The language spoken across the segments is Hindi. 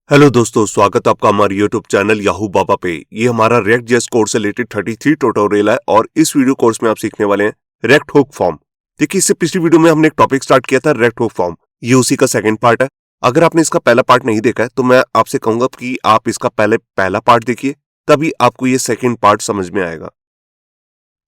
हेलो दोस्तों, स्वागत है आपका हमारे यूट्यूब चैनल याहू बाबा पे। ये हमारा रिएक्ट जेएस कोर्स से रिलेटेड 33 ट्यूटोरियल है और इस वीडियो कोर्स में आप सीखने वाले हैं रिएक्ट हुक फॉर्म। देखिए, इससे पिछली वीडियो में हमने एक टॉपिक स्टार्ट किया था रिएक्ट हुक फॉर्म। ये उसी का सेकंड पार्ट है। अगर आपने इसका पहला पार्ट नहीं देखा है तो मैं आपसे कहूंगा कि आप इसका पहला पार्ट देखिए, तभी आपको ये सेकेंड पार्ट समझ में आएगा।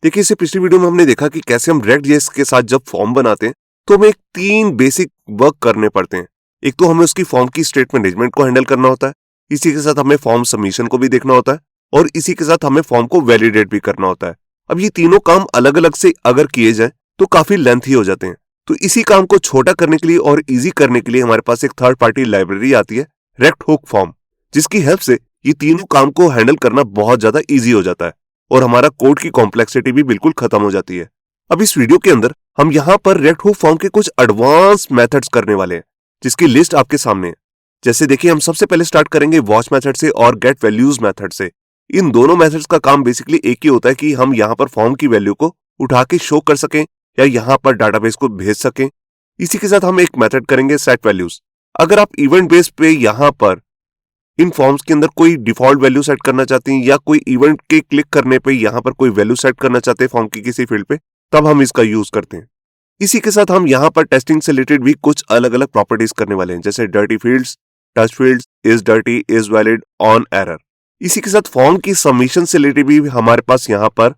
देखिए, इससे पिछली वीडियो में हमने देखा कि कैसे हम रिएक्ट जेएस के साथ जब फॉर्म बनाते हैं तो हमें तीन बेसिक वर्क करने पड़ते हैं। एक तो हमें उसकी फॉर्म की स्टेट मैनेजमेंट को हैंडल करना होता है, इसी के साथ हमें फॉर्म सबमिशन को भी देखना होता है और इसी के साथ हमें फॉर्म को वैलिडेट भी करना होता है। अब ये तीनों काम अलग अलग से अगर किए जाएं तो काफी लेंथी हो जाते हैं। तो इसी काम को छोटा करने के लिए और इजी करने के लिए हमारे पास एक थर्ड पार्टी लाइब्रेरी आती है रिएक्ट हुक फॉर्म, जिसकी हेल्प से ये तीनों काम को हैंडल करना बहुत ज्यादा ईजी हो जाता है और हमारा कोड की कॉम्प्लेक्सिटी भी बिल्कुल खत्म हो जाती है। अब इस वीडियो के अंदर हम यहाँ पर रिएक्ट हुक फॉर्म के कुछ एडवांस मेथड्स करने वाले हैं, जिसकी लिस्ट आपके सामने है। जैसे देखिए, हम सबसे पहले स्टार्ट करेंगे वॉच मेथड से और गेट वैल्यूज मेथड से। इन दोनों मेथड्स का काम बेसिकली एक ही होता है कि हम यहाँ पर फॉर्म की वैल्यू को उठा के शो कर सकें या यहाँ पर डाटाबेस को भेज सकें। इसी के साथ हम एक मेथड करेंगे सेट वैल्यूज। अगर आप इवेंट बेस पे यहाँ पर इन फॉर्म्स के अंदर कोई डिफॉल्ट वैल्यू सेट करना चाहते हैं या कोई इवेंट के क्लिक करने पे यहाँ पर कोई वैल्यू सेट करना चाहते हैं फॉर्म की किसी फील्ड पे, तब हम इसका यूज करते हैं। इसी के साथ हम यहाँ पर टेस्टिंग से रिलेटेड भी कुछ अलग अलग प्रॉपर्टीज करने वाले हैं, जैसे dirty fields, touch fields, is dirty, is valid, on error. इसी के साथ फॉर्म की सबमिशन से रिलेटेड भी हमारे पास यहाँ पर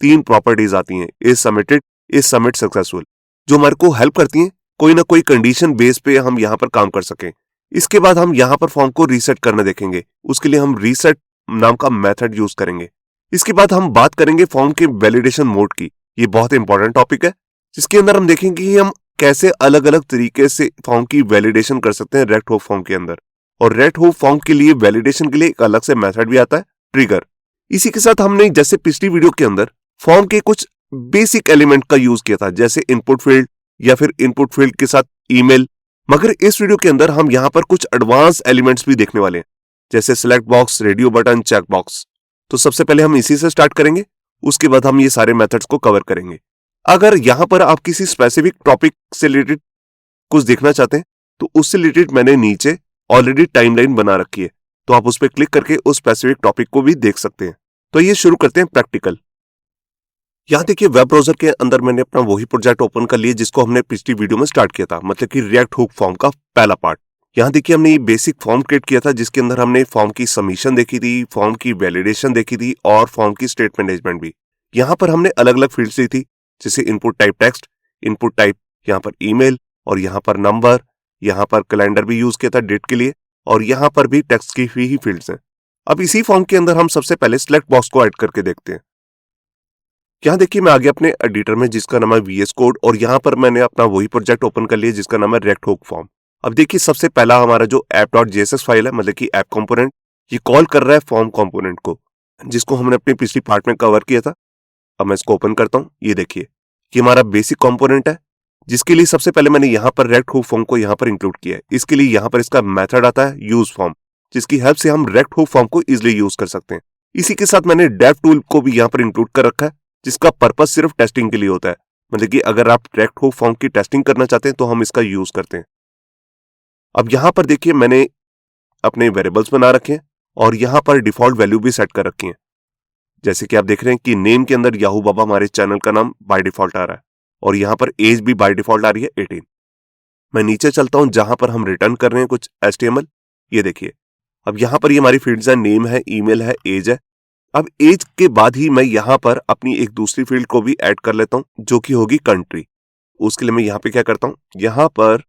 तीन प्रॉपर्टीज आती हैं, is submitted, is submit successful, जो हमारे को हेल्प करती हैं कोई ना कोई कंडीशन बेस पे हम यहाँ पर काम कर सकें। इसके बाद हम यहाँ पर फॉर्म को रीसेट करना देखेंगे, उसके लिए हम रीसेट नाम का मेथड यूज करेंगे। इसके बाद हम बात करेंगे फॉर्म के वैलिडेशन मोड की। ये बहुत इंपॉर्टेंट टॉपिक है, जिसके अंदर हम देखेंगे कि हम कैसे अलग अलग तरीके से फॉर्म की वैलिडेशन कर सकते हैं रिएक्ट हुक फॉर्म के अंदर। और रिएक्ट हुक फॉर्म के लिए वैलिडेशन के लिए एक अलग से मेथड भी आता है, ट्रिगर। इसी के साथ हमने जैसे पिछली वीडियो के अंदर फॉर्म के कुछ बेसिक एलिमेंट का यूज किया था, जैसे इनपुट फील्ड या फिर इनपुट फील्ड के साथ ईमेल, मगर इस वीडियो के अंदर हम यहाँ पर कुछ एडवांस एलिमेंट्स भी देखने वाले हैं, जैसे select box, radio button, check box. तो सबसे पहले हम इसी से स्टार्ट करेंगे, उसके बाद हम ये सारे मेथड्स को कवर करेंगे। अगर यहां पर आप किसी स्पेसिफिक टॉपिक से रिलेटेड कुछ देखना चाहते हैं तो उससे रिलेटेड मैंने नीचे ऑलरेडी टाइमलाइन बना रखी है, तो आप उस पर क्लिक करके उस स्पेसिफिक टॉपिक को भी देख सकते हैं। तो ये शुरू करते हैं प्रैक्टिकल। यहां देखिए, वेब ब्राउजर के अंदर मैंने अपना वही प्रोजेक्ट ओपन कर लिया जिसको हमने पिछली वीडियो में स्टार्ट किया था, मतलब कि रिएक्ट हुक फॉर्म का पहला पार्ट। यहाँ देखिए, हमने ये बेसिक फॉर्म क्रिएट किया था जिसके अंदर हमने फॉर्म की सबमिशन देखी थी, फॉर्म की वैलिडेशन देखी थी और फॉर्म की स्टेट मैनेजमेंट भी। यहाँ पर हमने अलग अलग फील्ड्स ली थी, जैसे input type text, input type यहाँ पर ईमेल और यहाँ पर नंबर, यहाँ पर कैलेंडर भी यूज किया था डेट के लिए, और यहाँ पर भी टेक्स्ट की ही फील्ड्स हैं। अब इसी फॉर्म के अंदर हम सबसे पहले सिलेक्ट बॉक्स को ऐड करके देखते हैं। यहाँ देखिए, मैं आ गया अपने एडिटर में जिसका नाम है VS कोड, और यहाँ पर मैंने अपना वही प्रोजेक्ट ओपन कर लिया जिसका नाम है रिएक्ट हुक फॉर्म। अब देखिए, सबसे पहला हमारा जो app.js फाइल है, मतलब कि ऐप कंपोनेंट, ये कॉल कर रहा है फॉर्म कंपोनेंट को, जिसको हमने अपनी पिछली पार्ट में कवर किया था। अब मैं इसको ओपन करता हूं। ये देखिए, ये हमारा बेसिक कंपोनेंट है, जिसके लिए सबसे पहले मैंने यहाँ पर रिएक्ट हुक फॉर्म को यहाँ पर इंक्लूड किया है। इसके लिए यहाँ पर इसका मेथड आता है यूज फॉर्म, जिसकी हेल्प से हम रिएक्ट हुक फॉर्म को इजिली यूज कर सकते हैं। इसी के साथ मैंने डेव टूल को भी यहाँ पर इंक्लूड कर रखा है, जिसका पर्पस सिर्फ टेस्टिंग के लिए होता है, मतलब कि अगर आप रिएक्ट हुक फॉर्म की टेस्टिंग करना चाहते हैं तो हम इसका यूज करते हैं। अब यहाँ पर देखिए, मैंने अपने वेरिएबल्स बना रखे हैं और यहाँ पर डिफॉल्ट वैल्यू भी सेट कर रखी है। जैसे कि आप देख रहे हैं कि नेम के अंदर याहू बाबा हमारे चैनल का नाम बाय डिफॉल्ट आ रहा है और यहाँ पर एज भी बाय डिफॉल्ट आ रही है 18। मैं नीचे चलता हूं जहां पर हम रिटर्न कर रहे हैं कुछ HTML। ये देखिए, अब यहाँ पर ये हमारी फील्ड्स है, नेम है, ईमेल है, एज है। अब एज के बाद ही मैं यहाँ पर अपनी एक दूसरी फील्ड को भी ऐड कर लेता हूं, जो कि होगी कंट्री। उसके लिए मैं यहाँ पे क्या करता हूँ, यहाँ पर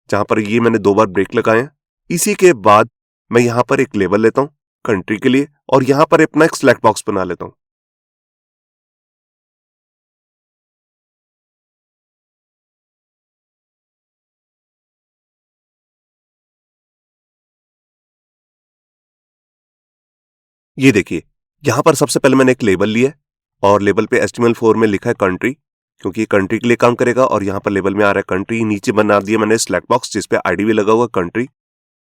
जहां पर ये मैंने 2 बार ब्रेक लगाए हैं, इसी के बाद मैं यहाँ पर एक लेबल लेता हूं कंट्री के लिए और यहाँ पर अपना एक सिलेक्ट बॉक्स बना लेता हूं। ये देखिए, यहाँ पर सबसे पहले मैंने एक लेबल लिया है और लेबल पे HTML4 में लिखा है कंट्री, क्योंकि ये कंट्री के लिए काम करेगा, और यहाँ पर लेबल में आ रहा है कंट्री। नीचे बना दिया मैंने सिलेक्ट बॉक्स जिसपे ID भी लगा हुआ कंट्री,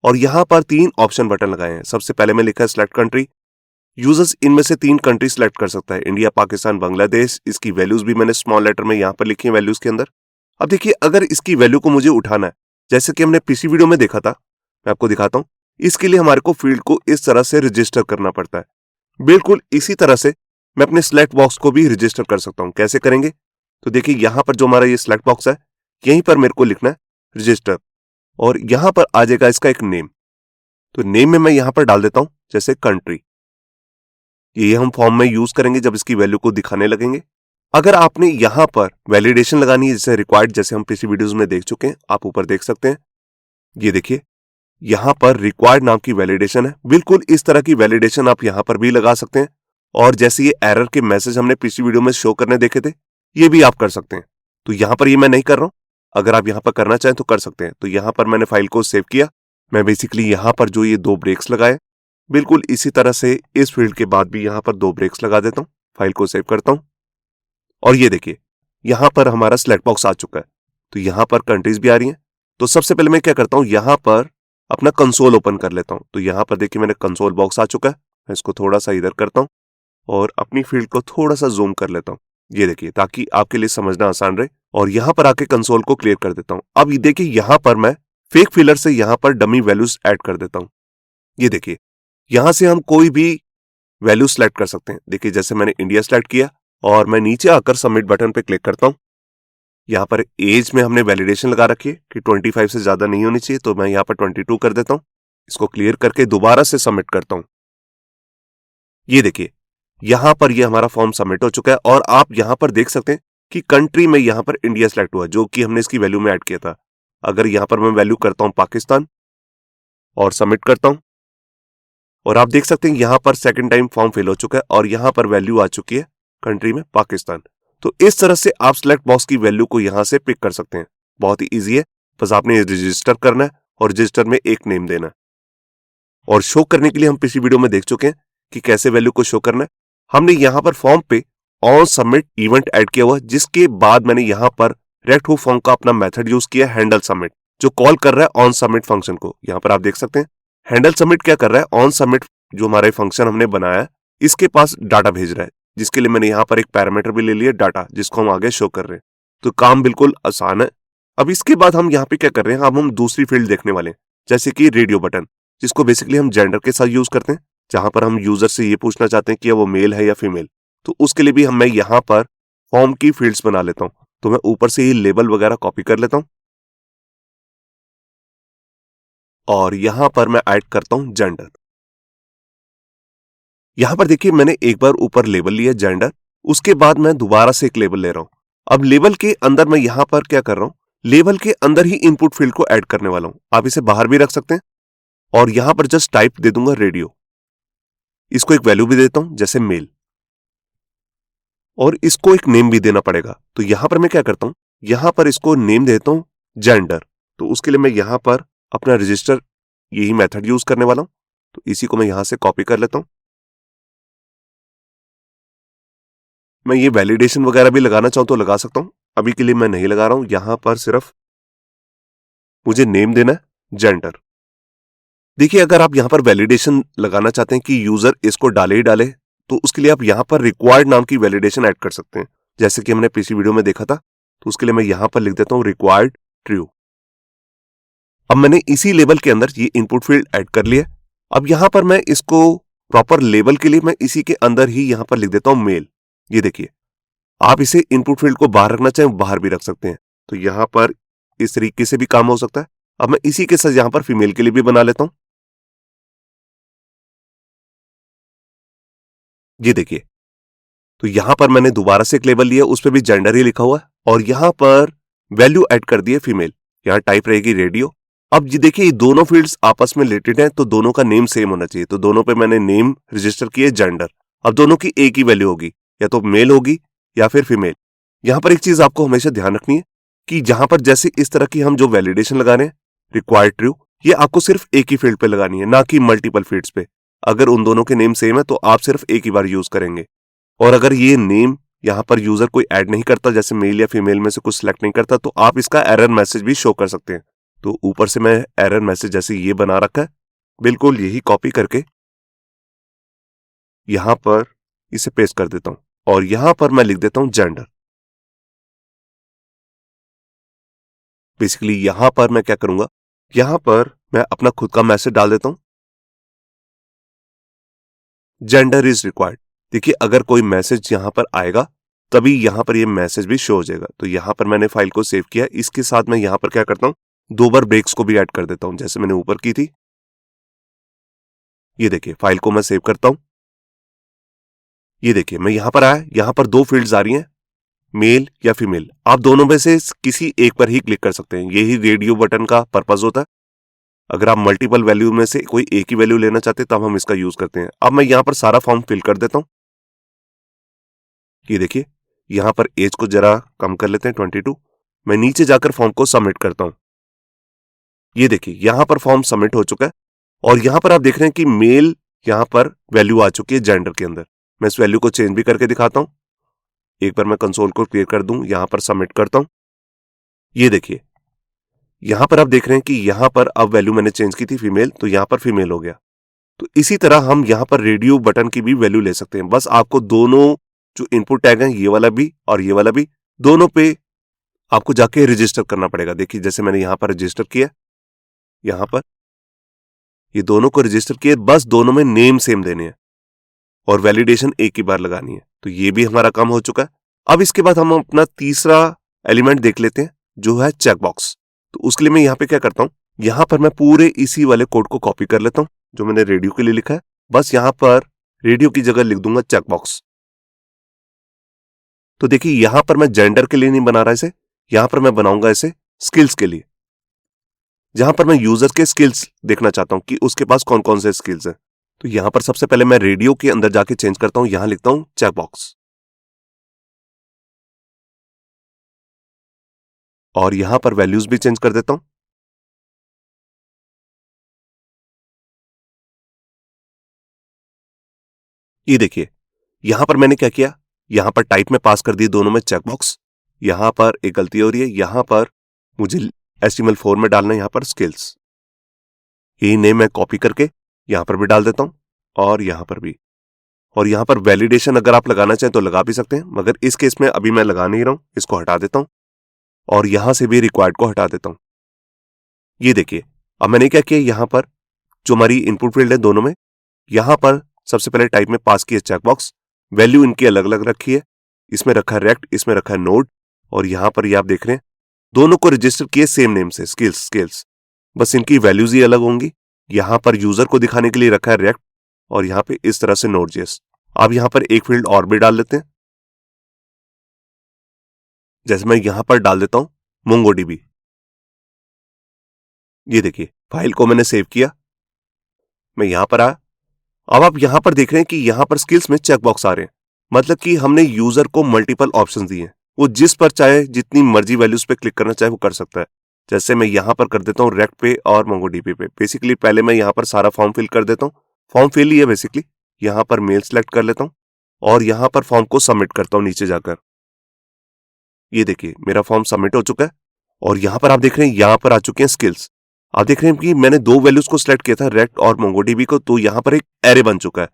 और यहाँ पर 3 ऑप्शन बटन लगाए हैं। सबसे पहले में लिखा है सिलेक्ट कंट्री। यूजर्स इनमें से 3 कंट्री सिलेक्ट कर सकता है, इंडिया, पाकिस्तान, बांग्लादेश। इसकी वैल्यूज भी मैंने स्मॉल लेटर में यहाँ पर लिखी है वैल्यूज के अंदर। अब देखिए, अगर इसकी वैल्यू को मुझे उठाना है, जैसे कि हमने पिछली वीडियो में देखा था, मैं आपको दिखाता हूँ। इसके लिए हमारे को फील्ड को इस तरह से रजिस्टर करना पड़ता है। बिल्कुल इसी तरह से मैं अपने सिलेक्ट बॉक्स को भी रजिस्टर कर सकता हूं। कैसे करेंगे? तो देखिए यहां पर जो हमारा ये सिलेक्ट बॉक्स है, यहीं पर मेरे को लिखना है रजिस्टर, और यहां पर आ जाएगा इसका एक नेम। तो नेम में मैं यहां पर डाल देता हूं जैसे कंट्री। ये हम फॉर्म में यूज करेंगे जब इसकी वैल्यू को दिखाने लगेंगे। अगर आपने यहां पर वैलिडेशन लगानी है जैसे रिक्वायर्ड, जैसे हम पिछली वीडियोस में देख चुके हैं, आप ऊपर देख सकते हैं, ये देखिए यहां पर रिक्वायर्ड नाम की वैलिडेशन है। बिल्कुल इस तरह की वैलिडेशन आप यहां पर भी लगा सकते हैं, और जैसे ये एरर के मैसेज हमने पिछली वीडियो में शो करने देखे थे, ये भी आप कर सकते हैं। तो यहां पर ये मैं नहीं कर रहा हूं, अगर आप यहां पर करना चाहें तो कर सकते हैं। तो यहां पर मैंने फाइल को सेव किया, मैं बेसिकली यहां पर जो ये 2 ब्रेक्स लगाए, बिल्कुल इसी तरह से इस फील्ड के बाद भी यहां पर 2 ब्रेक्स लगा देता हूं, फाइल को सेव करता हूं, और ये देखिए यहां पर हमारा सिलेक्ट बॉक्स आ चुका है। तो यहां पर कंट्रीज भी आ रही हैं। तो सबसे पहले मैं क्या करता हूं, यहां पर अपना कंसोल ओपन कर लेता हूं। तो यहां पर देखिए मैंने कंसोल बॉक्स आ चुका है, मैं इसको थोड़ा सा इधर करता हूं और अपनी फील्ड को थोड़ा सा जूम कर लेता हूं, ये देखिए, ताकि आपके लिए समझना आसान रहे। और यहां पर आके कंसोल को क्लियर कर देता हूं। अब ये देखिए यहां पर मैं फेक फिलर से यहां पर डमी वैल्यूज ऐड कर देता हूं। ये देखिए यहां से हम कोई भी वैल्यू सेलेक्ट कर सकते हैं। देखिए जैसे मैंने इंडिया सेलेक्ट किया और मैं नीचे आकर सबमिट बटन पे क्लिक करता हूं। यहां पर एज में हमने वैलिडेशन लगा रखी है कि 25 से ज्यादा नहीं होनी चाहिए, तो मैं यहां पर 22 कर देता हूं। इसको क्लियर करके दोबारा से सबमिट करता हूं। ये देखिए यहां पर ये हमारा फॉर्म सबमिट हो चुका है, और आप यहां पर देख सकते हैं कि कंट्री में यहां पर इंडिया सेलेक्ट हुआ, जो कि हमने इसकी वैल्यू में ऐड किया था। अगर यहां पर मैं वैल्यू करता हूं पाकिस्तान और सबमिट करता हूं, और आप देख सकते हैं यहां पर सेकंड टाइम फॉर्म फिल हो चुका है और यहां पर वैल्यू आ चुकी है कंट्री में पाकिस्तान। तो इस तरह से आप सिलेक्ट बॉक्स की वैल्यू को यहां से पिक कर सकते हैं। बहुत ही ईजी है, बस आपने रजिस्टर करना है और रजिस्टर में एक नेम देना है। और शो करने के लिए हम पिछली वीडियो में देख चुके हैं कि कैसे वैल्यू को शो करना है। हमने यहां पर फॉर्म पे ऑन सबमिट इवेंट ऐड किया हुआ, जिसके बाद मैंने यहां पर रेक्ट हुक फॉर्म का अपना मेथड यूज किया, हैंडल सबमिट, जो कॉल कर रहा है ऑन सबमिट फंक्शन को। यहां पर आप देख सकते हैं हैंडल सबमिट क्या कर रहा है, ऑन सबमिट जो हमारे फंक्शन हमने बनाया है इसके पास डाटा भेज रहा है, जिसके लिए मैंने यहां पर एक पैरामीटर भी ले लिया डाटा, जिसको हम आगे शो कर रहे हैं। तो काम बिल्कुल आसान है। अब इसके बाद हम यहाँ पे क्या कर रहे हैं, अब हम दूसरी फील्ड देखने वाले हैं, जैसे कि रेडियो बटन, जिसको बेसिकली हम जेंडर के साथ यूज करते हैं, जहां पर हम यूजर से ये पूछना चाहते हैं कि वो मेल है या फीमेल। तो उसके लिए भी मैं यहाँ पर फॉर्म की फील्ड्स बना लेता हूं। तो मैं ऊपर से ही लेबल वगैरह कॉपी कर लेता हूं और यहां पर मैं ऐड करता हूं जेंडर। यहां पर देखिए मैंने एक बार ऊपर लेबल लिया जेंडर, उसके बाद मैं दोबारा से एक लेबल ले रहा हूं। अब लेबल के अंदर मैं यहां पर क्या कर रहा हूं, लेबल के अंदर ही इनपुट फील्ड को ऐड करने वाला हूं। आप इसे बाहर भी रख सकते हैं, और यहां पर जस्ट टाइप दे दूंगा रेडियो। इसको एक वैल्यू भी देता हूं जैसे मेल, और इसको एक नेम भी देना पड़ेगा। तो यहां पर मैं क्या करता हूं, यहां पर इसको नेम देता हूं जेंडर। तो उसके लिए मैं यहां पर अपना रजिस्टर यही मेथड यूज करने वाला हूं। तो इसी को मैं यहां से कॉपी कर लेता हूं। मैं ये वैलिडेशन वगैरह भी लगाना चाहूं तो लगा सकता हूं, अभी के लिए मैं नहीं लगा रहा हूं। यहां पर सिर्फ मुझे नेम देना है जेंडर। देखिए अगर आप यहां पर वैलिडेशन लगाना चाहते हैं कि यूजर इसको डाले ही डाले, तो उसके लिए आप यहां पर रिक्वायर्ड नाम की वैलिडेशन ऐड कर सकते हैं, जैसे कि हमने पिछली वीडियो में देखा था। तो उसके लिए मैं यहां पर लिख देता हूं रिक्वायर्ड ट्रू। अब मैंने इसी लेबल के अंदर ये इनपुट फील्ड ऐड कर लिया। अब यहां पर मैं इसको प्रॉपर लेबल के लिए मैं इसी के अंदर ही यहां पर लिख देता हूं मेल। ये देखिए आप इसे इनपुट फील्ड को बाहर रखना चाहें बाहर भी रख सकते हैं। तो यहां पर इस तरीके से भी काम हो सकता है। अब मैं इसी के साथ यहां पर फीमेल के लिए भी बना लेता हूं। ये देखिए तो यहां पर मैंने दोबारा से एक लेबल लिया, उस पर भी जेंडर ही लिखा हुआ है, और यहां पर वैल्यू ऐड कर दी है फीमेल। यहां टाइप रहेगी रेडियो। अब ये देखिए ये दोनों फील्ड्स आपस में रिलेटेड हैं, तो दोनों का नेम सेम होना चाहिए। तो दोनों पे मैंने नेम रजिस्टर किए जेंडर। अब दोनों की एक ही वैल्यू होगी, या तो मेल होगी या फिर फीमेल। यहां पर एक चीज आपको हमेशा ध्यान रखनी है कि जहां पर जैसे इस तरह की हम जो वैलिडेशन लगा रहे हैं रिक्वायर्ड ट्रू, ये आपको सिर्फ एक ही फील्ड पे लगानी है, ना कि मल्टीपल फील्ड्स पे। अगर उन दोनों के नेम सेम है तो आप सिर्फ एक ही बार यूज करेंगे। और अगर ये नेम यहां पर यूजर कोई ऐड नहीं करता, जैसे मेल या फीमेल में से कुछ सिलेक्ट नहीं करता, तो आप इसका एरर मैसेज भी शो कर सकते हैं। तो ऊपर से मैं एरर मैसेज जैसे ये बना रखा है, बिल्कुल यही कॉपी करके यहां पर इसे पेस्ट कर देता हूं, और यहां पर मैं लिख देता हूं जेंडर। बेसिकली यहां पर मैं क्या करूंगा, यहां पर मैं अपना खुद का मैसेज डाल देता हूं जेंडर इज रिक्वायर्ड। देखिए अगर कोई मैसेज यहाँ पर आएगा तभी यहाँ पर ये मैसेज भी शो हो जाएगा। तो यहाँ पर मैंने फाइल को सेव किया। इसके साथ मैं यहाँ पर क्या करता हूँ, 2 बार ब्रेक्स को भी ऐड कर देता हूँ जैसे मैंने ऊपर की थी। ये देखिए फाइल को मैं सेव करता हूँ। ये देखिए मैं यहाँ पर आया, यहाँ पर 2 फील्ड्स आ रही हैं, मेल या फीमेल। आप दोनों में से किसी एक पर ही क्लिक कर सकते हैं। यही रेडियो बटन का पर्पज होता है। अगर आप मल्टीपल वैल्यू में से कोई एक ही वैल्यू लेना चाहते हैं तब हम इसका यूज करते हैं। अब मैं यहाँ पर सारा फॉर्म फिल कर देता हूँ। ये देखिए यहाँ पर एज को जरा कम कर लेते हैं 22। मैं नीचे जाकर फॉर्म को सबमिट करता हूँ। ये देखिए यहाँ पर फॉर्म सबमिट हो चुका है और यहाँ पर आप देख रहे हैं कि मेल यहाँ पर वैल्यू आ चुकी है जेंडर के अंदर। मैं इस वैल्यू को चेंज भी करके दिखाता हूँ। एक बार मैं कंसोल को क्लियर कर दूं, यहाँ पर सबमिट करता हूँ। ये देखिए यहाँ पर आप देख रहे हैं कि यहाँ पर अब वैल्यू मैंने चेंज की थी फीमेल, तो यहाँ पर फीमेल हो गया। तो इसी तरह हम यहाँ पर रेडियो बटन की भी वैल्यू ले सकते हैं। बस आपको दोनों जो इनपुट टैग हैं, ये वाला भी और ये वाला भी, दोनों पे आपको जाके रजिस्टर करना पड़ेगा। देखिए जैसे मैंने यहाँ पर रजिस्टर किया, यहाँ पर ये दोनों को रजिस्टर किए, बस दोनों में नेम सेम देने हैं और वैलिडेशन एक ही बार लगानी है। तो ये भी हमारा काम हो चुका है। अब इसके बाद हम अपना तीसरा एलिमेंट देख लेते हैं जो है चेकबॉक्स। तो उसके लिए मैं यहाँ पे क्या करता हूँ, यहाँ पर मैं पूरे इसी वाले कोड को कॉपी कर लेता हूँ जो मैंने रेडियो के लिए लिखा है। बस यहाँ पर रेडियो की जगह लिख दूंगा चेकबॉक्स। तो देखिए यहाँ पर मैं जेंडर के लिए नहीं बना रहा इसे, यहाँ पर मैं बनाऊंगा इसे स्किल्स के लिए, जहां पर मैं यूजर के स्किल्स देखना चाहता हूं कि उसके पास कौन कौन से स्किल्स हैं। तो यहां पर सबसे पहले मैं रेडियो के अंदर जाके चेंज करता हूं, यहां लिखता हूं चेकबॉक्स और यहां पर वैल्यूज भी चेंज कर देता हूं। ये देखिए यहां पर मैंने क्या किया, यहां पर टाइप में पास कर दी दोनों में चेकबॉक्स। यहां पर एक गलती हो रही है, यहां पर मुझे HTML4 में डालना है, यहां पर स्किल्स। यही नेम मैं कॉपी करके यहां पर भी डाल देता हूं और यहां पर भी। और यहां पर वैलिडेशन अगर आप लगाना चाहें तो लगा भी सकते हैं, मगर इस केस में अभी मैं लगा नहीं रहा हूं, इसको हटा देता हूं और यहां से भी रिक्वायर्ड को हटा देता हूं। ये देखिए अब मैंने क्या किया, यहां पर जो हमारी इनपुट फील्ड है दोनों में, यहां पर सबसे पहले टाइप में पास किया चेकबॉक्स, वैल्यू इनकी अलग अलग रखी है। इसमें रखा है रेक्ट, इसमें रखा है नोड और यहां पर ये आप देख रहे हैं दोनों को रजिस्टर किए सेम नेम से स्किल्स, बस इनकी वैल्यूज ही अलग होंगी। यहां पर यूजर को दिखाने के लिए रखा है रेक्ट और यहां पे इस तरह से नोड.js। अब यहां पर एक फील्ड और भी डाल लेते हैं, जैसे मैं यहां पर डाल देता हूं MongoDB। ये देखिए फाइल को मैंने सेव किया, मैं यहां पर आया। अब आप यहां पर देख रहे हैं कि यहां पर स्किल्स में चेकबॉक्स आ रहे हैं, मतलब कि हमने यूजर को मल्टीपल ऑप्शंस दिए हैं। वो जिस पर चाहे जितनी मर्जी वैल्यूज पे क्लिक करना चाहे वो कर सकता है। जैसे मैं यहां पर कर देता हूं रेक्ट पे और MongoDB पे। बेसिकली पहले मैं यहां पर सारा फॉर्म फिल कर देता हूं, फॉर्म फिल ही है बेसिकली। यहां पर मेल सेलेक्ट कर लेता हूं और यहां पर फॉर्म को सबमिट करता हूं नीचे जाकर। ये देखिए मेरा फॉर्म सबमिट हो चुका है और यहां पर आप देख रहे हैं यहां पर आ चुके हैं स्किल्स। आप देख रहे हैं कि मैंने 2 वैल्यूज को सिलेक्ट किया था, रेक्ट और MongoDB को, तो यहां पर एक एरे बन चुका है।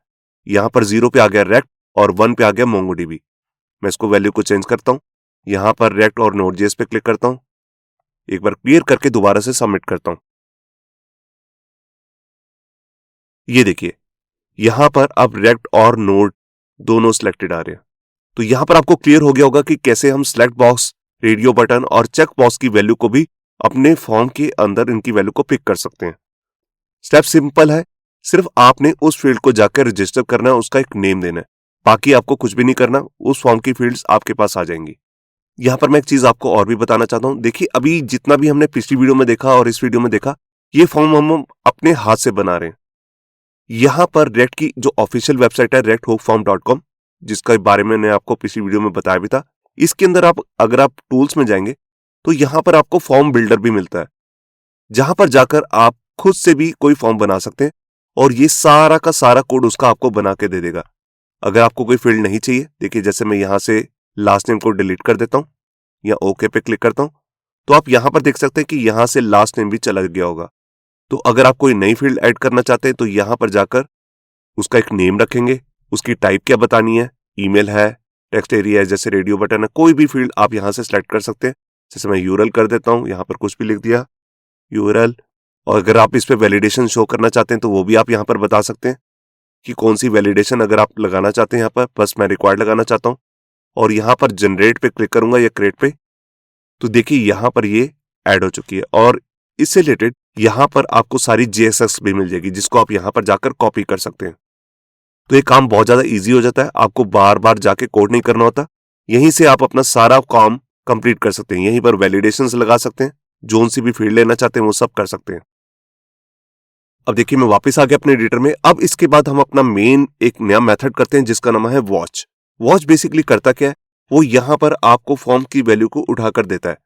यहां पर 0 पे आ गया रेक्ट और 1 पे आ गया MongoDB। मैं इसको वैल्यू को चेंज करता हूं, यहां पर रेक्ट और नोड.js पे क्लिक करता हूं, एक बार क्लियर करके दोबारा से सबमिट करता हूं। ये देखिए यहां पर अब रेक्ट और नोड दोनों सिलेक्टेड आ रहे हैं। तो यहां पर आपको क्लियर हो गया होगा कि कैसे हम सिलेक्ट बॉक्स, रेडियो बटन और चेक बॉक्स की वैल्यू को भी अपने फॉर्म के अंदर इनकी वैल्यू को पिक कर सकते हैं। स्टेप सिंपल है, सिर्फ आपने उस फील्ड को जाकर रजिस्टर करना है, उसका एक नेम देना है, बाकी आपको कुछ भी नहीं करना, उस फॉर्म की फील्ड्स आपके पास आ जाएंगी। यहां पर मैं एक चीज आपको और भी बताना चाहता हूं। देखिए अभी जितना भी हमने पिछली वीडियो में देखा और इस वीडियो में देखा, ये फॉर्म हम अपने हाथ से बना रहे हैं। यहां पर रेक्ट की जो ऑफिशियल वेबसाइट है recthookform.com, जिसका बारे में मैंने आपको पिछली वीडियो में बताया भी था, इसके अंदर अगर आप टूल्स में जाएंगे तो यहां पर आपको फॉर्म बिल्डर भी मिलता है, जहां पर जाकर आप खुद से भी कोई फॉर्म बना सकते हैं और ये सारा का सारा कोड उसका आपको बना के दे देगा। अगर आपको कोई फील्ड नहीं चाहिए, देखिए जैसे मैं यहां से लास्ट नेम को डिलीट कर देता हूं या ओके पे क्लिक करता हूं, तो आप यहां पर देख सकते हैं कि यहां से लास्ट नेम भी चला गया होगा। तो अगर आप कोई नई फील्ड ऐड करना चाहते हैं तो यहां पर जाकर उसका एक नेम रखेंगे, उसकी टाइप क्या बतानी है, ईमेल है, टेक्स्ट एरिया है, जैसे रेडियो बटन है, कोई भी फील्ड आप यहां से सिलेक्ट कर सकते हैं। जैसे मैं यूआरएल कर देता हूं, यहां पर कुछ भी लिख दिया यूआरएल, और अगर आप इस पे वैलिडेशन शो करना चाहते हैं तो वो भी आप यहां पर बता सकते हैं। कि कौन सी वैलिडेशन अगर आप लगाना चाहते हैं यहाँ पर, बस मैं रिक्वायर्ड लगाना चाहता हूँ और यहाँ पर जनरेट पे क्लिक करूंगा या क्रिएट पे, तो देखिए यहाँ पर ये ऐड हो चुकी है और इससे रिलेटेड यहाँ पर आपको सारी JSX भी मिल जाएगी जिसको आप यहाँ पर जाकर कॉपी कर सकते हैं। तो ये काम बहुत ज्यादा इजी हो जाता है, आपको बार बार जाके कोड नहीं करना होता, यहीं से आप अपना सारा काम कंप्लीट कर सकते हैं। यहीं पर वैलिडेशंस लगा सकते हैं, जोन सी भी फील्ड लेना चाहते हैं वो सब कर सकते हैं। अब देखिए मैं वापस आ गया अपने एडिटर में। अब इसके बाद हम अपना मेन एक नया मेथड करते हैं जिसका नाम है वॉच। वॉच बेसिकली करता क्या है, वो यहां पर आपको फॉर्म की वैल्यू को उठाकर देता है।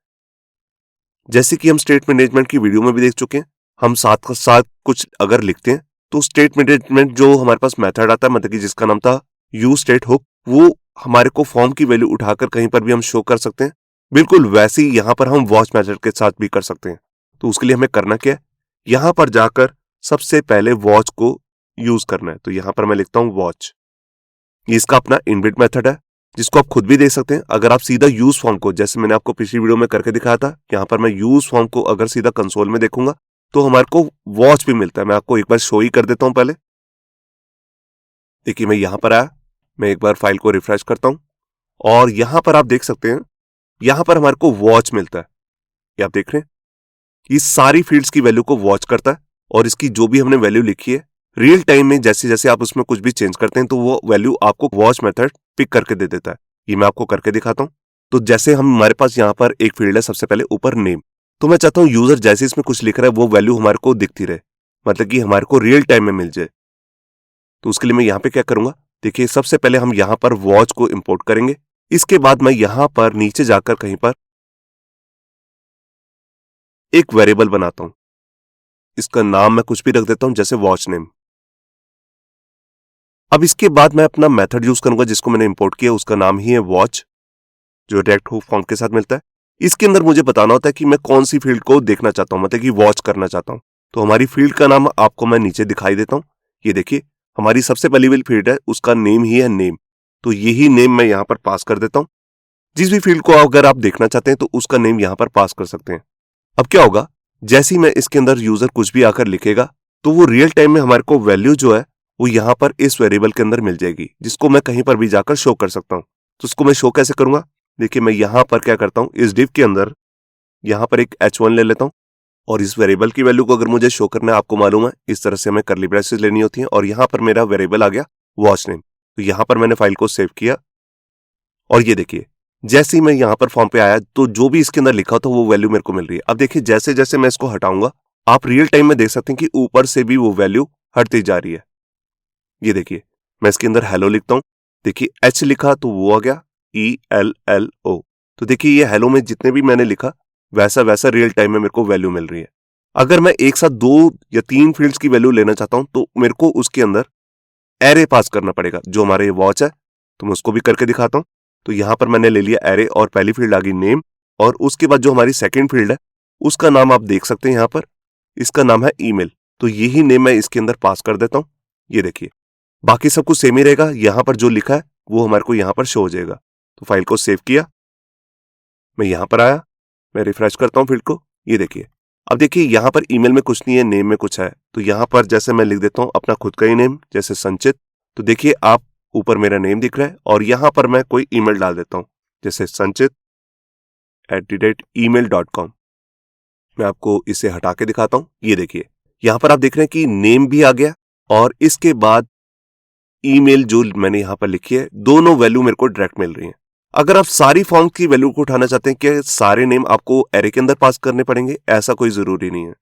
जैसे कि हम स्टेट मैनेजमेंट की वीडियो में भी देख चुके हैं, हम साथ साथ कुछ अगर लिखते हैं तो स्टेट मैनेजमेंट जो हमारे पास मेथड आता है, मतलब कि जिसका नाम था यूज स्टेट हुक, वो हमारे को फॉर्म की वैल्यू उठाकर कहीं पर भी हम शो कर सकते हैं। बिल्कुल वैसे ही यहां पर हम वॉच मेथड के साथ भी कर सकते हैं। तो उसके लिए हमें करना क्या है, यहां पर जाकर सबसे पहले वॉच को यूज करना है। तो यहां पर मैं लिखता हूं वॉच, ये इसका अपना इनबिल्ट मेथड है जिसको आप खुद भी देख सकते हैं। अगर आप सीधा यूज फॉर्म को, जैसे मैंने आपको पिछली वीडियो में करके दिखाया था, यहां पर मैं यूज फॉर्म को अगर सीधा कंसोल में देखूंगा तो हमारे को वॉच भी मिलता है। मैं आपको एक बार शो ही कर देता हूं पहले। देखिए मैं यहां पर आया, मैं एक बार फाइल को रिफ्रेश करता हूं और यहां पर आप देख सकते हैं, यहां पर हमारे को वॉच मिलता है। ये आप देख रहे हैं, ये सारी फील्ड्स की वैल्यू को वॉच करता है और इसकी जो भी हमने वैल्यू लिखी है रियल टाइम में जैसे जैसे आप उसमें कुछ भी चेंज करते हैं तो वो वैल्यू आपको वॉच मेथड पिक करके दे देता है। ये मैं आपको करके दिखाता हूं। तो जैसे हमारे पास यहाँ पर एक फील्ड है, सबसे पहले ऊपर नेम, तो मैं चाहता हूं यूजर जैसे इसमें कुछ लिख रहा है वो वैल्यू हमारे को दिखती रहे, मतलब कि हमारे को रियल टाइम में मिल जाए। तो उसके लिए मैं यहाँ पे क्या करूंगा, देखिए सबसे पहले हम यहाँ पर वॉच को इंपोर्ट करेंगे। इसके बाद मैं यहां पर नीचे जाकर कहीं पर एक वेरिएबल बनाता हूं, इसका नाम मैं कुछ भी रख देता हूं जैसे वॉच नेम। अब इसके बाद मैं अपना मेथड यूज करूंगा जिसको मैंने इंपोर्ट किया, उसका नाम ही है वॉच, जो डायरेक्ट हुक फॉर्म के साथ मिलता है। इसके अंदर मुझे बताना होता है कि मैं कौन सी फील्ड को देखना चाहता हूं, मतलब कि वॉच करना चाहता हूं। तो हमारी फील्ड का नाम आपको मैं नीचे दिखाई देता हूं। ये देखिए हमारी सबसे पहली वाली फील्ड है, उसका नेम ही है नेम। तो यही नेम मैं यहां पर पास कर देता हूं। जिस भी फील्ड को अगर आप देखना चाहते हैं तो उसका नेम यहां पर पास कर सकते हैं। अब क्या होगा, जैसे ही मैं इसके अंदर यूजर कुछ भी आकर लिखेगा तो वो रियल टाइम में हमारे को वैल्यू जो है वो यहां पर इस वेरिएबल के अंदर मिल जाएगी, जिसको मैं कहीं पर भी जाकर शो कर सकता हूं। तो उसको मैं शो कैसे करूंगा, देखिए मैं यहां पर क्या करता हूं, इस डिव के अंदर यहां पर एक h1 ले लेता हूं और इस वेरिएबल की वैल्यू को अगर मुझे शो करना है, आपको मालूम है इस तरह से हमें करली ब्रेसेस लेनी होती है। और यहां पर मेरा वेरिएबल आ गया वॉच नेम। तो यहां पर मैंने फाइल को सेव किया और ये देखिए जैसे ही मैं यहां पर फॉर्म पे आया तो जो भी इसके अंदर लिखा था वो वैल्यू मेरे को मिल रही है। अब देखिए जैसे जैसे मैं इसको हटाऊंगा आप रियल टाइम में देख सकते हैं कि ऊपर से भी वो वैल्यू हटती जा रही है। ये देखिए मैं इसके अंदर हेलो लिखता हूं, देखिए एच लिखा तो वो आ गया ELLO। तो देखिए ये हेलो में जितने भी मैंने लिखा वैसा वैसा रियल टाइम में मेरे को वैल्यू मिल रही है। अगर मैं एक साथ 2 या 3 फील्ड्स की वैल्यू लेना चाहता हूं तो मेरे को उसके अंदर एरे पास करना पड़ेगा, जो हमारे वॉच है। तो मैं उसको भी करके दिखाता हूं। तो यहां पर मैंने ले लिया एरे और पहली फील्ड आ गई नेम और उसके बाद जो हमारी सेकंड फील्ड है उसका नाम आप देख सकते हैं यहां पर, इसका नाम है ईमेल। तो यही नेम मैं इसके अंदर पास कर देता हूं। ये देखिए बाकी सब कुछ सेम ही रहेगा, यहां पर जो लिखा है वो हमारे को यहां पर शो हो जाएगा। तो फाइल को सेव किया, मैं यहां पर आया, मैं रिफ्रेश करता हूं फील्ड को। ये देखिए अब देखिए यहां पर ईमेल में कुछ नहीं है, नेम में कुछ है। तो यहां पर जैसे मैं लिख देता हूं अपना खुद का ही नेम, जैसे संचित। तो देखिए आप ऊपर मेरा नेम दिख रहा है और यहां पर मैं कोई ईमेल डाल देता हूं जैसे sanchit@email.com। मैं आपको इसे हटा के दिखाता हूं। ये देखिए यहां पर आप देख रहे हैं कि नेम भी आ गया और इसके बाद ईमेल जो मैंने यहां पर लिखी है, दोनों वैल्यू मेरे को डायरेक्ट मिल रही है। अगर आप सारी फॉर्म की वैल्यू को उठाना चाहते हैं कि सारे नेम आपको एरे के अंदर पास करने पड़ेंगे, ऐसा कोई जरूरी नहीं है।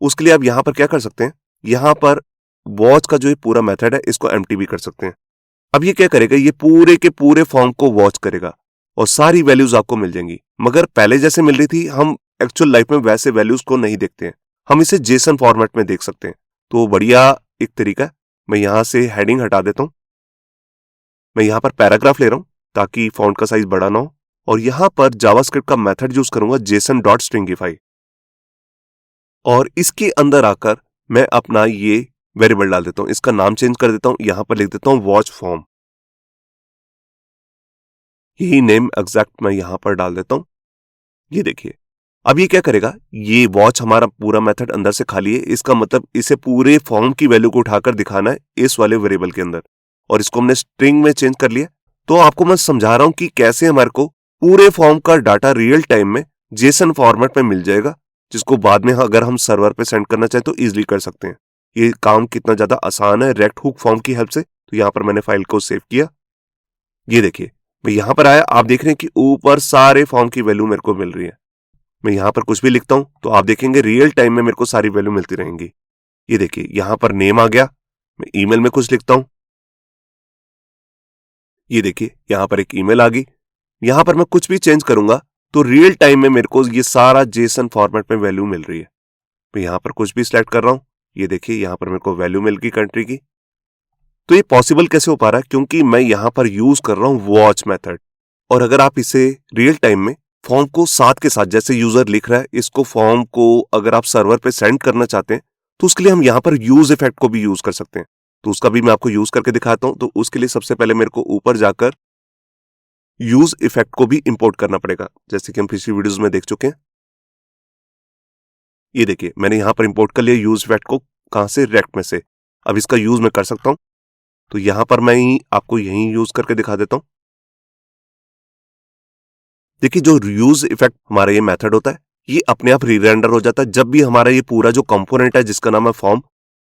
उसके लिए आप यहां पर क्या कर सकते हैं, यहां पर वॉच का जो ये पूरा मेथड है इसको एम्प्टी भी कर सकते हैं। अब ये क्या करेगा, ये पूरे के पूरे फॉर्म को वॉच करेगा और सारी वैल्यूज आपको मिल जाएंगी। मगर पहले जैसे मिल रही थी, हम एक्चुअल लाइफ में वैसे वैल्यूज को नहीं देखते हैं, हम इसे जेसन फॉर्मेट में देख सकते हैं। तो बढ़िया एक तरीका है। मैं यहां से हेडिंग हटा देता हूं, मैं यहां पर पैराग्राफ ले रहा हूं ताकि फॉन्ट का साइज बड़ा ना हो और यहां पर जावास्क्रिप्ट का मेथड यूज करूंगा JSON.stringify और इसके अंदर आकर मैं अपना ये वेरिएबल डाल देता हूं। इसका नाम चेंज कर देता हूं, यहां पर लिख देता हूं वॉच फॉर्म। यही नेम एग्जैक्ट मैं यहां पर डाल देता हूं। ये देखिए अब ये क्या करेगा, ये वॉच हमारा पूरा मेथड अंदर से खाली है, इसका मतलब इसे पूरे फॉर्म की वैल्यू को उठाकर दिखाना है इस वाले वेरिएबल के अंदर, और इसको हमने स्ट्रिंग में चेंज कर लिया। तो आपको मैं समझा रहा हूं कि कैसे हमारे को पूरे फॉर्म का डाटा रियल टाइम में जेसन फॉर्मेट में मिल जाएगा, जिसको बाद में अगर हम सर्वर पे सेंड करना चाहें तो इजिली कर सकते हैं। ये काम कितना ज्यादा आसान है रेक्ट हुक फॉर्म की हेल्प से। तो यहाँ पर मैंने फाइल को सेव किया, ये देखिए मैं यहाँ पर आया, आप देख रहे हैं कि ऊपर सारे फॉर्म की वैल्यू मेरे को मिल रही है। मैं यहाँ पर कुछ भी लिखता हूं तो आप देखेंगे रियल टाइम में मेरे को सारी वैल्यू मिलती रहेंगी। ये देखिए यहाँ पर नेम आ गया, मैं ईमेल में कुछ लिखता हूं, ये देखिए यहाँ पर एक ईमेल आ गई। यहाँ पर मैं कुछ भी चेंज करूंगा तो रियल टाइम में मेरे को ये सारा जेसन फॉर्मेट में वैल्यू मिल रही है। मैं यहाँ पर कुछ भी सिलेक्ट कर रहा हूं, ये देखिए यहाँ पर मेरे को वैल्यू मिल गई कंट्री की। तो ये पॉसिबल कैसे हो पा रहा है, क्योंकि मैं यहाँ पर यूज कर रहा हूँ वॉच मेथड। और अगर आप इसे रियल टाइम में फॉर्म को साथ के साथ, जैसे यूजर लिख रहा है इसको फॉर्म को अगर आप सर्वर पे सेंड करना चाहते हैं तो उसके लिए हम यहाँ पर यूज इफेक्ट को भी यूज कर सकते हैं। तो उसका भी मैं आपको यूज करके दिखाता हूं। तो उसके लिए सबसे पहले मेरे को ऊपर जाकर यूज इफेक्ट को भी इंपोर्ट करना पड़ेगा, जैसे कि हम पिछली वीडियोस में देख चुके हैं। ये देखिए मैंने यहाँ पर इंपोर्ट कर लिया यूज इफेक्ट को, कहां से, रेक्ट में से। अब इसका यूज मैं कर सकता हूं, तो यहां पर मैं आपको यहीं यूज करके दिखा देता हूं। देखिए जो यूज इफेक्ट हमारा ये मेथड होता है, ये अपने आप रीरेंडर हो जाता है जब भी हमारा ये पूरा जो कंपोनेंट है जिसका नाम है फॉर्म,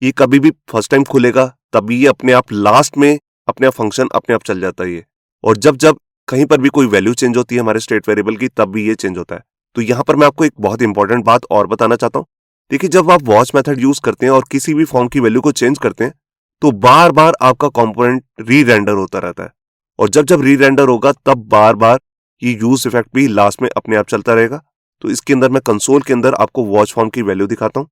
ये कभी भी फर्स्ट टाइम खुलेगा तभी ये अपने आप लास्ट में अपने आप फंक्शन अपने आप चल जाता है ये। और जब जब कहीं पर भी कोई वैल्यू चेंज होती है हमारे स्टेट वेरिएबल की तब भी ये चेंज होता है। तो यहां पर मैं आपको एक बहुत इंपॉर्टेंट बात और बताना चाहता हूं। देखिए जब आप वॉच मेथड यूज करते हैं और किसी भी फॉर्म की वैल्यू को चेंज करते हैं तो बार बार आपका कंपोनेंट री रेंडर होता रहता है, और जब जब री रेंडर होगा तब बार बार ये यूज इफेक्ट भी लास्ट में अपने आप चलता रहेगा। तो इसके अंदर मैं कंसोल के अंदर आपको वॉच फॉर्म की वैल्यू दिखाता हूं।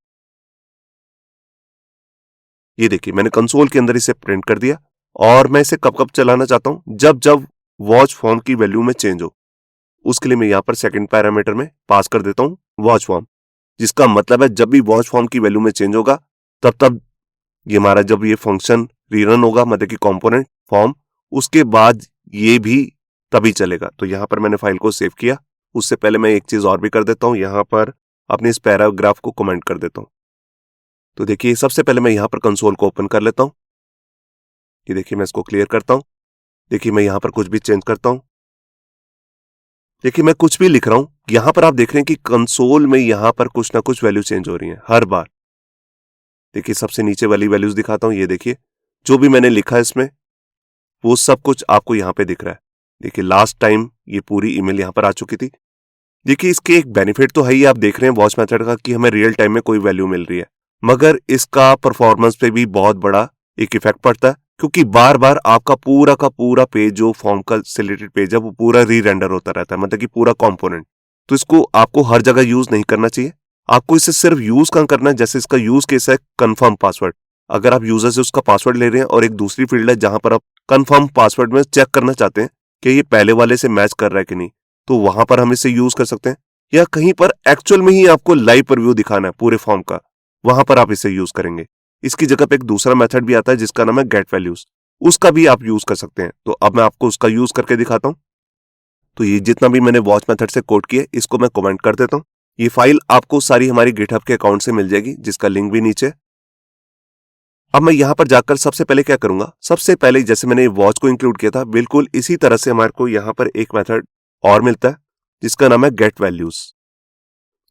ये देखिए मैंने कंसोल के अंदर इसे प्रिंट कर दिया, और मैं इसे कब कब चलाना चाहता हूं, जब जब वॉच फॉर्म की वैल्यू में चेंज हो। उसके लिए मैं यहां पर सेकंड पैरामीटर में पास कर देता हूं वॉच फॉर्म, जिसका मतलब है जब भी वॉच फॉर्म की वैल्यू में चेंज होगा तब तब ये हमारा जब ये फंक्शन रीरन होगा, मतलब कि कंपोनेंट फॉर्म, उसके बाद ये भी तभी चलेगा। तो यहां पर मैंने फाइल को सेव किया। उससे पहले मैं एक चीज और भी कर देता हूं, यहां पर अपने इस पैराग्राफ को कमेंट कर देता हूं। तो देखिए सबसे पहले मैं यहां पर कंसोल को ओपन कर लेता हूं। ये देखिए मैं इसको क्लियर करता हूं। देखिए मैं यहां पर कुछ भी चेंज करता हूं। देखिए मैं कुछ भी लिख रहा हूं, यहां पर आप देख रहे हैं कि कंसोल में यहां पर कुछ ना कुछ वैल्यू चेंज हो रही है हर बार। देखिए सबसे नीचे वाली वैल्यूज दिखाता हूं, ये देखिए जो भी मैंने लिखा है इसमें वो सब कुछ आपको यहाँ पे दिख रहा है। देखिए लास्ट टाइम ये पूरी ईमेल यहाँ पर आ चुकी थी। देखिए इसके एक बेनिफिट तो है ही, आप देख रहे हैं वॉच मेथड का कि हमें रियल टाइम में कोई वैल्यू मिल रही है, मगर इसका परफॉर्मेंस पे भी बहुत बड़ा एक इफेक्ट पड़ता है, क्योंकि बार बार आपका पूरा का पूरा पेज जो फॉर्म का सिलेक्टेड पेज है वो पूरा री रेंडर होता रहता है, मतलब कि पूरा कॉम्पोनेंट। तो इसको आपको हर जगह यूज नहीं करना चाहिए। आपको इसे सिर्फ यूज कहाँ करना है, जैसे इसका यूज केस है कंफर्म पासवर्ड। अगर आप यूजर से उसका पासवर्ड ले रहे हैं और एक दूसरी फील्ड है जहां पर आप कंफर्म पासवर्ड में चेक करना चाहते हैं कि ये पहले वाले से मैच कर रहा है कि नहीं, तो वहां पर हम इसे यूज कर सकते हैं। या कहीं पर एक्चुअल में ही आपको लाइव प्रीव्यू दिखाना है पूरे फॉर्म का, वहां पर आप इसे यूज करेंगे। इसकी जगह पे एक दूसरा मेथड भी आता है जिसका नाम है गेट वैल्यूज, उसका भी आप यूज कर सकते हैं। तो अब मैं आपको उसका यूज करके दिखाता हूं। तो ये जितना भी मैंने वॉच मेथड से कोड किया इसको मैं कमेंट कर देता हूं। ये फाइल आपको सारी हमारी गिटहब के अकाउंट से मिल जाएगी, जिसका लिंक भी नीचे। अब मैं यहां पर जाकर सबसे पहले क्या करूंगा, सबसे पहले जैसे मैंने वॉच को इंक्लूड किया था बिल्कुल इसी तरह से हमारे को यहां पर एक मेथड और मिलता है जिसका नाम है गेट वैल्यूज।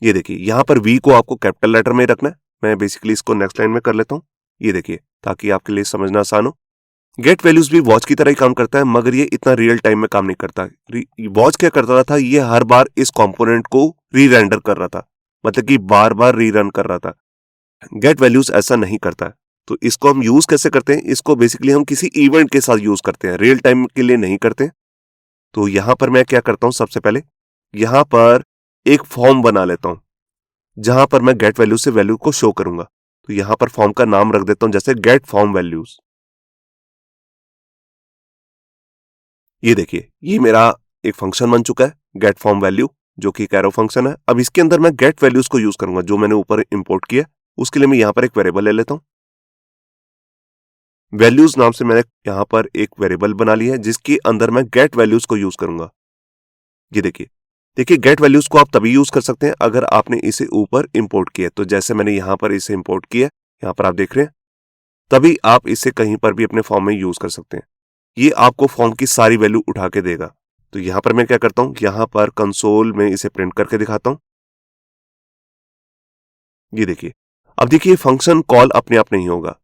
ये देखिए यहां पर वी को आपको कैपिटल लेटर में रखना है। मैं बेसिकली इसको नेक्स्ट लाइन में कर लेता हूं, ये देखिए, ताकि आपके लिए समझना आसान हो। गेट वैल्यूज भी वॉच की तरह ही काम करता है, मगर ये इतना रियल टाइम में काम नहीं करता। वॉच क्या करता था, ये हर बार इस कंपोनेंट को री रेंडर कर रहा था, मतलब कि बार बार रीरन कर रहा था। गेट वैल्यूज ऐसा नहीं करता है। तो इसको हम यूज कैसे करते हैं, इसको बेसिकली हम किसी इवेंट के साथ यूज करते हैं, रियल टाइम के लिए नहीं करते। तो यहां पर मैं क्या करता हूं, सबसे पहले यहां पर एक फॉर्म बना लेता हूं जहां पर मैं गेट वैल्यू से वैल्यू को शो करूंगा। तो यहां पर फॉर्म का नाम रख देता हूं जैसे गेट फॉर्म वैल्यूज। ये देखिए ये मेरा एक फंक्शन बन चुका है गेट फॉर्म वैल्यू, जो कि एक एरो फंक्शन है। अब इसके अंदर मैं गेट वैल्यूज को यूज करूंगा जो मैंने ऊपर इंपोर्ट किया। उसके लिए मैं यहां पर एक वेरिएबल ले लेता हूं। वैल्यूज नाम से मैंने यहां पर एक वेरिएबल बना लिया है जिसके अंदर मैं गेट वैल्यूज को यूज करूंगा। ये देखिए देखिए गेट वैल्यूज को आप तभी यूज कर सकते हैं अगर आपने इसे ऊपर इंपोर्ट किया। तो जैसे मैंने यहाँ पर इसे इंपोर्ट किया, यहाँ पर आप देख रहे हैं, तभी आप इसे कहीं पर भी अपने फॉर्म में यूज कर सकते हैं। ये आपको फॉर्म की सारी वैल्यू उठा के देगा। तो यहाँ पर मैं क्या करता हूँ, यहाँ पर कंसोल में इसे प्रिंट करके दिखाता हूँ। ये देखिए, अब देखिए फंक्शन कॉल अपने आप नहीं होगा।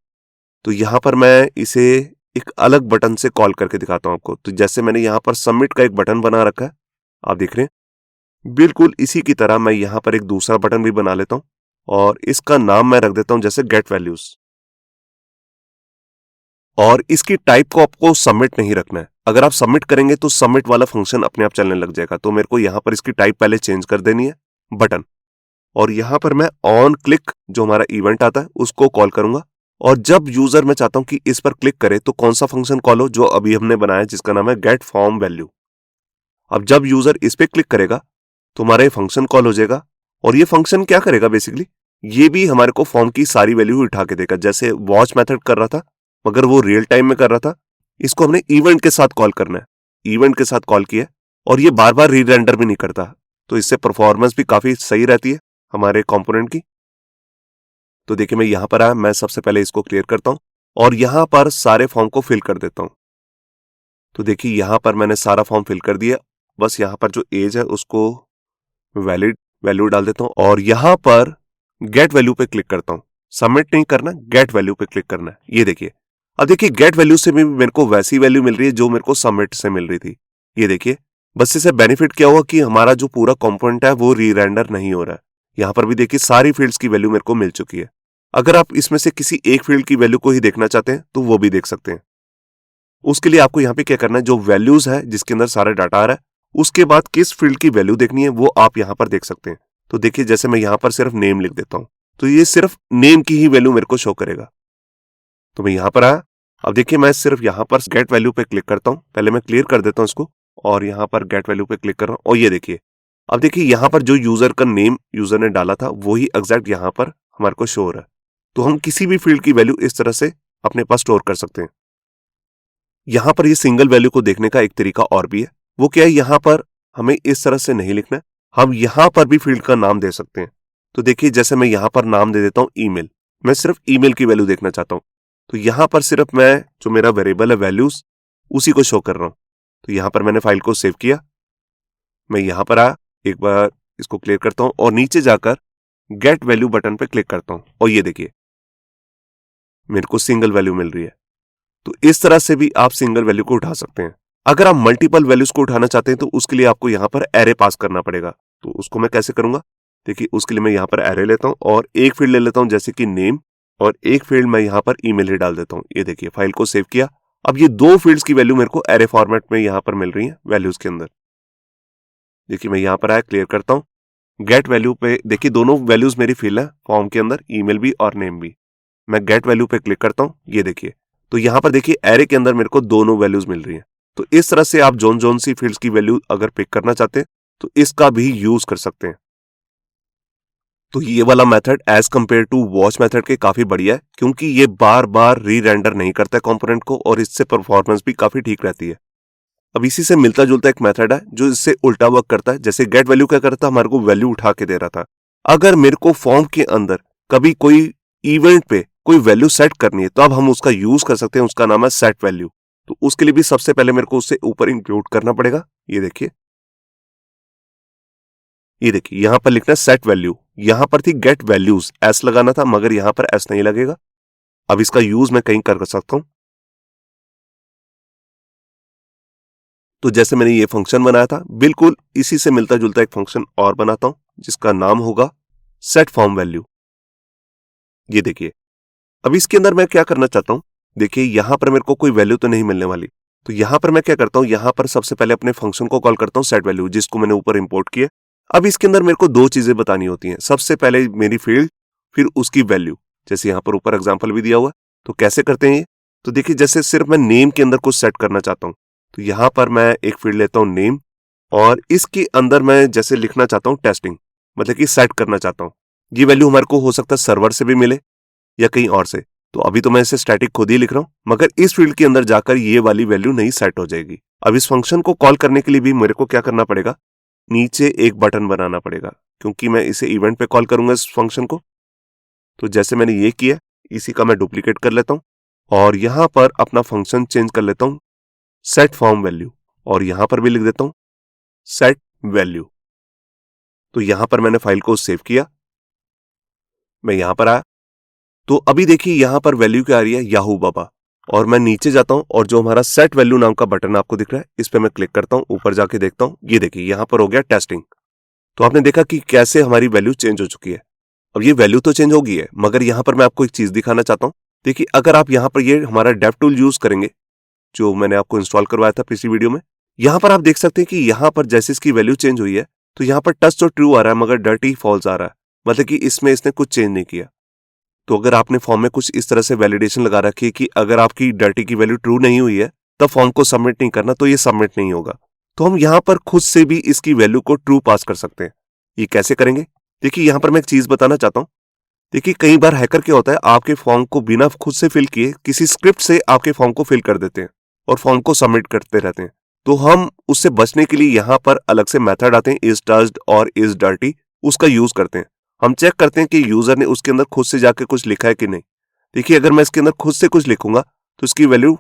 तो यहाँ पर मैं इसे एक अलग बटन से कॉल करके दिखाता हूँ आपको। तो जैसे मैंने यहाँ पर सबमिट का एक बटन बना रखा है, आप देख रहे हैं, बिल्कुल इसी की तरह मैं यहाँ पर एक दूसरा बटन भी बना लेता हूँ और इसका नाम मैं रख देता हूँ जैसे गेट वैल्यूज। और इसकी टाइप को आपको सबमिट नहीं रखना है। अगर आप सबमिट करेंगे तो सबमिट वाला फंक्शन अपने आप चलने लग जाएगा। तो मेरे को यहाँ पर इसकी टाइप पहले चेंज कर देनी है, बटन, और यहाँ पर मैं ऑन क्लिक जो हमारा इवेंट आता है उसको कॉल करूंगा। और जब यूजर मैं चाहता हूं कि इस पर क्लिक करे तो कौन सा फंक्शन कॉल हो, जो अभी हमने बनाया जिसका नाम है गेट फॉर्म वैल्यू। अब जब यूजर इस पे क्लिक करेगा तो हमारा ये फंक्शन कॉल हो जाएगा। और ये फंक्शन क्या करेगा, बेसिकली ये भी हमारे को फॉर्म की सारी वैल्यू उठा के देगा। जैसे वॉच मेथड कर रहा था मगर वो रियल टाइम में कर रहा था, इसको हमने इवेंट के साथ कॉल करना है। इवेंट के साथ कॉल किया और ये बार बार री रेंडर भी नहीं करता, तो इससे परफॉर्मेंस भी काफी सही रहती है हमारे कंपोनेंट की। तो देखिए मैं यहां पर आया, मैं सबसे पहले इसको क्लियर करता हूं और यहां पर सारे फॉर्म को फिल कर देता हूं। तो देखिए यहां पर मैंने सारा फॉर्म फिल कर दिया। बस यहां पर जो एज है उसको वैलिड वैल्यू डाल देता हूं और यहां पर गेट वैल्यू पे क्लिक करता हूं। सबमिट नहीं करना, गेट वैल्यू पे क्लिक करना है। ये देखिए, अब देखिए गेट वैल्यू से भी मेरे को वैसी वैल्यू मिल रही है जो मेरे को सबमिट से मिल रही थी। ये देखिए, बस इससे बेनिफिट क्या हुआ कि हमारा जो पूरा कंपोनेंट है वो री रेंडर नहीं हो रहा है। यहां पर भी देखिए सारी फील्ड्स की वैल्यू मेरे को मिल चुकी है। अगर आप इसमें से किसी एक फील्ड की वैल्यू को ही देखना चाहते हैं तो वो भी देख सकते हैं। उसके लिए आपको यहाँ पे क्या करना है, जो वैल्यूज है जिसके अंदर सारा डाटा आ रहा है उसके बाद किस फील्ड की वैल्यू देखनी है वो आप यहाँ पर देख सकते हैं। तो देखिए जैसे मैं यहाँ पर सिर्फ नेम लिख देता हूँ तो ये सिर्फ नेम की ही वैल्यू मेरे को शो करेगा। तो मैं यहाँ पर आया, अब देखिए मैं सिर्फ यहाँ पर गेट वैल्यू पे क्लिक करता हूँ। पहले मैं क्लियर कर देता हूँ इसको और यहाँ पर गेट वैल्यू पे क्लिक कर रहा हूँ और ये देखिए, अब देखिए यहाँ पर जो यूजर का नेम यूजर ने डाला था वही एग्जैक्ट यहाँ पर हमारे को शो हो रहा है। तो हम किसी भी फील्ड की वैल्यू इस तरह से अपने पास स्टोर कर सकते हैं। यहां पर ये सिंगल वैल्यू को देखने का एक तरीका और भी है। वो क्या है, यहां पर हमें इस तरह से नहीं लिखना है, हम यहां पर भी फील्ड का नाम दे सकते हैं। तो देखिए जैसे मैं यहां पर नाम दे देता हूं ईमेल, मैं सिर्फ ईमेल की वैल्यू देखना चाहता हूं तो यहां पर सिर्फ मैं जो मेरा वेरिएबल है वैल्यूज उसी को शो कर रहा हूं। तो यहां पर मैंने फाइल को सेव किया, मैं यहां पर आया, एक बार इसको क्लियर करता हूं और नीचे जाकर गेट वैल्यू बटन पे क्लिक करता हूं और ये देखिए मेरे को सिंगल वैल्यू मिल रही है। तो इस तरह से भी आप सिंगल वैल्यू को उठा सकते हैं। अगर आप मल्टीपल वैल्यूज को उठाना चाहते हैं तो उसके लिए आपको यहाँ पर एरे पास करना पड़ेगा। तो उसको मैं कैसे करूंगा, देखिए उसके लिए मैं यहाँ पर एरे लेता हूँ और एक फील्ड ले लेता हूँ जैसे कि नेम और एक फील्ड मैं यहाँ पर ईमेल ही डाल देता हूँ। ये देखिए फाइल को सेव किया। अब ये दो फील्ड्स की वैल्यू मेरे को एरे फॉर्मेट में यहाँ पर मिल रही है वैल्यूज के अंदर। देखिए मैं यहाँ पर आया, क्लियर करता हूँ, गेट वैल्यू पे देखिए दोनों वैल्यूज मेरी फिल है फॉर्म के अंदर, ईमेल भी और नेम भी। मैं गेट वैल्यू पे क्लिक करता हूँ, ये देखिए, तो यहां पर देखिए एरे के अंदर मेरे को दोनों वैल्यूज मिल रही हैं। तो इस तरह से आप जोन जोन सी फील्ड्स की वैल्यू अगर पिक करना चाहते हैं तो इसका भी यूज कर सकते हैं। तो ये वाला method as compare to watch method के काफी बढ़िया है क्योंकि ये बार बार री रेंडर नहीं करता है कंपोनेंट को और इससे परफॉर्मेंस भी काफी ठीक रहती है। अब इसी से मिलता जुलता एक मेथड है जो इससे उल्टा वर्क करता है। जैसे गेट वैल्यू क्या करता है, हमारे को वैल्यू उठा के दे रहा था। अगर मेरे को फॉर्म के अंदर कभी कोई इवेंट पे कोई वैल्यू सेट करनी है तो अब हम उसका यूज कर सकते हैं, उसका नाम है सेट वैल्यू। तो उसके लिए भी सबसे पहले मेरे को उससे ऊपर इंक्लूड करना पड़ेगा। ये देखिए यहां पर लिखना है सेट वैल्यू, यहां पर थी गेट वैल्यूज, एस लगाना था मगर यहां पर एस नहीं लगेगा। अब इसका यूज मैं कहीं कर सकता हूं। तो जैसे मैंने ये फंक्शन बनाया था बिल्कुल इसी से मिलता जुलता एक फंक्शन और बनाता हूं जिसका नाम होगा सेट फॉर्म वैल्यू। ये देखिए अब इसके अंदर मैं क्या करना चाहता हूं, देखिए यहां पर मेरे को कोई वैल्यू तो नहीं मिलने वाली। तो यहां पर मैं क्या करता हूं, यहां पर सबसे पहले अपने फंक्शन को कॉल करता हूं सेट वैल्यू, जिसको मैंने ऊपर इंपोर्ट किया। अब इसके अंदर मेरे को दो चीजें बतानी होती हैं, सबसे पहले मेरी फील्ड फिर उसकी वैल्यू। जैसे यहां पर ऊपर एग्जाम्पल भी दिया हुआ है, तो कैसे करते हैं ये, तो देखिए जैसे सिर्फ मैं नेम के अंदर कुछ सेट करना चाहता हूं तो यहां पर मैं एक फील्ड लेता हूं नेम और इसके अंदर मैं जैसे लिखना चाहता हूं टेस्टिंग, मतलब कि सेट करना चाहता हूं। ये वैल्यू हमारे को हो सकता है सर्वर से भी मिले या कहीं और से। तो अभी तो मैं इसे स्टैटिक खुद ही लिख रहा हूं मगर इस फील्ड के अंदर जाकर ये वाली वैल्यू नहीं सेट हो जाएगी। अब इस फंक्शन को कॉल करने के लिए भी मेरे को क्या करना पड़ेगा, नीचे एक बटन बनाना पड़ेगा, क्योंकि मैं इसे इवेंट पे कॉल करूंगा इस फंक्शन को। तो जैसे मैंने ये किया, इसी का मैं डुप्लीकेट कर लेता हूं और यहां पर अपना फंक्शन चेंज कर लेता हूं सेट फॉर्म वैल्यू, और यहां पर भी लिख देता हूं सेट वैल्यू। तो यहां पर मैंने फाइल को सेव किया, मैं यहां पर आया, तो अभी देखिए यहां पर वैल्यू क्या आ रही है, याहू बाबा। और मैं नीचे जाता हूं और जो हमारा सेट वैल्यू नाम का बटन आपको दिख रहा है, इस पे मैं क्लिक करता हूं, ऊपर जाके देखता हूं, ये देखिए यहां पर हो गया टेस्टिंग। तो आपने देखा कि कैसे हमारी वैल्यू चेंज हो चुकी है। अब ये वैल्यू तो चेंज हो गई है, मगर यहां पर मैं आपको एक चीज दिखाना चाहता हूं। देखिए अगर आप यहां पर ये हमारा डेव टूल यूज करेंगे, जो मैंने आपको इंस्टॉल करवाया था पिछली वीडियो में, यहां पर आप देख सकते हैं कि यहां पर जैसे इसकी वैल्यू चेंज हुई है, तो यहां पर टच तो ट्रू आ रहा है मगर डर्टी फॉल्स आ रहा है, मतलब कि इसमें इसने कुछ चेंज नहीं किया। तो अगर आपने फॉर्म में कुछ इस तरह से वैलिडेशन लगा रखी है कि अगर आपकी डर्टी की वैल्यू ट्रू नहीं हुई है तब फॉर्म को सबमिट नहीं करना, तो ये सबमिट नहीं होगा। तो हम यहां पर खुद से भी इसकी वैल्यू को ट्रू पास कर सकते हैं। ये कैसे करेंगे? देखिए यहां पर मैं एक चीज बताना चाहता हूं। देखिए कई बार हैकर क्या होता है, आपके फॉर्म को बिना खुद से फिल किए किसी स्क्रिप्ट से आपके फॉर्म को फिल कर देते हैं और फॉर्म को सबमिट करते रहते हैं। तो हम उससे बचने के लिए यहां पर अलग से मेथड आते हैं, इज टच्ड और इज डर्टी, उसका यूज करते हैं। हम चेक करते हैं कि यूजर ने उसके अंदर खुद से जाके कुछ लिखा है कि नहीं। देखिए अगर मैं इसके अंदर खुद से कुछ लिखूंगा तो इसकी वैल्यू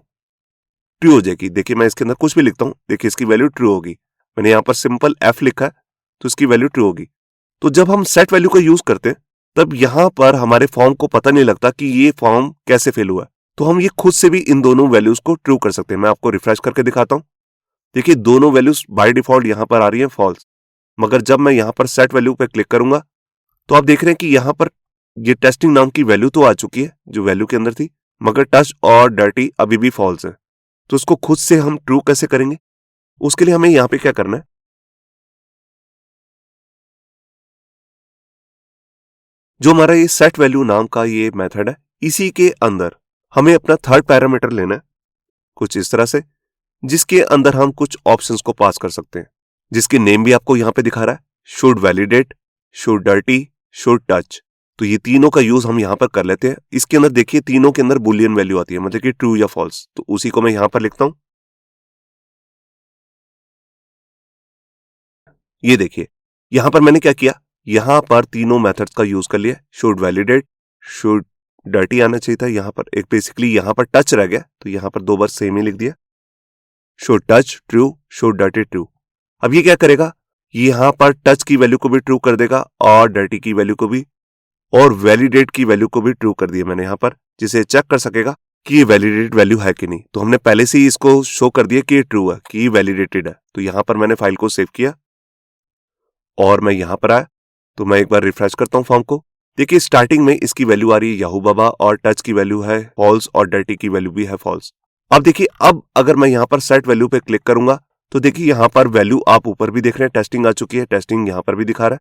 ट्रू हो जाएगी। देखिए मैं इसके अंदर कुछ भी लिखता हूं, देखिए इसकी वैल्यू ट्रू होगी। मैंने यहाँ पर सिंपल एफ लिखा है तो इसकी वैल्यू ट्रू होगी। तो जब हम सेट वैल्यू का यूज करते हैं तब यहां पर हमारे फॉर्म को पता नहीं लगता कि ये फॉर्म कैसे फेल हुआ है। तो हम ये खुद से भी इन दोनों वैल्यूज को ट्रू कर सकते हैं। मैं आपको रिफ्रेश करके दिखाता हूं। देखिए दोनों वैल्यूज बाय डिफॉल्ट यहां पर आ रही है फॉल्स, मगर जब मैं यहां पर सेट वैल्यू पे क्लिक करूंगा तो आप देख रहे हैं कि यहां पर ये टेस्टिंग नाम की वैल्यू तो आ चुकी है जो वैल्यू के अंदर थी, मगर टच और डर्टी अभी भी फॉल्स है। तो उसको खुद से हम ट्रू कैसे करेंगे? उसके लिए हमें यहां पे क्या करना है, जो हमारा ये सेट वैल्यू नाम का ये मेथड है, इसी के अंदर हमें अपना थर्ड पैरामीटर लेना है कुछ इस तरह से, जिसके अंदर हम कुछ ऑप्शंस को पास कर सकते हैं, जिसके नेम भी आपको यहां पे दिखा रहा है, should validate, should dirty, should touch. तो ये तीनों का यूज हम यहां पर कर लेते हैं। इसके अंदर देखिए तीनों के अंदर बुलियन वैल्यू आती है, मतलब कि ट्रू या फॉल्स। तो उसी को मैं यहां पर लिखता हूं। ये देखिए यहां पर मैंने क्या किया, यहां पर तीनों मेथड्स का यूज कर लिया। शुड वैलिडेट, शुड डर्टी आना चाहिए था, यहां पर एक बेसिकली यहां पर टच रह गया तो यहां पर दो बार सेम ही लिख दिया। Should touch true, should dirty true. अब ये क्या करेगा, ये यहां पर टच की वैल्यू को भी ट्रू कर देगा और डर्टी की वैल्यू को भी, और वैलिडेट की वैल्यू को भी ट्रू कर दिया मैंने यहां पर, जिसे चेक कर सकेगा कि ये वैलिडेट वैल्यू है कि नहीं। तो हमने पहले से ही इसको शो कर दिया कि ये ट्रू है, कि ये वैलिडेटेड है। तो यहां पर मैंने फाइल को सेव किया और मैं यहां पर आया, तो मैं एक बार रिफ्रेश करता हूं फॉर्म को। देखिए स्टार्टिंग में इसकी वैल्यू आ रही है याहू बाबा और टच की वैल्यू है फॉल्स और डर्टी की वैल्यू भी है फॉल्स। अब देखिए अब अगर मैं यहां पर सेट वैल्यू पे क्लिक करूंगा तो देखिए यहां पर वैल्यू आप ऊपर भी देख रहे हैं, टेस्टिंग आ चुकी है, टेस्टिंग यहां पर भी दिखा रहा है।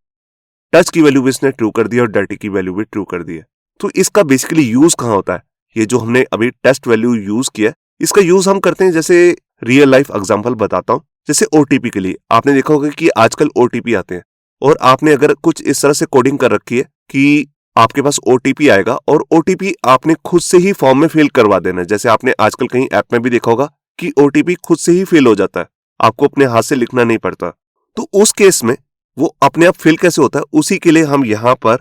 टच की वैल्यू भी इसने ट्रू कर दी और डर्टी की वैल्यू भी ट्रू कर दी है। तो इसका बेसिकली यूज कहां होता है, ये जो हमने अभी टेस्ट वैल्यू यूज किया, इसका यूज हम करते हैं, जैसे रियल लाइफ एग्जांपल बताता हूं। जैसे ओटीपी के लिए आपने देखा होगा कि आजकल ओटीपी आते हैं, और आपने अगर कुछ इस तरह से कोडिंग कर रखी है कि आपके पास ओटीपी आएगा और ओटीपी आपने खुद से ही फॉर्म में फिल करवा देना है। जैसे आपने आजकल कहीं ऐप में भी देखा होगा कि ओटीपी खुद से ही फिल हो जाता है, आपको अपने हाथ से लिखना नहीं पड़ता। तो उस केस में वो अपने आप फिल कैसे होता है, उसी के लिए हम यहां पर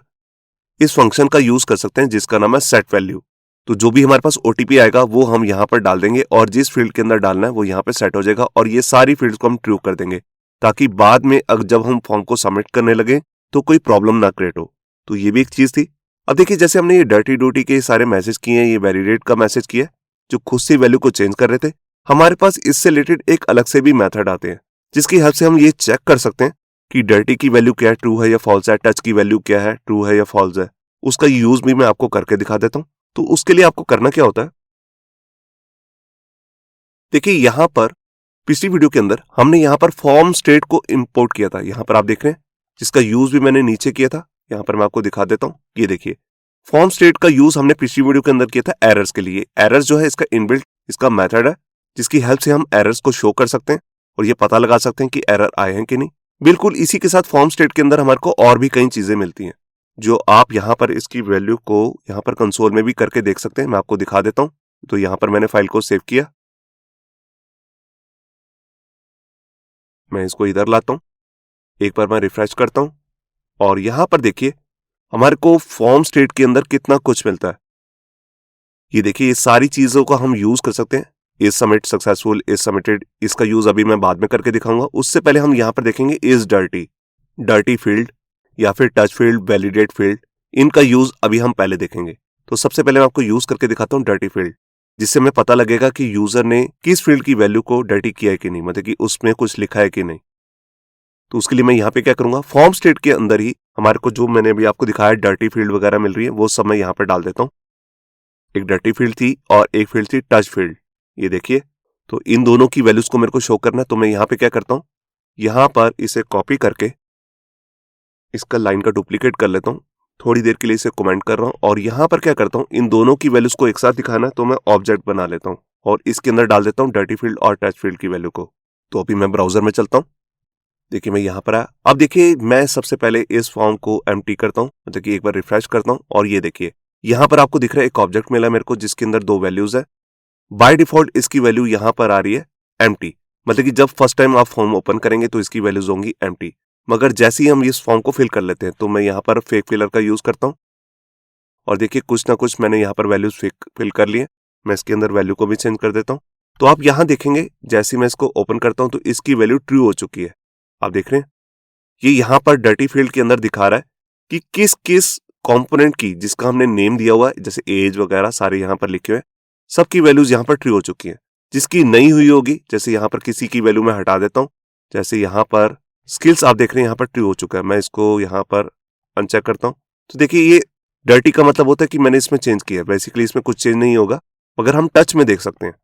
इस फंक्शन का यूज कर सकते हैं जिसका नाम है सेट वैल्यू। तो जो भी हमारे पास ओटीपी आएगा वो हम यहां पर डाल देंगे और जिस फील्ड के अंदर डालना है वो यहां पे सेट हो जाएगा, और ये सारी फील्ड्स को हम ट्रू कर देंगे, ताकि बाद में जब हम फॉर्म को सबमिट करने लगे तो कोई प्रॉब्लम ना क्रिएट हो। तो ये भी एक चीज थी। अब देखिए जैसे हमने ये डर्टी डूटी के सारे मैसेज किए हैं, ये वैलिडेट का मैसेज किया है जो खुद से वैल्यू को चेंज कर रहे थे, हमारे पास इससे रिलेटेड एक अलग से भी मेथड आते हैं जिसकी हेल्प से हम ये चेक कर सकते हैं कि डर्टी की वैल्यू क्या है, ट्रू है या फॉल्स है, टच की वैल्यू क्या है, ट्रू है या फॉल्स है। उसका यूज भी मैं आपको करके दिखा देता हूं। तो उसके लिए आपको करना क्या होता है, देखिए यहां पर पिछली वीडियो के अंदर हमने यहां पर फॉर्म स्टेट को इंपोर्ट किया था, यहां पर आप देख रहे हैं, जिसका यूज भी मैंने नीचे किया था। यहां पर मैं आपको दिखा देता हूं, ये देखिए फॉर्म स्टेट का यूज हमने पिछली वीडियो के अंदर किया था एरर्स के लिए। एरर्स जो है इसका इनबिल्ट इसका मेथड है जिसकी हेल्प से हम एरर्स को शो कर सकते हैं और ये पता लगा सकते हैं कि एरर आए हैं कि नहीं। बिल्कुल इसी के साथ फॉर्म स्टेट के अंदर हमारे को और भी कई चीजें मिलती हैं जो आप यहां पर इसकी वैल्यू को यहां पर कंसोल में भी करके देख सकते हैं। मैं आपको दिखा देता हूं। तो यहां पर मैंने फाइल को सेव किया, मैं इसको इधर लाता हूं। एक बार मैं रिफ्रेश करता हूं और यहां पर देखिए हमारे को फॉर्म स्टेट के अंदर कितना कुछ मिलता है। ये देखिए ये सारी चीजों का हम यूज कर सकते हैं। Is submit successful, is submitted, इसका यूज अभी मैं बाद में करके दिखाऊंगा। उससे पहले हम यहाँ पर देखेंगे इज डर्टी, डर्टी फील्ड या फिर टच फील्ड, वैलिडेट फील्ड, इनका यूज अभी हम पहले देखेंगे। तो सबसे पहले मैं आपको यूज करके दिखाता हूँ डर्टी फील्ड, जिससे हमें पता लगेगा कि यूजर ने किस फील्ड की वैल्यू को डर्टी किया है कि नहीं, मतलब कि उसमें कुछ लिखा है कि नहीं। तो उसके लिए मैं यहाँ पे क्या करूंगा, फॉर्म स्टेट के अंदर ही हमारे को जो मैंने अभी आपको दिखाया डर्टी फील्ड वगैरह मिल रही है वो सब मैं यहाँ पर डाल देता हूँ। एक डर्टी फील्ड थी और एक फील्ड थी टच फील्ड, ये देखिए। तो इन दोनों की वैल्यूज को मेरे को शो करना है, तो मैं यहाँ पे क्या करता हूँ, यहाँ पर इसे कॉपी करके इसका लाइन का डुप्लीकेट कर लेता हूँ। थोड़ी देर के लिए इसे कमेंट कर रहा हूँ और यहाँ पर क्या करता हूँ, इन दोनों की वैल्यूज को एक साथ दिखाना है तो मैं ऑब्जेक्ट बना लेता हूँ और इसके अंदर डाल देता हूँ डर्टी फील्ड और टच फील्ड की वैल्यू को। तो अभी मैं ब्राउजर में चलता हूँ, देखिए मैं यहाँ पर आया। अब देखिए मैं सबसे पहले इस फॉर्म को एम्प्टी करता हूँ, मतलब कि एक बार रिफ्रेश करता हूँ और ये देखिए यहाँ पर आपको दिख रहा है एक ऑब्जेक्ट मिला मेरे को जिसके अंदर दो वैल्यूज है। बाय डिफॉल्ट इसकी वैल्यू यहाँ पर आ रही है एम्प्टी, मतलब कि जब फर्स्ट टाइम आप फॉर्म ओपन करेंगे तो इसकी वैल्यूज होंगी एम्प्टी। मगर जैसे ही हम इस फॉर्म को फिल कर लेते हैं तो मैं यहाँ पर फेक फिलर का यूज करता हूँ और देखिए कुछ ना कुछ मैंने यहाँ पर वैल्यूज फिल कर लिए। मैं इसके अंदर वैल्यू को भी चेंज कर देता हूँ। तो आप यहाँ देखेंगे जैसे मैं इसको ओपन करता हूँ तो इसकी वैल्यू ट्रू हो चुकी है। आप देख रहे हैं ये यहाँ पर डर्टी फील्ड के अंदर दिखा रहा है कि किस किस कंपोनेंट की, जिसका हमने नेम दिया हुआ है जैसे एज वगैरह सारे यहाँ पर लिखे हुए, सबकी वैल्यूज यहाँ पर ट्रू हो चुकी हैं। जिसकी नहीं हुई होगी, जैसे यहाँ पर किसी की वैल्यू मैं हटा देता हूँ, जैसे यहाँ पर स्किल्स आप देख रहे हैं यहाँ पर ट्रू हो चुका है। मैं इसको यहाँ पर अनचेक करता हूँ तो देखिए ये डर्टी का मतलब होता है कि मैंने इसमें चेंज किया है। बेसिकली इसमें कुछ चेंज नहीं होगा, मगर हम टच में देख सकते हैं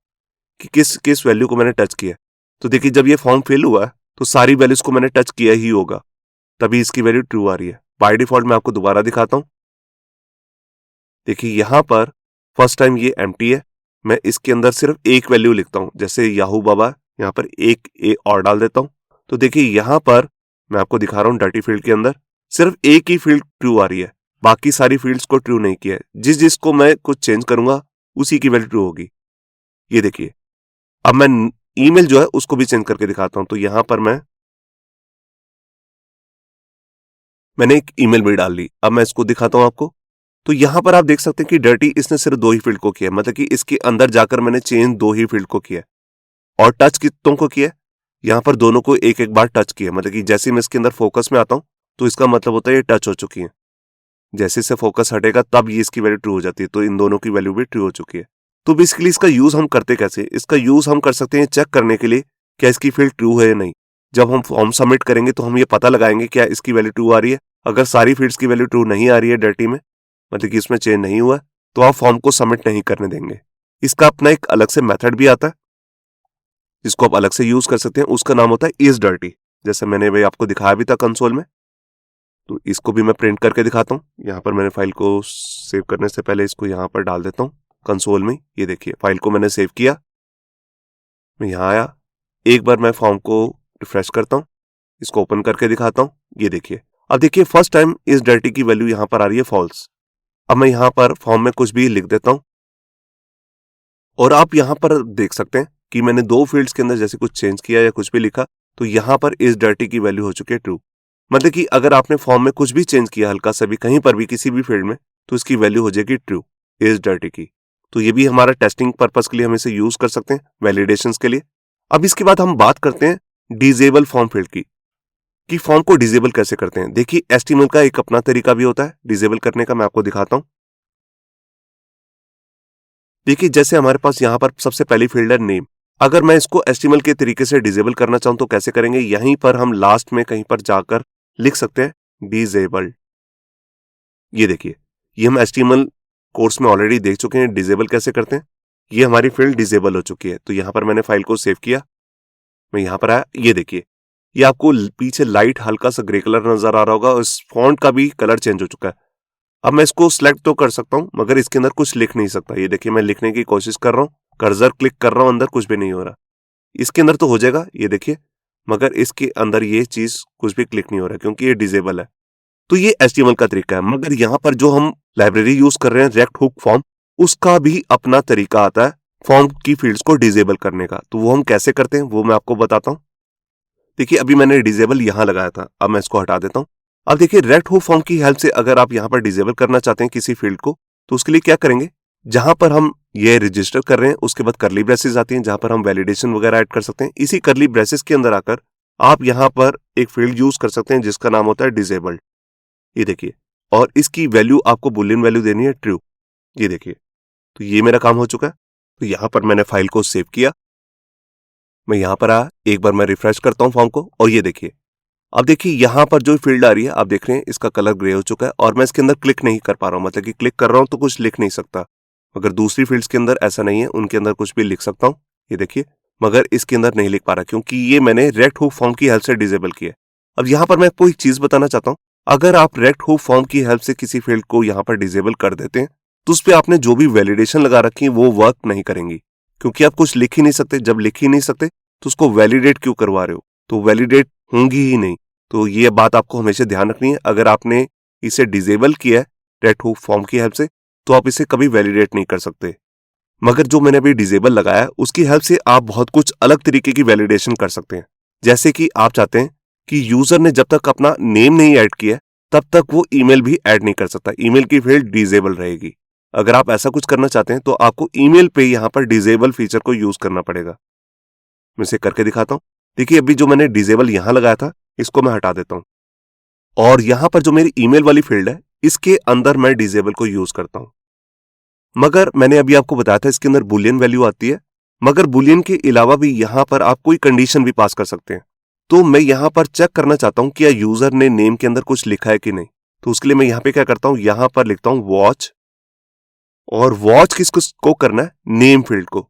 कि किस किस वैल्यू को मैंने टच किया। तो देखिए जब ये फॉर्म फिल हुआ है तो सारी वैल्यूज को मैंने टच किया ही होगा, तभी इसकी वैल्यू ट्रू आ रही है। बाय डिफॉल्ट मैं आपको दोबारा दिखाता हूं, देखिए यहां पर फर्स्ट टाइम ये एम्प्टी है। मैं इसके अंदर सिर्फ एक वैल्यू लिखता हूं, जैसे याहू बाबा, यहां पर एक ए और डाल देता हूं। तो देखिए यहां पर मैं आपको दिखा रहा हूं डर्टी फील्ड के अंदर सिर्फ एक ही फील्ड ट्रू आ रही है, बाकी सारी फील्ड्स को ट्रू नहीं किया है। जिस जिसको मैं कुछ चेंज करूंगा उसी की वैल्यू ट्रू होगी। ये देखिए अब मैं ईमेल जो है उसको भी चेंज करके दिखाता हूं। तो यहां पर मैंने एक ईमेल भी डाल ली, अब मैं इसको दिखाता हूं आपको। तो यहां पर आप देख सकते हैं कि डर्टी इसने सिर्फ दो ही फील्ड को किया, मतलब कि इसके अंदर जाकर मैंने चेंज दो ही फील्ड को किया और टच कितनों को किया, यहां पर दोनों को एक एक बार टच किया। मतलब कि जैसे मैं इसके अंदर फोकस में आता हूं तो इसका मतलब होता है ये टच हो चुकी है। जैसे से फोकस हटेगा तब ये इसकी वैल्यू ट्रू हो जाती है, तो इन दोनों की वैल्यू भी ट्रू हो चुकी है। तो बेसिकली इसका यूज हम करते कैसे, इसका यूज हम कर सकते हैं चेक करने के लिए क्या इसकी फील्ड ट्रू है या नहीं। जब हम फॉर्म सबमिट करेंगे तो हम ये पता लगाएंगे क्या इसकी वैल्यू ट्रू आ रही है। अगर सारी फील्ड्स की वैल्यू ट्रू नहीं आ रही है डर्टी में, मतलब कि इसमें चेंज नहीं हुआ, तो आप फॉर्म को सबमिट नहीं करने देंगे। इसका अपना एक अलग से मेथड भी आता है जिसको आप अलग से यूज कर सकते हैं, उसका नाम होता है इज डर्टी, जैसे मैंने भाई आपको दिखाया भी था कंसोल में। तो इसको भी मैं प्रिंट करके दिखाता हूँ। यहाँ पर मैंने फाइल को सेव करने से पहले इसको यहाँ पर डाल देता हूँ कंसोल में। ये देखिए फाइल को मैंने सेव किया, मैं यहाँ आया, एक बार मैं फॉर्म को रिफ्रेश करता हूँ, इसको ओपन करके दिखाता हूँ। ये देखिए अब देखिए फर्स्ट टाइम इस डर्टी की वैल्यू यहाँ पर आ रही है फॉल्स। अब मैं यहाँ पर फॉर्म में कुछ भी लिख देता हूँ और आप यहाँ पर देख सकते हैं कि मैंने दो फील्ड्स के अंदर जैसे कुछ चेंज किया या कुछ भी लिखा तो यहाँ पर इस डर्टी की वैल्यू हो चुकी है ट्रू। मतलब कि अगर आपने फॉर्म में कुछ भी चेंज किया हल्का सा भी कहीं पर भी किसी भी फील्ड में तो इसकी वैल्यू हो जाएगी ट्रू इज डर्टी की। तो ये भी हमारा टेस्टिंग पर्पस के लिए हम इसे यूज कर सकते हैं, वैलिडेशन के लिए। अब इसके बाद हम बात करते हैं डिजेबल फॉर्म फील्ड की, कि फॉर्म को डिजेबल कैसे करते हैं। देखिए एचटीएमएल का एक अपना तरीका भी होता है डिजेबल करने का, मैं आपको दिखाता हूं। देखिए जैसे हमारे पास यहाँ पर सबसे पहली फील्ड है नेम। अगर मैं इसको एचटीएमएल के तरीके से डिजेबल करना चाहूं तो कैसे करेंगे, यहीं पर हम लास्ट में कहीं पर जाकर लिख सकते हैं डिजेबल्ड। ये देखिए ये हम एचटीएमएल कोर्स में ऑलरेडी देख चुके हैं डिजेबल कैसे करते हैं। ये हमारी फील्ड डिजेबल हो चुकी है। तो यहां पर मैंने फाइल को सेव किया, मैं यहां पर आया, ये देखिए ये आपको पीछे लाइट हल्का सा ग्रे कलर नजर आ रहा होगा और इस फॉन्ट का भी कलर चेंज हो चुका है। अब मैं इसको सिलेक्ट तो कर सकता हूं मगर इसके अंदर कुछ लिख नहीं सकता। ये देखिए मैं लिखने की कोशिश कर रहा हूं, कर्सर क्लिक कर रहा हूं, अंदर कुछ भी नहीं हो रहा। इसके अंदर तो हो जाएगा ये देखिए, मगर इसके अंदर ये चीज कुछ भी क्लिक नहीं हो रहा क्योंकि ये डिजेबल है। तो ये एचटीएमएल का तरीका है। मगर यहाँ पर जो हम लाइब्रेरी यूज कर रहे हैं रेक्ट हुक फॉर्म, उसका भी अपना तरीका आता है फॉर्म की फील्ड्स को डिजेबल करने का। तो वो हम कैसे करते हैं वो मैं आपको बताता हूं। देखिए अभी मैंने डिजेबल यहाँ लगाया था, अब मैं इसको हटा देता हूँ। अब देखिए रेक्ट हुक फॉर्म की हेल्प से अगर आप यहाँ पर डिजेबल करना चाहते हैं किसी फील्ड को, तो उसके लिए क्या करेंगे, जहां पर हम ये रजिस्टर कर रहे हैं उसके बाद करली ब्रेसेस आती हैं जहां पर हम वैलिडेशन वगैरह ऐड कर सकते हैं। इसी करली ब्रेसेस के अंदर आकर आप यहाँ पर एक फील्ड यूज कर सकते हैं जिसका नाम होता है डिजेबल्ड। ये देखिए, और इसकी वैल्यू आपको बुलियन वैल्यू देनी है ट्रू। ये देखिए, तो ये मेरा काम हो चुका है। तो यहाँ पर मैंने फाइल को सेव किया, मैं यहाँ पर आया, एक बार मैं रिफ्रेश करता हूँ फॉर्म को और ये देखिए, अब देखिए यहाँ पर जो फील्ड आ रही है आप देख रहे हैं इसका कलर ग्रे हो चुका है और मैं इसके अंदर क्लिक नहीं कर पा रहा हूँ, मतलब कि क्लिक कर रहा हूँ तो कुछ लिख नहीं सकता। मगर दूसरी फील्ड्स के अंदर ऐसा नहीं है, उनके अंदर कुछ भी लिख सकता हूँ, ये देखिए, मगर इसके अंदर नहीं लिख पा रहा क्योंकि ये मैंने रेक्ट हुक फॉर्म की हेल्प से डिसेबल किया है। अब यहाँ पर मैं आपको एक चीज बताना चाहता हूँ, अगर आप रेक्ट हुक फॉर्म की हेल्प से किसी फील्ड को यहाँ पर डिसेबल कर देते हैं तो उस पर आपने जो भी वैलिडेशन लगा रखी है वो वर्क नहीं करेंगी, क्योंकि आप कुछ लिख ही नहीं सकते। जब लिख ही नहीं सकते तो उसको वैलिडेट क्यों करवा रहे हो, तो वैलिडेट होंगी ही नहीं। तो ये बात आपको हमेशा ध्यान रखनी है, अगर आपने इसे डिसेबल किया है रेक्ट हुक फॉर्म की हेल्प से तो आप इसे कभी वैलिडेट नहीं कर सकते। मगर जो मैंने अभी डिसेबल लगाया है उसकी हेल्प से आप बहुत कुछ अलग तरीके की वैलिडेशन कर सकते हैं। जैसे कि आप चाहते हैं कि यूजर ने जब तक अपना नेम नहीं ऐड किया तब तक वो ईमेल भी ऐड नहीं कर सकता, ईमेल की फील्ड डिसेबल रहेगी। अगर आप ऐसा कुछ करना चाहते हैं तो आपको ईमेल पे यहाँ पर डिसेबल फीचर को यूज करना पड़ेगा। मैं इसे करके दिखाता हूँ। देखिए अभी जो मैंने डिसेबल यहाँ लगाया था इसको मैं हटा देता हूँ और यहाँ पर जो मेरी ईमेल वाली फील्ड है इसके अंदर मैं डिसेबल को यूज करता हूँ। मगर मैंने अभी आपको बताया था इसके अंदर बुलियन वैल्यू आती है, मगर बुलियन के अलावा भी यहाँ पर आप कोई कंडीशन भी पास कर सकते हैं। तो मैं यहाँ पर चेक करना चाहता हूँ कि क्या यूजर ने नेम के अंदर कुछ लिखा है कि नहीं। तो उसके लिए मैं यहाँ पे क्या करता हूँ, यहाँ पर लिखता हूँ वॉच, और वॉच किसको करना है, नेम फील्ड को।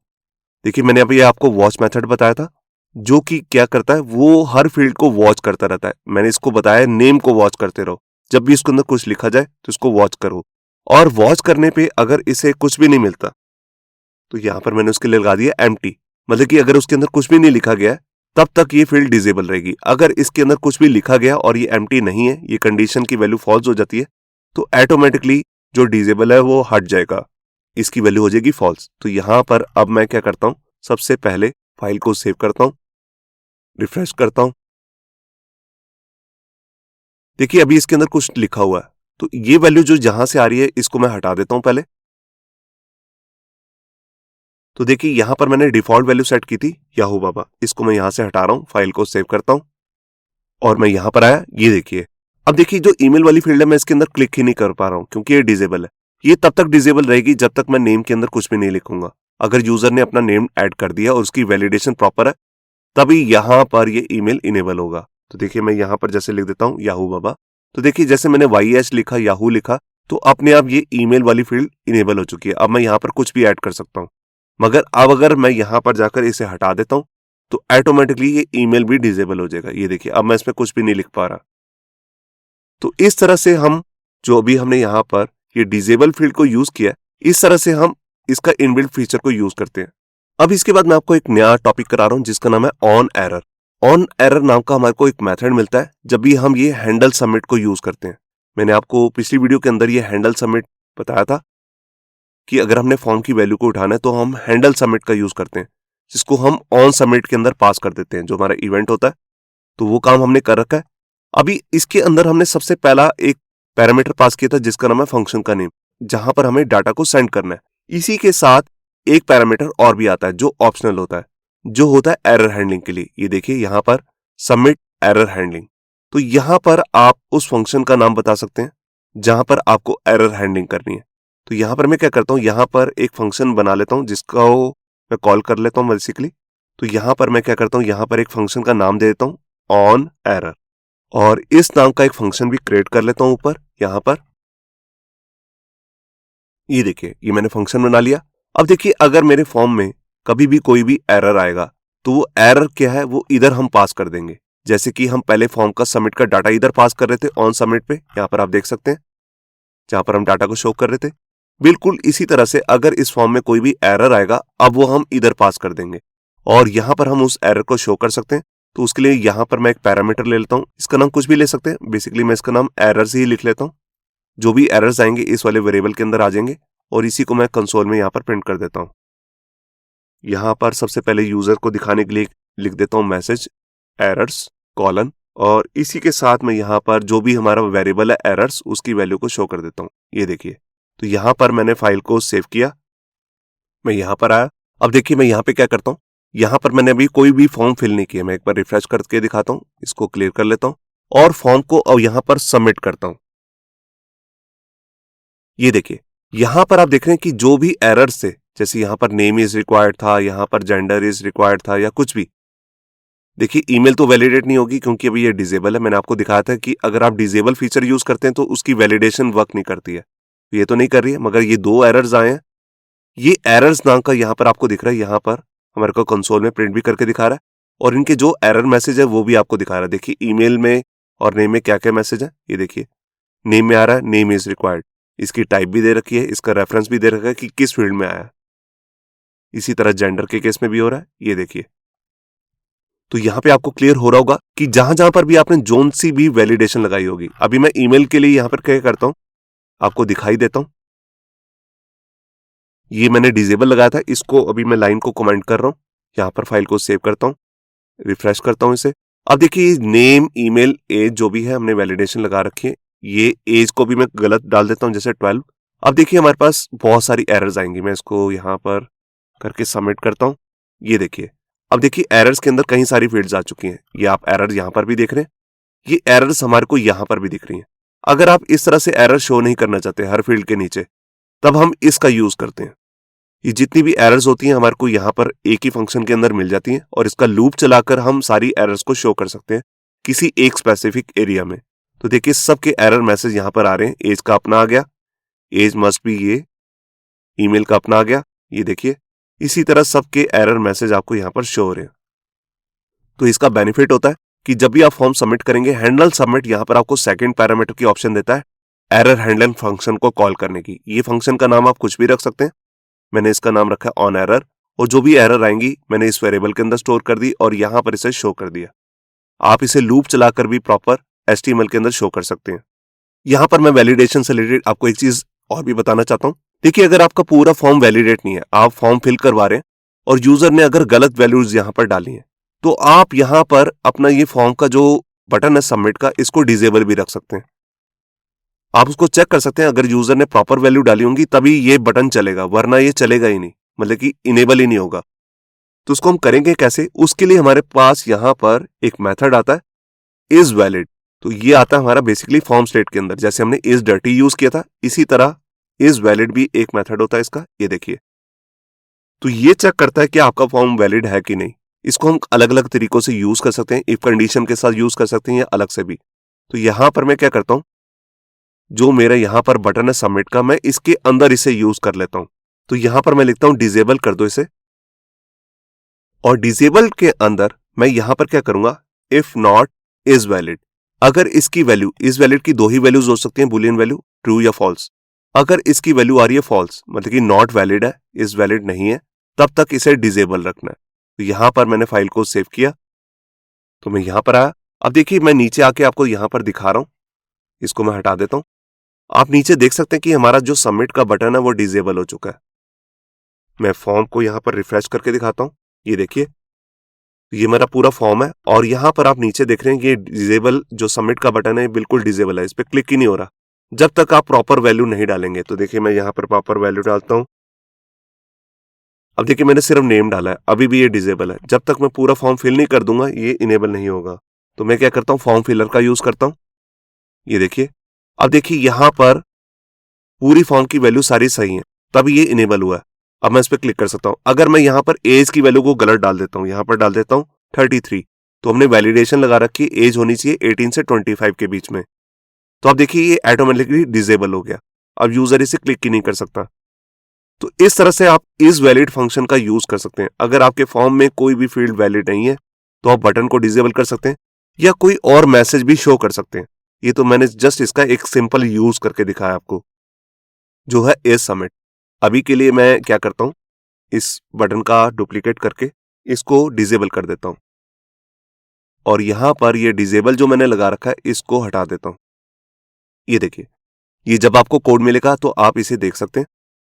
देखिए मैंने अभी आपको वॉच मेथड बताया था जो कि क्या करता है, वो हर फील्ड को वॉच करता रहता है। मैंने इसको बताया नेम को वॉच करते रहो, जब भी इसके अंदर कुछ लिखा जाए तो इसको वॉच करो। और वॉच करने पे अगर इसे कुछ भी नहीं मिलता तो यहां पर मैंने उसके लिए लगा दिया एम्प्टी, मतलब कि अगर उसके अंदर कुछ भी नहीं लिखा गया तब तक ये फील्ड डिसेबल रहेगी। अगर इसके अंदर कुछ भी लिखा गया और ये एम्प्टी नहीं है, ये कंडीशन की वैल्यू फॉल्स हो जाती है, तो ऑटोमेटिकली जो डिसेबल है वो हट जाएगा, इसकी वैल्यू हो जाएगी फॉल्स। तो यहां पर अब मैं क्या करता हूं, सबसे पहले फाइल को सेव करता हूं, रिफ्रेश करता हूं। देखिए अभी इसके अंदर कुछ लिखा हुआ है, तो ये वैल्यू जो जहां से आ रही है इसको मैं हटा देता हूं पहले। तो देखिए यहां पर मैंने डिफॉल्ट वैल्यू सेट की थी याहू बाबा, इसको मैं यहां से हटा रहा हूं, फाइल को सेव करता हूं और मैं यहां पर आया। ये देखिए, अब देखिए जो ईमेल वाली फील्ड है मैं इसके अंदर क्लिक ही नहीं कर पा रहा हूं क्योंकि ये डिसेबल है। ये तब तक डिसेबल रहेगी जब तक मैं नेम के अंदर कुछ भी नहीं लिखूंगा। अगर यूजर ने अपना नेम ऐड कर दिया और उसकी वैलिडेशन प्रॉपर है तभी यहां पर ये ईमेल इनेबल होगा। तो देखिए मैं यहां पर जैसे लिख देता हूं याहू बाबा, तो देखिए जैसे मैंने YH लिखा, याहू लिखा, तो अपने आप ये ईमेल वाली फील्ड इनेबल हो चुकी है। अब मैं यहां पर कुछ भी ऐड कर सकता हूं, मगर अब अगर मैं यहां पर जाकर इसे हटा देता हूं तो ऑटोमेटिकली ये ईमेल भी डिसेबल हो जाएगा। ये देखिए अब मैं इसमें कुछ भी नहीं लिख पा रहा। तो इस तरह से हम जो अभी हमने यहां पर ये डिसेबल फील्ड को यूज किया, इस तरह से हम इसका इनबिल्ट फीचर को यूज करते हैं। अब इसके बाद मैं आपको एक नया टॉपिक करा रहा हूं जिसका नाम है ऑन एरर। ऑन एरर नाम का हमारे को एक मेथड मिलता है जब भी हम ये हैंडल सबमिट को यूज करते हैं। मैंने आपको पिछली वीडियो के अंदर ये हैंडल सबमिट बताया था कि अगर हमने फॉर्म की वैल्यू को उठाना है तो हम हैंडल सबमिट का यूज करते हैं, जिसको हम ऑन सबमिट के अंदर पास कर देते हैं जो हमारा इवेंट होता है। तो वो काम हमने कर रखा है। अभी इसके अंदर हमने सबसे पहला एक पैरामीटर पास किया था जिसका नाम है फंक्शन का नेम, जहां पर हमें डाटा को सेंड करना है। इसी के साथ एक पैरामीटर और भी आता है जो ऑप्शनल होता है, जो होता है एरर हैंडलिंग के लिए। ये देखिए यहां पर सबमिट एरर हैंडलिंग। तो यहां पर आप उस फंक्शन का नाम बता सकते हैं जहां पर आपको एरर हैंडलिंग करनी है। तो यहां पर मैं क्या करता हूं, यहां पर एक फंक्शन बना लेता हूं जिसका मैं कॉल कर लेता हूं बेसिकली। तो यहां पर मैं क्या करता हूं, यहां पर एक फंक्शन का नाम दे देता हूं ऑन एरर, और इस नाम का एक फंक्शन भी क्रिएट कर लेता हूं ऊपर यहां पर। ये देखिए ये मैंने फंक्शन बना लिया। अब देखिए अगर मेरे फॉर्म में कभी भी कोई भी एरर आएगा तो वो एरर क्या है वो इधर हम पास कर देंगे। जैसे कि हम पहले फॉर्म का सबमिट का डाटा इधर पास कर रहे थे ऑन सबमिट पे, यहाँ पर आप देख सकते हैं जहां पर हम डाटा को शो कर रहे थे। बिल्कुल इसी तरह से अगर इस फॉर्म में कोई भी एरर आएगा अब वो हम इधर पास कर देंगे और यहां पर हम उस एरर को शो कर सकते हैं। तो उसके लिए यहां पर मैं एक पैरामीटर ले लेता हूं, इसका नाम कुछ भी ले सकते हैं, बेसिकली मैं इसका नाम एरर्स ही लिख लेता हूं। जो भी एरर्स आएंगे इस वाले वेरिएबल के अंदर आ जाएंगे और इसी को मैं कंसोल में यहां पर प्रिंट कर देता हूं। यहां पर सबसे पहले यूजर को दिखाने के लिए लिख देता हूं मैसेज एरर्स, कॉलन, और इसी के साथ मैं यहाँ पर जो भी हमारा वेरिएबल है एरर्स, उसकी वैल्यू को शो कर देता हूँ। ये देखिए, तो यहाँ पर मैंने फाइल को सेव किया, मैं यहाँ पर आया। अब देखिए मैं यहाँ पे क्या करता हूँ, यहाँ पर मैंने अभी कोई भी फॉर्म फिल नहीं किया। मैं एक बार रिफ्रेश करके दिखाता हूँ, इसको क्लियर कर लेता हूँ और फॉर्म को अब यहाँ पर सबमिट करता हूँ। ये देखिए, यहाँ पर आप देख रहे हैं कि जो भी एरर्स थे, जैसे यहाँ पर नेम इज रिक्वायर्ड था, यहाँ पर जेंडर इज रिक्वायर्ड था या कुछ भी, देखिए ईमेल तो वैलिडेट नहीं होगी क्योंकि अभी ये डिसेबल है। मैंने आपको दिखाया था कि अगर आप डिसेबल फीचर यूज करते हैं तो उसकी वैलिडेशन वर्क नहीं करती है, ये तो नहीं कर रही है। मगर ये 2 एरर्स आए हैं, ये एरर्स नाम का यहाँ पर आपको दिख रहा है, यहाँ पर हमारे को कंसोल में प्रिंट भी करके दिखा रहा है, और इनके जो एरर मैसेज है वो भी आपको दिखा रहा है। देखिए ईमेल में और नेम में क्या क्या मैसेज है, ये देखिए नेम में आ रहा है नेम इज रिक्वायर्ड, इसकी टाइप भी दे रखी है, इसका रेफरेंस भी दे रखा है कि किस फील्ड में आया है। इसी तरह जेंडर के केस में भी हो रहा है, ये देखिए। तो यहाँ पे आपको क्लियर हो रहा होगा कि जहां जहां पर भी आपने जोन सी भी वैलिडेशन लगाई होगी। अभी मैं ईमेल के लिए यहाँ पर क्या करता हूं, आपको दिखाई देता हूं। ये मैंने डिसेबल लगाया था, इसको अभी मैं लाइन को कमेंट कर रहा हूं, यहाँ पर फाइल को सेव करता हूं, रिफ्रेश करता हूं इसे। अब देखिए नेम, ईमेल, एज जो भी है हमने वैलिडेशन लगा रखी है। ये एज को भी मैं गलत डाल देता हूं, जैसे 12। अब देखिए हमारे पास बहुत सारी एरर्स आएंगी। मैं इसको यहाँ पर करके सबमिट करता हूँ। ये देखिए, अब देखिए एरर्स के अंदर कई सारी फील्ड्स आ चुकी हैं। ये आप एरर यहाँ पर भी देख रहे हैं, ये एरर्स हमारे को यहाँ पर भी दिख रही हैं। अगर आप इस तरह से एरर शो नहीं करना चाहते हर फील्ड के नीचे, तब हम इसका यूज करते हैं। ये जितनी भी एरर्स होती हैं हमारे को यहाँ पर एक ही फंक्शन के अंदर मिल जाती हैं, और इसका लूप चलाकर हम सारी एरर्स को शो कर सकते हैं किसी एक स्पेसिफिक एरिया में। तो देखिए सबके एरर मैसेज यहाँ पर आ रहे हैं। एज का अपना आ गया, एज मस्ट बी ये, ईमेल का अपना आ गया, ये देखिए। इसी तरह सबके एरर मैसेज आपको यहाँ पर शो हो रहे हैं। तो इसका बेनिफिट होता है कि जब भी आप फॉर्म सबमिट करेंगे, हैंडल सबमिट यहाँ पर आपको सेकंड पैरामीटर की ऑप्शन देता है एरर हैंडलिंग फंक्शन को कॉल करने की। ये फंक्शन का नाम आप कुछ भी रख सकते हैं। मैंने इसका नाम रखा है ऑन एरर, और जो भी एरर आएंगी मैंने इस वेरिएबल के अंदर स्टोर कर दी और यहाँ पर इसे शो कर दिया। आप इसे लूप चलाकर भी प्रॉपर HTML के अंदर शो कर सकते हैं। यहाँ पर मैं वैलिडेशन से रिलेटेड आपको एक चीज और भी बताना चाहता हूँ। देखिए अगर आपका पूरा फॉर्म वैलिडेट नहीं है, आप फॉर्म फिल करवा रहे हैं और यूजर ने अगर गलत वैल्यूज यहाँ पर डाली हैं, तो आप यहाँ पर अपना ये फॉर्म का जो बटन है सबमिट का, इसको डिसेबल भी रख सकते हैं। आप उसको चेक कर सकते हैं, अगर यूजर ने प्रॉपर वैल्यू डाली होंगी तभी ये बटन चलेगा, वरना ये चलेगा ही नहीं, मतलब कि इनेबल ही नहीं होगा। तो उसको हम करेंगे कैसे, उसके लिए हमारे पास यहाँ पर एक मेथड आता है इज वैलिड। तो ये आता है हमारा बेसिकली फॉर्म स्टेट के अंदर, जैसे हमने इज डर्टी यूज किया था, इसी तरह इज वैलिड भी एक मेथड होता है इसका। ये देखिए, तो ये चेक करता है कि आपका फॉर्म वैलिड है कि नहीं। इसको हम अलग अलग तरीकों से यूज कर सकते हैं, इफ कंडीशन के साथ यूज कर सकते हैं या अलग से भी। तो यहां पर मैं क्या करता हूं, जो मेरा यहां पर बटन है सबमिट का, मैं इसके अंदर इसे यूज कर लेता हूं। तो यहां पर मैं लिखता हूं डिसेबल कर दो इसे, और डिसेबल के अंदर मैं यहां पर क्या करूंगा, इफ नॉट इज वैलिड। अगर इसकी वैल्यू, इज वैलिड की 2 ही वैल्यूज हो सकती हैं, बुलियन वैल्यू, ट्रू या फॉल्स। अगर इसकी वैल्यू आ रही है फॉल्स, मतलब कि नॉट वैलिड है, इज वैलिड नहीं है, तब तक इसे डिसेबल रखना है। तो यहां पर मैंने फाइल को सेव किया, तो मैं यहां पर आया। अब देखिए मैं नीचे आके आपको यहां पर दिखा रहा हूं, इसको मैं हटा देता हूं। आप नीचे देख सकते हैं कि हमारा जो सबमिट का बटन है वो डिसेबल हो चुका है। मैं फॉर्म को यहां पर रिफ्रेश करके दिखाता हूं। ये देखिए, ये मेरा पूरा फॉर्म है, और यहां पर आप नीचे देख रहे हैं ये डिसेबल जो सबमिट का बटन है बिल्कुल डिसेबल है, इस पर क्लिक ही नहीं हो रहा जब तक आप प्रॉपर वैल्यू नहीं डालेंगे। तो देखिए मैं यहां पर प्रॉपर वैल्यू डालता हूं। अब देखिए मैंने सिर्फ नेम डाला है, अभी भी ये डिसेबल है। जब तक मैं पूरा फॉर्म फिल नहीं कर दूंगा ये इनेबल नहीं होगा। तो मैं क्या करता हूं, फॉर्म फिलर का यूज करता हूं। ये देखिए, अब देखिए यहां पर पूरी फॉर्म की वैल्यू सारी सही है, तब ये इनेबल हुआ है। अब मैं इस पर क्लिक कर सकता हूं। अगर मैं यहां पर एज की वैल्यू को गलत डाल देता हूं, यहां पर डाल देता हूं 33, तो हमने वैलिडेशन लगा रखी एज होनी चाहिए 18 से 25 के बीच में। तो अब देखिए ये ऑटोमेटिकली डिसेबल हो गया, अब यूजर इसे क्लिक ही नहीं कर सकता। तो इस तरह से आप इज वैलिड फंक्शन का यूज कर सकते हैं। अगर आपके फॉर्म में कोई भी फील्ड वैलिड नहीं है तो आप बटन को डिसेबल कर सकते हैं, या कोई और मैसेज भी शो कर सकते हैं। ये तो मैंने जस्ट इसका एक सिंपल यूज करके दिखाया आपको, जो है इज सबमिट। अभी के लिए मैं क्या करता हूं, इस बटन का डुप्लीकेट करके इसको डिसेबल कर देता हूं, और यहां पर ये डिसेबल जो मैंने लगा रखा है इसको हटा देता हूं। ये देखिए, ये जब आपको कोड मिलेगा तो आप इसे देख सकते हैं।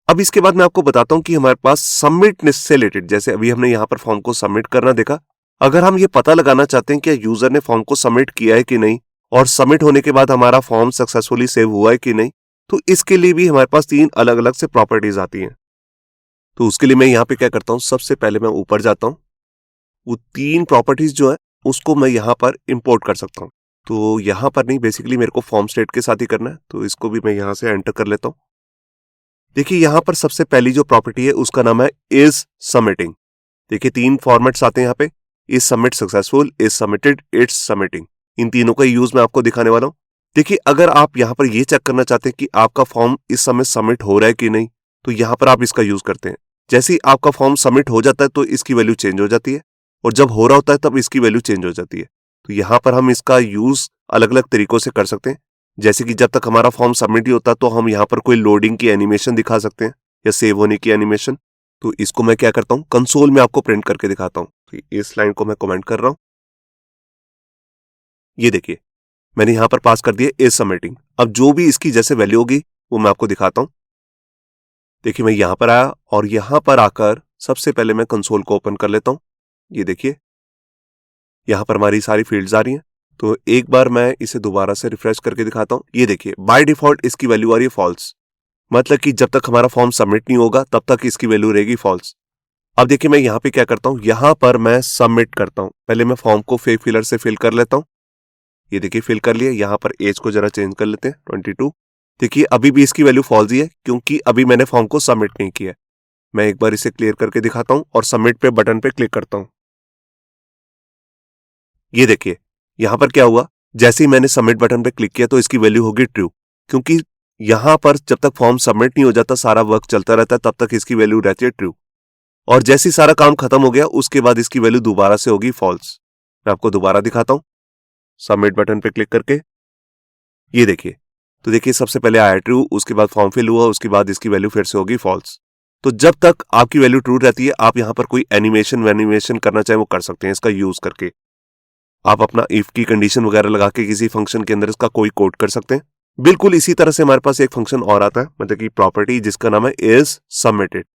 अब इसके बाद मैं आपको बताता हूं कि हमारे पास सबमिट से रिलेटेड, जैसे अभी हमने यहां पर फॉर्म को सबमिट करना देखा, अगर हम ये पता लगाना चाहते हैं कि यूजर ने फॉर्म को सबमिट किया है कि नहीं और सबमिट होने के बाद हमारा फॉर्म सक्सेसफुली सेव हुआ है कि नहीं, तो इसके लिए भी हमारे पास 3 अलग अलग से प्रॉपर्टीज आती हैं। तो उसके लिए मैं यहाँ पे क्या करता हूँ, सबसे पहले मैं ऊपर जाता हूँ, वो 3 प्रॉपर्टीज जो है उसको मैं यहाँ पर इंपोर्ट कर सकता हूँ। तो यहाँ पर नहीं, बेसिकली मेरे को फॉर्म स्टेट के साथ ही करना है, तो इसको भी मैं यहाँ से एंटर कर लेता हूँ। देखिए यहाँ पर सबसे पहली जो प्रॉपर्टी है उसका नाम है इज सबमिटिंग। देखिए 3 फॉर्मेट्स आते हैं यहाँ पे, is submit successful, is submitted, it's submitting. इन तीनों का यूज मैं आपको दिखाने वाला हूँ। देखिए अगर आप यहाँ पर ये चेक करना चाहते हैं कि आपका फॉर्म इस समय सबमिट हो रहा है कि नहीं, तो यहाँ पर आप इसका यूज करते हैं। जैसे ही आपका फॉर्म सबमिट हो जाता है तो इसकी वैल्यू चेंज हो जाती है, और जब हो रहा होता है तब इसकी वैल्यू चेंज हो जाती है। तो यहाँ पर हम इसका यूज अलग अलग तरीकों से कर सकते हैं। जैसे कि जब तक हमारा फॉर्म सबमिट नहीं होता तो हम यहाँ पर कोई लोडिंग की एनिमेशन दिखा सकते हैं या सेव होने की एनिमेशन। तो इसको मैं क्या करता हूँ, कंसोल में आपको प्रिंट करके दिखाता हूँ। तो इस लाइन को मैं कमेंट कर रहा हूँ। ये देखिए मैंने यहाँ पर पास कर दिया इज सबमिटिंग। अब जो भी इसकी जैसे वैल्यू होगी वो मैं आपको दिखाता हूँ। देखिए मैं यहाँ पर आया और यहाँ पर आकर सबसे पहले मैं कंसोल को ओपन कर लेता हूँ। ये देखिए यहाँ पर हमारी सारी फील्ड्स आ रही हैं। तो एक बार मैं इसे दोबारा से रिफ्रेश करके दिखाता हूँ। ये देखिए बाय डिफॉल्ट इसकी वैल्यू आ रही है फॉल्स, मतलब कि जब तक हमारा फॉर्म सबमिट नहीं होगा तब तक इसकी वैल्यू रहेगी फॉल्स। अब देखिए मैं यहाँ पे क्या करता हूँ, यहाँ पर मैं सबमिट करता हूँ। पहले मैं फॉर्म को फेक फिलर से फिल कर लेता हूँ। ये देखिए फिल कर लिया। यहाँ पर एज को जरा चेंज कर लेते हैं 22। देखिए अभी भी इसकी वैल्यू फॉल्स ही है क्योंकि अभी मैंने फॉर्म को सबमिट नहीं किया। मैं एक बार इसे क्लियर करके दिखाता हूँ और सबमिट पे बटन पे क्लिक करता हूँ। ये देखिए यहाँ पर क्या हुआ, जैसे ही मैंने सबमिट बटन पे क्लिक किया तो इसकी वैल्यू होगी ट्रू, क्योंकि यहाँ पर जब तक फॉर्म सबमिट नहीं हो जाता सारा वर्क चलता रहता है, तब तक इसकी वैल्यू रहती है ट्रू। और जैसे ही सारा काम खत्म हो गया उसके बाद इसकी वैल्यू दोबारा से होगी फॉल्स। मैं आपको दोबारा दिखाता हूं सबमिट बटन पे क्लिक करके। ये देखिए, तो देखिए सबसे पहले आया ट्रू, उसके बाद फॉर्म फिल हुआ, उसके बाद इसकी वैल्यू फिर से होगी फॉल्स। तो जब तक आपकी वैल्यू ट्रू रहती है आप यहां पर कोई एनिमेशन करना चाहे वो कर सकते हैं इसका यूज करके। आप अपना इफ की कंडीशन वगैरह लगा के किसी फंक्शन के अंदर इसका कोई कोड कर सकते हैं। बिल्कुल इसी तरह से हमारे पास एक फंक्शन और आता है, मतलब कि प्रॉपर्टी, जिसका नाम है इज सबमिटेड।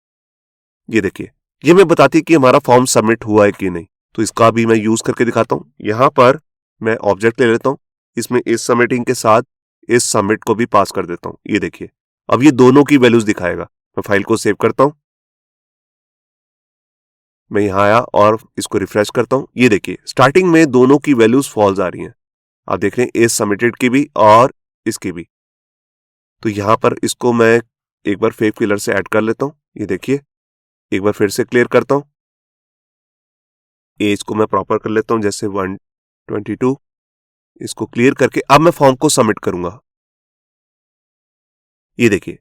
ये देखिए ये मैं बताती है कि हमारा फॉर्म सबमिट हुआ है कि नहीं, तो इसका भी मैं यूज करके दिखाता हूं। यहां पर मैं ऑब्जेक्ट ले लेता हूं, इसमें इज सबमिटिंग के साथ इज सबमिट को भी पास कर देता हूं। ये देखिए अब ये दोनों की वैल्यूज दिखाएगा। मैं फाइल को सेव करता हूं, मैं यहां आया और इसको रिफ्रेश करता हूं। ये देखिए स्टार्टिंग में दोनों की वैल्यूज फॉल्स आ रही हैं। आप देख रहे हैं इज सबमिटेड की भी और इसकी भी। तो यहां पर इसको मैं एक बार फेक फिलर से ऐड कर लेता हूं। ये देखिए एक बार फिर से क्लियर करता हूं, एज को मैं प्रॉपर कर लेता हूं जैसे 122। इसको क्लियर करके अब मैं फॉर्म को सबमिट करूंगा। ये देखिए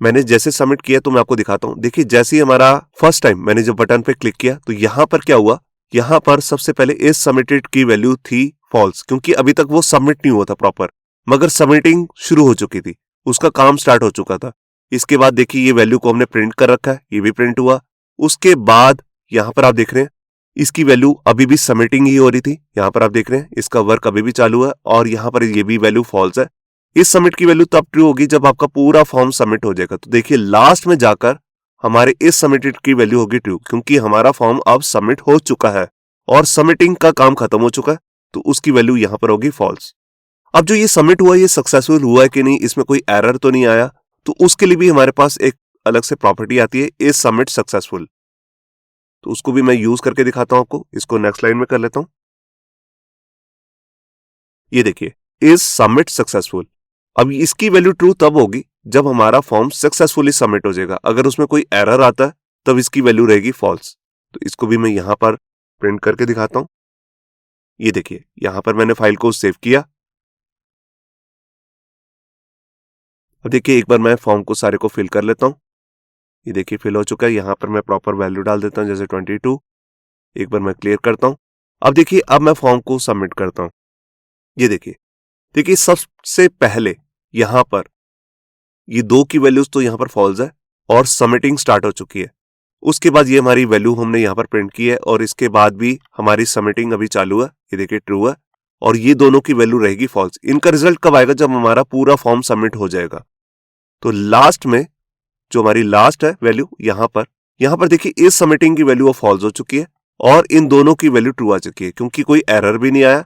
मैंने जैसे सबमिट किया तो मैं आपको दिखाता हूं। देखिए जैसे ही हमारा फर्स्ट टाइम मैंने जब बटन पे क्लिक किया तो यहां पर क्या हुआ, यहां पर सबसे पहले इज सबमिटेड की वैल्यू थी फॉल्स, क्योंकि अभी तक वो सबमिट नहीं हुआ था प्रॉपर, मगर सबमिटिंग शुरू हो चुकी थी, उसका काम स्टार्ट हो चुका था। इसके बाद देखिए ये वैल्यू को हमने प्रिंट कर रखा है, ये भी प्रिंट हुआ। उसके बाद यहां पर आप देख रहे हैं इसकी वैल्यू अभी भी सबमिटिंग ही हो रही थी। यहां पर आप देख रहे हैं इसका वर्क अभी भी चालू है और यहां पर ये भी वैल्यू फॉल्स है। इस सबमिट की वैल्यू तब ट्रू होगी जब आपका पूरा फॉर्म सबमिट हो जाएगा। तो देखिए लास्ट में जाकर हमारे इस सबमिटेड की वैल्यू होगी ट्रू, क्योंकि हमारा फॉर्म अब सबमिट हो चुका है और सबमिटिंग का काम खत्म हो चुका है, तो उसकी वैल्यू यहां पर होगी फॉल्स। अब जो ये सबमिट हुआ ये सक्सेसफुल हुआ है कि नहीं, इसमें कोई एरर तो नहीं आया, तो उसके लिए भी हमारे पास एक अलग से प्रॉपर्टी आती है इज सबमिट सक्सेसफुल। तो उसको भी मैं यूज करके दिखाता हूं आपको। इसको नेक्स्ट लाइन में कर लेता हूं। ये देखिए इज सबमिट सक्सेसफुल। अब इसकी वैल्यू ट्रू तब होगी जब हमारा फॉर्म सक्सेसफुली सबमिट हो जाएगा। अगर उसमें कोई एरर आता है तब इसकी वैल्यू रहेगी फॉल्स। तो इसको भी मैं यहां पर प्रिंट करके दिखाता हूं। ये देखिए यहां पर मैंने फाइल को सेव किया। अब देखिए एक बार मैं फॉर्म को सारे को फिल कर लेता हूं। ये देखिए फिल हो चुका है। यहां पर मैं प्रॉपर वैल्यू डाल देता हूं जैसे 22। एक बार मैं क्लियर करता हूं। अब देखिए अब मैं फॉर्म को सबमिट करता हूं। ये देखिए सबसे पहले यहां पर ये 2 की वैल्यूज तो यहां पर फॉल्स है और सबमिटिंग स्टार्ट हो चुकी है। उसके बाद ये हमारी वैल्यू हमने यहां पर प्रिंट की है और इसके बाद भी हमारी सबमिटिंग अभी चालू है। ये देखिए ट्रू है और ये दोनों की वैल्यू रहेगी फॉल्स। इनका रिजल्ट कब आएगा, जब हमारा पूरा फॉर्म सबमिट हो जाएगा। तो लास्ट में जो हमारी लास्ट है वैल्यू यहां पर देखिए इस सबमिटिंग की वैल्यू फॉल्स हो चुकी है और इन दोनों की वैल्यू ट्रू आ चुकी है क्योंकि कोई एरर भी नहीं आया,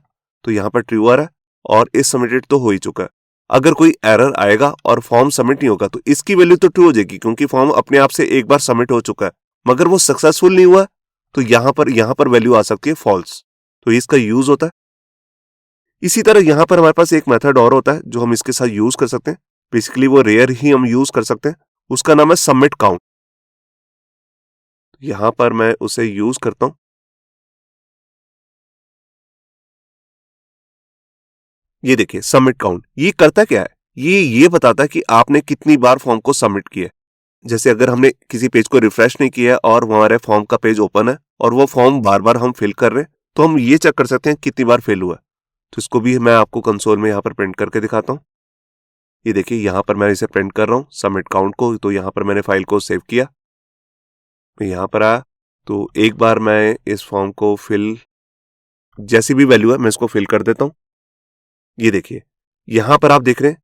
तो यहाँ पर ट्रू आ रहा है और इस सबमिटेड तो हो ही चुका है। अगर कोई एरर आएगा और फॉर्म सबमिट नहीं होगा तो इसकी वैल्यू तो ट्रू हो जाएगी क्योंकि फॉर्म अपने आप से एक बार सबमिट हो चुका है, मगर वो सक्सेसफुल नहीं हुआ तो यहाँ पर वैल्यू आ सकती है फॉल्स। तो इसका यूज होता है। इसी तरह यहाँ पर हमारे पास एक मेथड और होता है जो हम इसके साथ यूज कर सकते हैं। बेसिकली वो रेयर ही हम यूज कर सकते हैं, उसका नाम है सबमिट काउंट। यहां पर मैं उसे यूज करता हूं। ये देखिए सबमिट काउंट, ये करता क्या है, ये बताता है कि आपने कितनी बार फॉर्म को सबमिट किया है। जैसे अगर हमने किसी पेज को रिफ्रेश नहीं किया और हमारे फॉर्म का पेज ओपन है और वो फॉर्म बार बार हम फिल कर रहे हैं, तो हम ये चेक कर सकते हैं कितनी बार फिल हुआ है। तो इसको भी मैं आपको कंसोल में यहाँ पर प्रिंट करके दिखाता हूँ। ये देखिए यहाँ पर मैं इसे प्रिंट कर रहा हूँ सबमिट काउंट को। तो यहाँ पर मैंने फाइल को सेव किया, मैं यहाँ पर आया तो एक बार मैं इस फॉर्म को फिल, जैसी भी वैल्यू है मैं इसको फिल कर देता हूँ। ये देखिए यहां पर आप देख रहे हैं,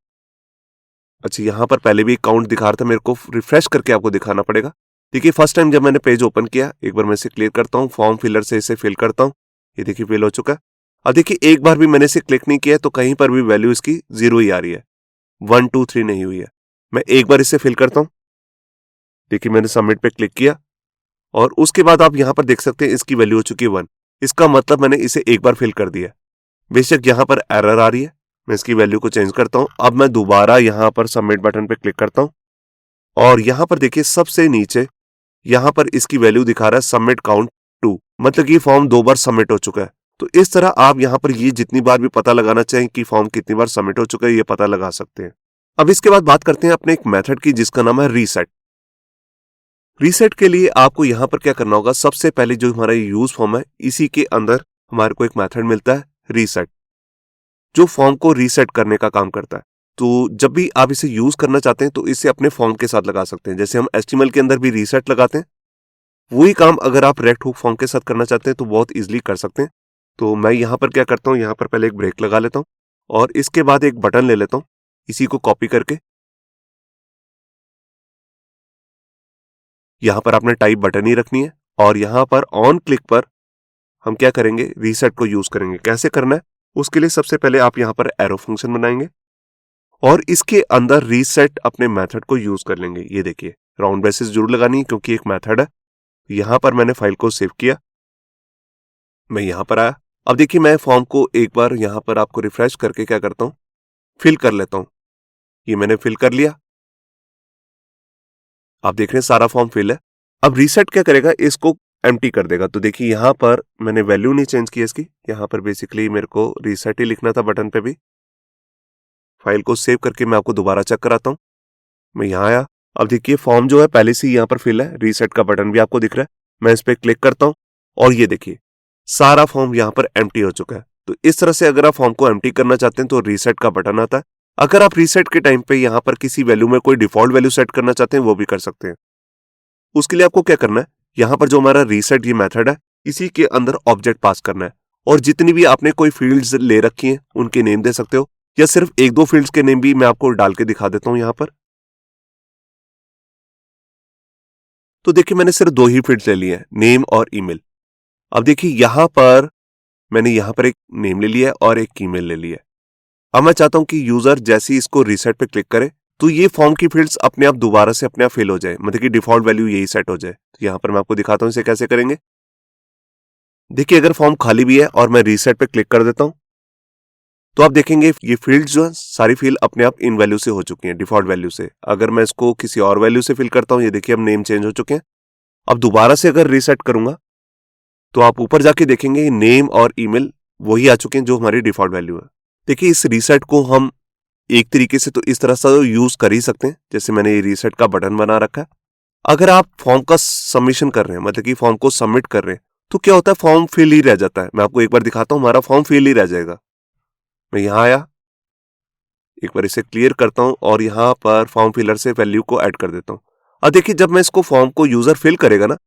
अच्छा यहां पर पहले भी काउंट दिखा रहा था, मेरे को रिफ्रेश करके आपको दिखाना पड़ेगा। देखिए फर्स्ट टाइम जब मैंने पेज ओपन किया, एक बार मैं इसे क्लियर करता हूं, फॉर्म फिलर से इसे फिल करता हूं। ये देखिए फिल हो चुका है। अब देखिए एक बार भी मैंने इसे क्लिक नहीं किया तो कहीं पर भी वैल्यू इसकी 0 ही आ रही है, 1 2 3 नहीं हुई है। मैं एक बार इसे फिल करता हूं। देखिए मैंने सबमिट पे क्लिक किया और उसके बाद आप यहां पर देख सकते हैं इसकी वैल्यू हो चुकी है 1। इसका मतलब मैंने इसे एक बार फिल कर दिया। बेशक यहां पर एरर आ रही है, मैं इसकी वैल्यू को चेंज करता हूं। अब मैं दोबारा यहां पर सबमिट बटन पे क्लिक करता हूं और यहां पर देखिए सबसे नीचे यहां पर इसकी वैल्यू दिखा रहा है सबमिट काउंट 2, मतलब कि फॉर्म 2 बार सबमिट हो चुका है। तो इस तरह आप यहां पर ये जितनी बार भी पता लगाना चाहें कि फॉर्म कितनी बार सबमिट हो चुका है, ये पता लगा सकते हैं। अब इसके बाद बात करते हैं अपने एक मेथड की जिसका नाम है रीसेट। रीसेट के लिए आपको यहां पर क्या करना होगा, सबसे पहले जो हमारा यूज फॉर्म है इसी के अंदर हमारे को एक मेथड मिलता है रीसेट, जो फॉर्म को रीसेट करने का काम करता है। तो जब भी आप इसे यूज करना चाहते हैं तो इसे अपने फॉर्म के साथ लगा सकते हैं। जैसे हम HTML के अंदर भी रीसेट लगाते हैं, वही काम अगर आप रेक्ट हुक फॉर्म के साथ करना चाहते हैं तो बहुत इजीली कर सकते हैं। तो मैं यहां पर क्या करता हूं, यहां पर पहले एक ब्रेक लगा लेता हूं और इसके बाद एक बटन ले लेता हूं, इसी को कॉपी करके यहां पर आपने टाइप बटन ही रखनी है और यहां पर ऑन क्लिक पर हम क्या करेंगे, रीसेट को यूज करेंगे। कैसे करना है, उसके लिए सबसे पहले आप यहां पर एरो फंक्शन बनाएंगे और इसके अंदर रीसेट अपने मेथड को यूज कर लेंगे। ये देखिए राउंड ब्रेसेस जरूर लगानी है क्योंकि एक मेथड है। यहां पर मैंने फाइल को सेव किया, मैं यहां पर आया। अब देखिए मैं फॉर्म को एक बार यहां पर आपको रिफ्रेश करके क्या करता हूं, फिल कर लेता हूं। ये मैंने फिल कर लिया, आप देख रहे हैं सारा फॉर्म फिल है। अब रीसेट क्या करेगा, इसको एम्प्टी कर देगा। तो देखिए यहां पर मैंने वैल्यू नहीं चेंज की इसकी, यहां पर बेसिकली मेरे को रीसेट ही लिखना था बटन पे भी। फाइल को सेव करके मैं आपको दोबारा चेक कराता हूं। मैं यहां आया, अब देखिए फॉर्म जो है पहले से ही यहां पर फिल है, रीसेट का बटन भी आपको दिख रहा है। मैं इस पर क्लिक करता हूं और ये देखिए सारा फॉर्म यहां पर एम्प्टी हो चुका है। तो इस तरह से अगर आप फॉर्म को एम्प्टी करना चाहते हैं तो रीसेट का बटन आता है। अगर आप रीसेट के टाइम पे यहां पर किसी वैल्यू में कोई डिफॉल्ट वैल्यू सेट करना चाहते हैं वो भी कर सकते हैं। उसके लिए आपको क्या करना है, यहां पर जो हमारा रीसेट ये मेथड है इसी के अंदर ऑब्जेक्ट पास करना है और जितनी भी आपने कोई फील्ड्स ले रखी हैं उनके नेम दे सकते हो, या सिर्फ एक दो फील्ड्स के नेम भी मैं आपको डाल के दिखा देता हूं यहां पर। तो देखिए मैंने सिर्फ 2 ही फील्ड्स ले लिए हैं, नेम और ईमेल। अब देखिए यहां पर मैंने यहां पर एक नेम ले लिया है और एक ईमेल ले लिया है। अब मैं चाहता हूं कि यूजर जैसे ही इसको रीसेट पे क्लिक करे तो ये फॉर्म की फील्ड्स अपने आप दोबारा से अपने आप फिल हो जाए, मतलब कि डिफॉल्ट वैल्यू यही सेट हो जाए। तो यहां पर मैं आपको दिखाता हूं इसे कैसे करेंगे। देखिए अगर फॉर्म खाली भी है और मैं रीसेट पे क्लिक कर देता हूं तो आप देखेंगे ये फील्ड्स जो है सारी फील्ड अपने आप इन वैल्यू से हो चुकी हैं, डिफॉल्ट वैल्यू से। अगर मैं इसको किसी और वैल्यू से फिल करता हूं, ये देखिए अब नेम चेंज हो चुके हैं। अब दोबारा से अगर रीसेट करूंगा तो आप ऊपर जाके देखेंगे नेम और ईमेल वही आ चुके हैं जो हमारी डिफॉल्ट वैल्यू है। देखिए इस रीसेट को हम एक तरीके से तो इस तरह से यूज कर ही सकते हैं, जैसे मैंने ये रीसेट का बटन बना रखा है। अगर आप फॉर्म का सबमिशन कर रहे हैं, मतलब कि फॉर्म को सबमिट कर रहे हैं, तो क्या होता है फॉर्म फिल ही रह जाता है। मैं आपको एक बार दिखाता हूं, हमारा फॉर्म फिल ही रह जाएगा। मैं यहां आया, एक बार इसे क्लियर करता हूं और यहां पर फॉर्म फिलर से वैल्यू को ऐड कर देता हूं। अब देखिए जब मैं इसको फॉर्म को यूजर फिल करेगा ना,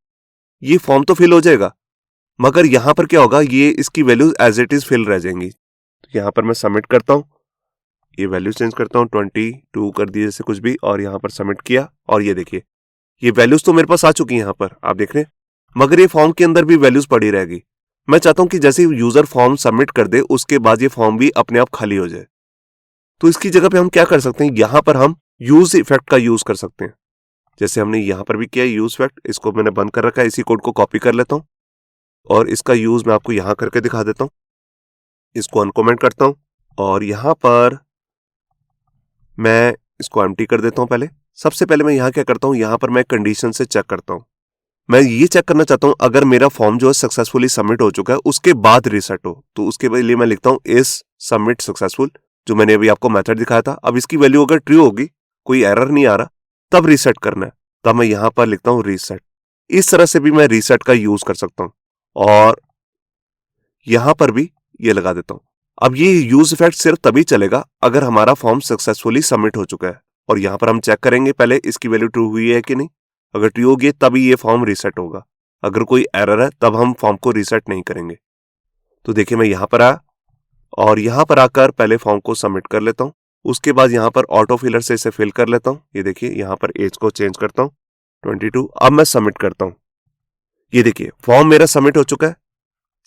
ये फॉर्म तो फिल हो जाएगा, मगर यहां पर क्या होगा, ये इसकी values as it is fill रह जाएंगी। तो यहां पर मैं सबमिट करता हूं, ये वैल्यू चेंज करता हूं, 22 कर दिए जैसे कुछ भी, और यहां पर सबमिट किया और ये देखिए ये वैल्यूज तो मेरे पास आ चुकी हैं। यहां पर आप देख रहे हैं मगर ये फॉर्म के अंदर भी वैल्यूज पड़ी रहेगी। मैं चाहता हूं कि जैसे यूजर फॉर्म सबमिट कर दे उसके बाद ये फॉर्म भी अपने आप खाली हो जाए। तो इसकी जगह पे हम क्या कर सकते हैं, यहां पर हम यूज इफेक्ट का यूज कर सकते हैं। जैसे हमने यहां पर भी किया यूज इफेक्ट, इसको मैंने बंद कर रखा है, इसी कोड को कॉपी कर लेता हूं और इसका यूज मैं आपको यहां करके दिखा देता हूं। इसको अनकमेंट करता हूं और यहां पर मैं इसको एम्प्टी कर देता हूं। पहले सबसे पहले मैं यहां क्या करता हूं, यहां पर मैं कंडीशन से चेक करता हूं। मैं ये चेक करना चाहता हूं अगर मेरा फॉर्म जो है सक्सेसफुली सबमिट हो चुका है उसके बाद रीसेट हो, तो उसके लिए मैं लिखता हूं इस सबमिट सक्सेसफुल, जो मैंने अभी आपको मेथड दिखाया था। अब इसकी वैल्यू अगर ट्रू होगी, कोई एरर नहीं आ रहा, तब रीसेट करना है। तब मैं यहां पर लिखता हूं रीसेट। इस तरह से भी मैं रीसेट का यूज कर सकता हूं और यहां पर भी ये लगा देता हूं। अब ये यूज इफेक्ट सिर्फ तभी चलेगा अगर हमारा फॉर्म सक्सेसफुली सबमिट हो चुका है और यहां पर हम चेक करेंगे पहले इसकी वैल्यू ट्रू हुई है कि नहीं। अगर ट्रू होगी तभी ये फॉर्म रीसेट होगा, अगर कोई एरर है तब हम फॉर्म को रीसेट नहीं करेंगे। तो देखिए मैं यहां पर आया और यहां पर आकर पहले फॉर्म को सबमिट कर लेता हूं। उसके बाद यहां पर ऑटो फिलर से इसे फिल कर लेता हूं। ये देखिए यहां पर एज को चेंज करता हूं 22। अब मैं सबमिट करता हूं। ये देखिए फॉर्म मेरा सबमिट हो चुका है,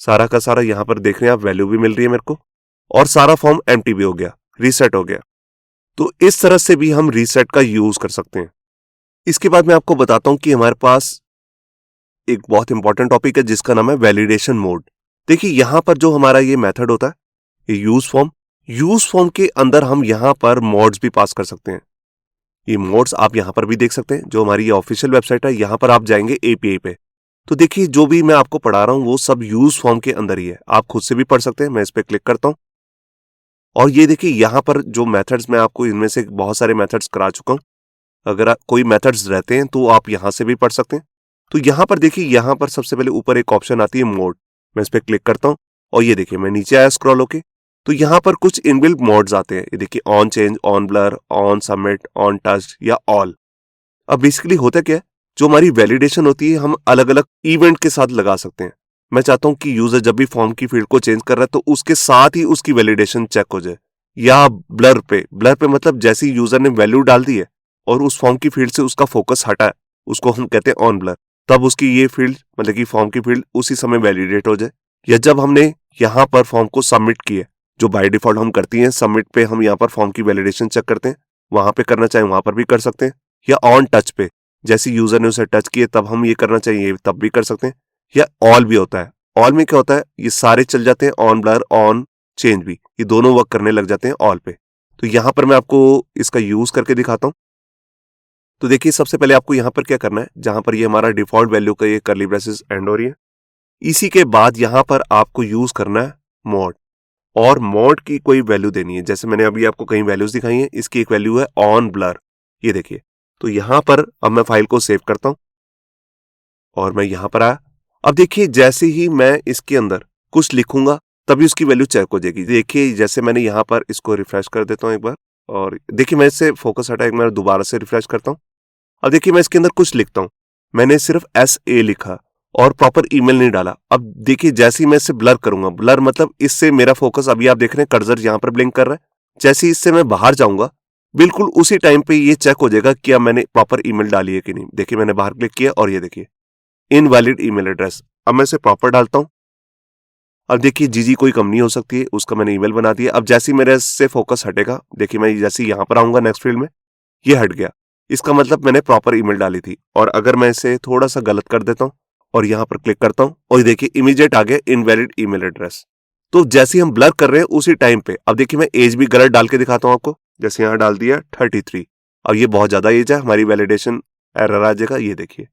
सारा का सारा यहां पर देख रहे हैं आप, वैल्यू भी मिल रही है मेरे को और सारा फॉर्म एम्प्टी भी हो गया, रीसेट हो गया। तो इस तरह से भी हम रीसेट का यूज कर सकते हैं। इसके बाद मैं आपको बताता हूं कि हमारे पास एक बहुत इंपॉर्टेंट टॉपिक है जिसका नाम है वैलिडेशन मोड। देखिए यहां पर जो हमारा ये मेथड होता है, ये यूज फॉर्म के अंदर हम यहां पर मोड्स भी पास कर सकते हैं। ये मोड्स आप यहां पर भी देख सकते हैं, जो हमारी ये ऑफिशियल वेबसाइट है, यहां पर आप जाएंगे एपीआई पे। तो देखिए जो भी मैं आपको पढ़ा रहा हूं वो सब यूज फॉर्म के अंदर ही है, आप खुद से भी पढ़ सकते हैं। मैं इस पर क्लिक करता हूं और ये देखिए यहां पर जो मेथड्स मैं आपको इनमें से बहुत सारे मेथड्स करा चुका हूं। अगर कोई मेथड्स रहते हैं तो आप यहां से भी पढ़ सकते हैं। तो यहां पर देखिए यहां पर सबसे पहले ऊपर एक ऑप्शन आती है मोड, मैं इस पर क्लिक करता हूं और ये देखिए मैं नीचे आया स्क्रॉल होके, तो यहां पर कुछ इनबिल्ट मोड्स आते हैं। ये देखिए on change, on blur, on submit, on touch या ऑल। अब बेसिकली होता क्या है, जो हमारी वैलिडेशन होती है हम अलग अलग इवेंट के साथ लगा सकते हैं। मैं चाहता हूं कि यूजर जब भी फॉर्म की फील्ड को चेंज कर रहा है तो उसके साथ ही उसकी वैलिडेशन चेक हो जाए। या ब्लर पे मतलब जैसे यूजर ने वैल्यू डाल दी है और उस फॉर्म की फील्ड से उसका फोकस हटा है, उसको हम कहते हैं ऑन ब्लर, तब उसकी ये फील्ड मतलब कि फॉर्म की फील्ड उसी समय वैलिडेट हो जाए। या जब हमने यहाँ पर फॉर्म को सबमिट किया, जो बाय डिफॉल्ट हम करती हैं, सबमिट पे हम यहाँ पर फॉर्म की वैलिडेशन चेक करते हैं, वहां पे करना चाहें वहां पर भी कर सकते हैं। या ऑन टच पे जैसे यूजर ने उसे टच किए तब हम ये करना चाहिए, तब भी कर सकते हैं। या ऑल भी होता है। ऑल में क्या होता है, ये सारे चल जाते हैं, ऑन ब्लर, ऑन चेंज भी, ये दोनों वर्क करने लग जाते हैं ऑल पे। तो यहां पर मैं आपको इसका यूज करके दिखाता हूं। तो देखिए सबसे पहले आपको यहां पर क्या करना है, जहां पर ये हमारा डिफॉल्ट वैल्यू का ये कर्ली ब्रेसेस एंड हो रही है, इसी के बाद यहां पर आपको यूज करना है मोड और मोड की कोई वैल्यू देनी है। जैसे मैंने अभी आपको कई वैल्यूज दिखाई हैं, इसकी एक वैल्यू है ऑन ब्लर, ये देखिए। तो यहां पर अब मैं फाइल को सेव करता हूं और मैं यहां पर आया। अब देखिए जैसे ही मैं इसके अंदर कुछ लिखूंगा तभी उसकी वैल्यू चेक हो जाएगी। देखिए जैसे मैंने यहां पर इसको रिफ्रेश कर देता हूं एक बार और देखिए मैं इससे फोकस हटा, एक बार दोबारा से रिफ्रेश करता हूं। अब देखिए मैं इसके अंदर कुछ लिखता हूं, मैंने सिर्फ SA लिखा और प्रॉपर ईमेल नहीं डाला। अब देखिए जैसे ही मैं इसे ब्लर करूंगा, ब्लर मतलब इससे मेरा फोकस, अभी आप देख रहे हैं कर्सर यहां पर ब्लिंक कर रहा है, जैसे ही इससे मैं बाहर जाऊंगा बिल्कुल उसी टाइम पे ये चेक हो जाएगा कि अब मैंने प्रॉपर ईमेल डाली है कि नहीं। देखिए मैंने बाहर क्लिक किया और ये देखिए इनवैलिड ईमेल एड्रेस। अब मैं इसे प्रॉपर डालता हूं। अब देखिए जीजी कोई कंपनी हो सकती है, उसका मैंने ईमेल बना दिया। अब जैसे ही मेरे इससे फोकस हटेगा, देखिए मैं जैसे ही यहां पर आऊंगा नेक्स्ट फील्ड में, ये हट गया, इसका मतलब मैंने प्रॉपर ईमेल डाली थी। और अगर मैं इसे थोड़ा सा गलत कर देता हूं और यहां पर क्लिक करता हूं और देखिए इमीडिएट आ गया इनवैलिड ईमेल एड्रेस। तो जैसे ही हम ब्लर कर रहे हैं उसी टाइम पे, अब देखिए मैं एज भी गलत डाल के दिखाता हूं आपको। जैसे यहां डाल दिया 33, अब ये बहुत ज्यादा एज है, हमारी वैलिडेशन एरर आ जाएगा। ये देखिए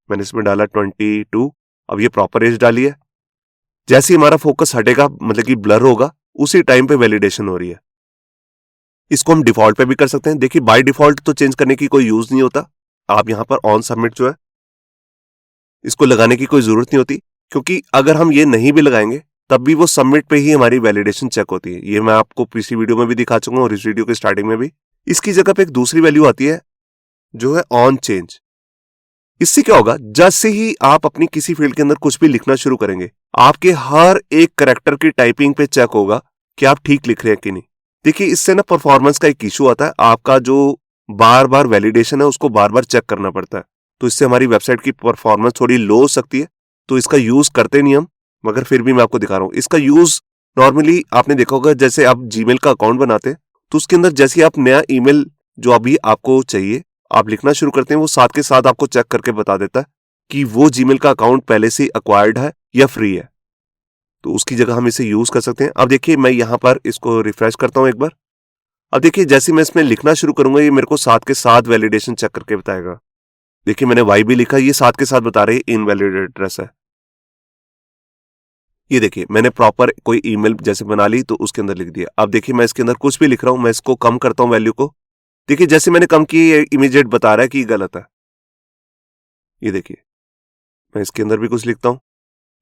मैंने इसमें डाला 22, अब ये प्रॉपर एज डाली है। जैसे ही हमारा फोकस हटेगा मतलब कि ब्लर होगा, उसी टाइम पे वैलिडेशन हो रही है। इसको हम डिफॉल्ट पे भी कर सकते हैं। देखिए बाय डिफॉल्ट तो चेंज करने की कोई यूज नहीं होता, आप यहां पर ऑन सबमिट जो है इसको लगाने की कोई जरूरत नहीं होती, क्योंकि अगर हम ये नहीं भी लगाएंगे तब भी वो सबमिट पे ही हमारी वैलिडेशन चेक होती है। ये मैं आपको पिछली वीडियो में भी दिखा चुका हूं और इस वीडियो के स्टार्टिंग में भी। इसकी जगह पे एक दूसरी वैल्यू आती है जो है ऑन चेंज। इससे क्या होगा, जैसे ही आप अपनी किसी फील्ड के अंदर कुछ भी लिखना शुरू करेंगे, आपके हर एक कैरेक्टर की टाइपिंग पे चेक होगा कि आप ठीक लिख रहे हैं कि नहीं। देखिए इससे ना परफॉर्मेंस का एक इशू आता है, आपका जो बार बार वैलिडेशन है उसको बार बार चेक करना पड़ता है। तो इससे हमारी वेबसाइट की परफॉर्मेंस थोड़ी लो हो सकती है, तो इसका यूज करते नहीं हम, मगर फिर भी मैं आपको दिखा रहा हूँ। इसका यूज नॉर्मली आपने देखा होगा, जैसे आप जीमेल का अकाउंट बनाते हैं तो उसके अंदर जैसे आप नया ईमेल जो अभी आपको चाहिए आप लिखना शुरू करते हैं, वो साथ के साथ आपको चेक करके बता देता है कि वो जीमेल का अकाउंट पहले से अक्वायर्ड है या फ्री है। तो उसकी जगह हम इसे यूज कर सकते हैं। अब देखिए मैं यहाँ पर इसको रिफ्रेश करता हूँ एक बार। अब देखिए जैसे मैं इसमें लिखना शुरू करूंगा ये मेरे को साथ के साथ वैलिडेशन चेक करके बताएगा। देखिए मैंने वाई भी लिखा, ये साथ के साथ बता रहे इनवैलिड एड्रेस है। ये देखिए मैंने प्रॉपर कोई ईमेल जैसे बना ली तो उसके अंदर लिख दिया। अब देखिए मैं इसके अंदर कुछ भी लिख रहा हूं, मैं इसको कम करता हूं वैल्यू को। देखिए जैसे मैंने कम की ये इमीडिएट बता रहा है कि गलत है। ये देखिए मैं इसके अंदर भी कुछ लिखता हूं,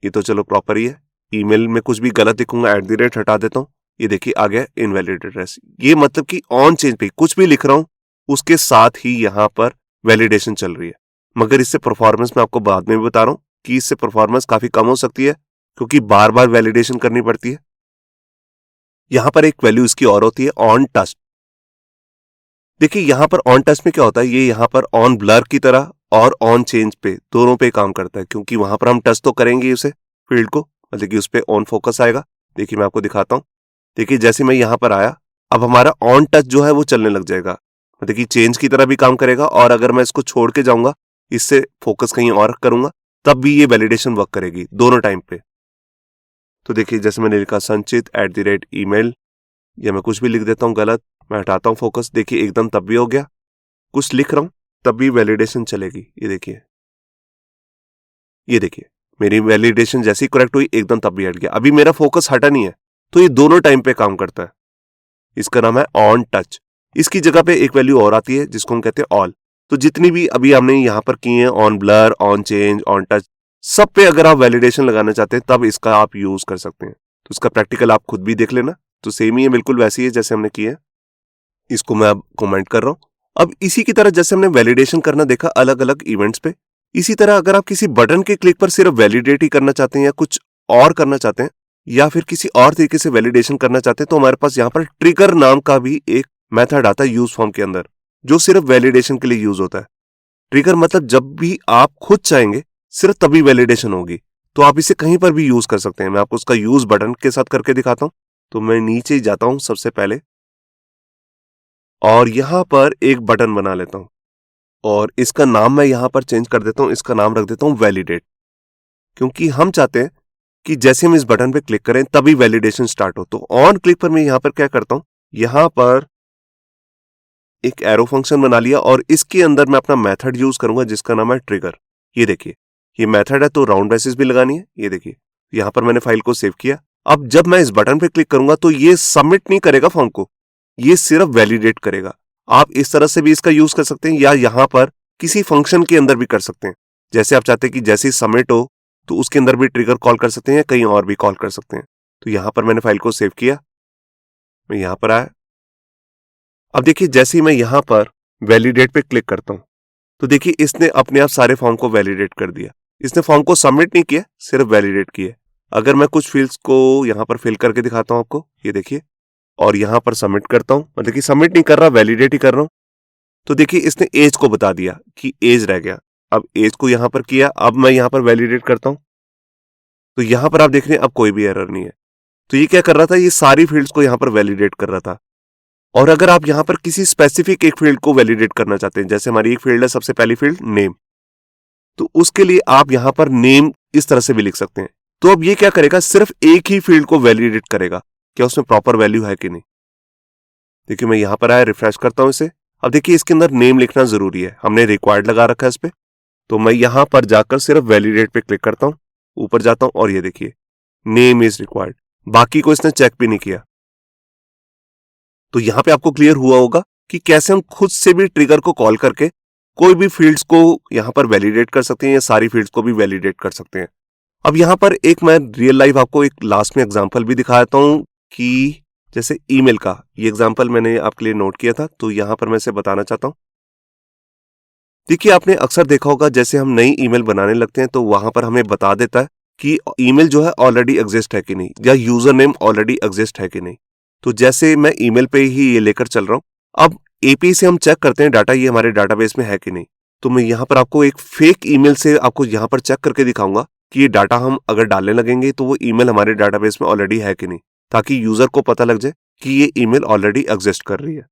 ये तो चलो प्रॉपर ही है। ईमेल में कुछ भी गलत लिखूंगा @ हटा देता हूं। ये देखिए आ गया इनवैलिड एड्रेस। ये मतलब कि ऑन चेंज पे कुछ भी लिख रहा हूं उसके साथ ही यहाँ पर वैलिडेशन चल रही है। मगर इससे परफॉर्मेंस मैं आपको बाद में भी बता रहा हूं कि इससे परफॉर्मेंस काफी कम हो सकती है, क्योंकि बार बार वैलिडेशन करनी पड़ती है। यहां पर एक वैल्यू इसकी और होती है ऑन टच। देखिए यहां पर ऑन टच में क्या होता है, ये यहां पर ऑन ब्लर की तरह और ऑन चेंज पे दोनों पे काम करता है, क्योंकि वहां पर हम टच तो करेंगे उसे फील्ड को, मतलब कि उस पर ऑन फोकस आएगा। देखिए मैं आपको दिखाता हूं। देखिए जैसे मैं यहां पर आया अब हमारा ऑन टच जो है वो चलने लग जाएगा, मतलब कि चेंज की तरह भी काम करेगा। और अगर मैं इसको छोड़ के जाऊंगा, इससे फोकस कहीं और करूंगा, तब भी ये वैलिडेशन वर्क करेगी दोनों टाइम पे। तो देखिए जैसे मैंने लिखा संचित @email, या मैं कुछ भी लिख देता हूं गलत, मैं हटाता हूं फोकस। देखिए एकदम तब भी हो गया, कुछ लिख रहा हूं तब भी वैलिडेशन चलेगी। ये देखिए मेरी वैलिडेशन जैसे ही करेक्ट हुई एकदम तब भी हट गया। अभी मेरा फोकस हटा नहीं है, तो ये दोनों टाइम पे काम करता है। इसका नाम है ऑन टच। इसकी जगह पे एक वैल्यू और आती है जिसको हम कहते हैं ऑल। तो जितनी भी अभी हमने यहाँ पर की है, on blur, on change, on touch, सब पे अगर आप वैलिडेशन लगाना चाहते हैं तब इसका आप यूज कर सकते हैं। तो इसका प्रैक्टिकल आप खुद भी देख लेना। तो सेम ही है, बिल्कुल वैसी है जैसे हमने की है। इसको मैं अब कमेंट कर रहा हूं। अब इसी की तरह जैसे हमने वैलिडेशन करना देखा अलग अलग इवेंट्स पे, इसी तरह अगर आप किसी बटन के क्लिक पर सिर्फ वैलिडेट ही करना चाहते हैं या कुछ और करना चाहते हैं, या फिर किसी और तरीके से वैलिडेशन करना चाहते हैं, तो हमारे पास यहाँ पर ट्रिगर नाम का भी एक मेथड आता है यूज फॉर्म के अंदर, जो सिर्फ वैलिडेशन के लिए यूज होता है। ट्रिगर मतलब जब भी आप खुद चाहेंगे सिर्फ तभी वैलिडेशन होगी, तो आप इसे कहीं पर भी यूज कर सकते हैं। मैं आपको उसका यूज बटन के साथ करके दिखाता हूं। तो मैं नीचे ही जाता हूं सबसे पहले और यहां पर एक बटन बना लेता हूं, और इसका नाम मैं यहां पर चेंज कर देता हूं। इसका नाम रख देता हूं वैलिडेट, क्योंकि हम चाहते हैं कि जैसे हम इस बटन पे क्लिक करें तभी वैलिडेशन स्टार्ट हो। तो ऑन क्लिक पर मैं यहां पर क्या करता हूं, यहां पर एक एरो फंक्शन बना लिया और इसके अंदर मैं अपना मेथड यूज करूंगा जिसका नाम है ट्रिगर। ये देखिए ये मेथड है, तो राउंड बेसिस भी लगानी है। ये देखिए यहां पर मैंने फाइल को सेव किया। अब जब मैं इस बटन पे क्लिक करूंगा तो ये सबमिट नहीं करेगा फॉर्म को, ये सिर्फ वैलिडेट करेगा। आप इस तरह से भी इसका यूज कर सकते हैं, या यहां पर किसी फंक्शन के अंदर भी कर सकते हैं। जैसे आप चाहते हैं कि जैसे ही सबमिट हो तो उसके अंदर भी ट्रिगर कॉल कर सकते हैं, कहीं और भी कॉल कर सकते हैं। तो यहां पर मैंने फाइल को सेव किया, मैं यहां पर आया। अब देखिए जैसे ही मैं यहां पर वैलिडेट पे क्लिक करता हूं तो देखिए इसने अपने आप सारे फॉर्म को वैलिडेट कर दिया। इसने फॉर्म को सबमिट नहीं किया, सिर्फ वैलिडेट किया। अगर मैं कुछ फील्ड्स को यहां पर फिल करके दिखाता हूं आपको, ये देखिए, और यहां पर सबमिट करता हूं, मतलब कि सबमिट नहीं कर रहा, वैलिडेट ही कर रहा हूं, तो देखिए इसने एज को बता दिया कि एज रह गया। अब एज को यहां पर किया, अब मैं यहां पर वैलिडेट करता हूं, तो यहां पर आप देख रहे हैं अब कोई भी एरर नहीं है। तो ये क्या कर रहा था, ये सारी फील्ड्स को यहां पर वैलिडेट कर रहा था। और अगर आप यहां पर किसी स्पेसिफिक एक फील्ड को वैलिडेट करना चाहते हैं, जैसे हमारी एक फील्ड है, सबसे पहली फील्ड नेम, तो उसके लिए आप यहां पर नेम इस तरह से भी लिख सकते हैं। तो अब ये क्या करेगा, सिर्फ एक ही फील्ड को वैलिडेट करेगा, क्या उसमें प्रॉपर वैल्यू है कि नहीं। देखिए मैं यहां पर आया, रिफ्रेश करता हूं इसे। अब देखिए इसके अंदर नेम लिखना जरूरी है, हमने रिक्वायर्ड लगा रखा है इस पे। तो मैं यहां पर जाकर सिर्फ वैलिडेट पे क्लिक करता हूं, ऊपर जाता हूं और ये देखिए नेम इज रिक्वायर्ड, बाकी को इसने चेक भी नहीं किया। तो यहां पे आपको क्लियर हुआ होगा कि कैसे हम खुद से भी ट्रिगर को कॉल करके कोई भी फील्ड्स को यहां पर वैलिडेट कर सकते हैं, या सारी फील्ड्स को भी वैलिडेट कर सकते हैं। अब यहां पर एक मैं रियल लाइफ आपको एक लास्ट में एग्जांपल भी दिखाता हूं कि जैसे ईमेल का ये एग्जांपल मैंने आपके लिए नोट किया था, तो यहां पर मैं इसे बताना चाहता हूं। देखिए आपने अक्सर देखा होगा जैसे हम नई ईमेल बनाने लगते हैं तो वहां पर हमें बता देता है कि ईमेल जो है ऑलरेडी एग्जिस्ट है कि नहीं, या यूजर नेम ऑलरेडी एग्जिस्ट है कि नहीं। तो जैसे मैं ईमेल पे ही ये लेकर चल रहा हूं, अब एपीआई से हम चेक करते हैं डाटा ये हमारे डाटाबेस में है कि नहीं। तो मैं यहाँ पर आपको एक फेक ईमेल से आपको यहाँ पर चेक करके दिखाऊंगा कि ये डाटा हम अगर डालने लगेंगे तो वो ईमेल हमारे डाटाबेस में ऑलरेडी है कि नहीं, ताकि यूजर को पता लग जाए कि ये ईमेल ऑलरेडी एग्जिस्ट कर रही है।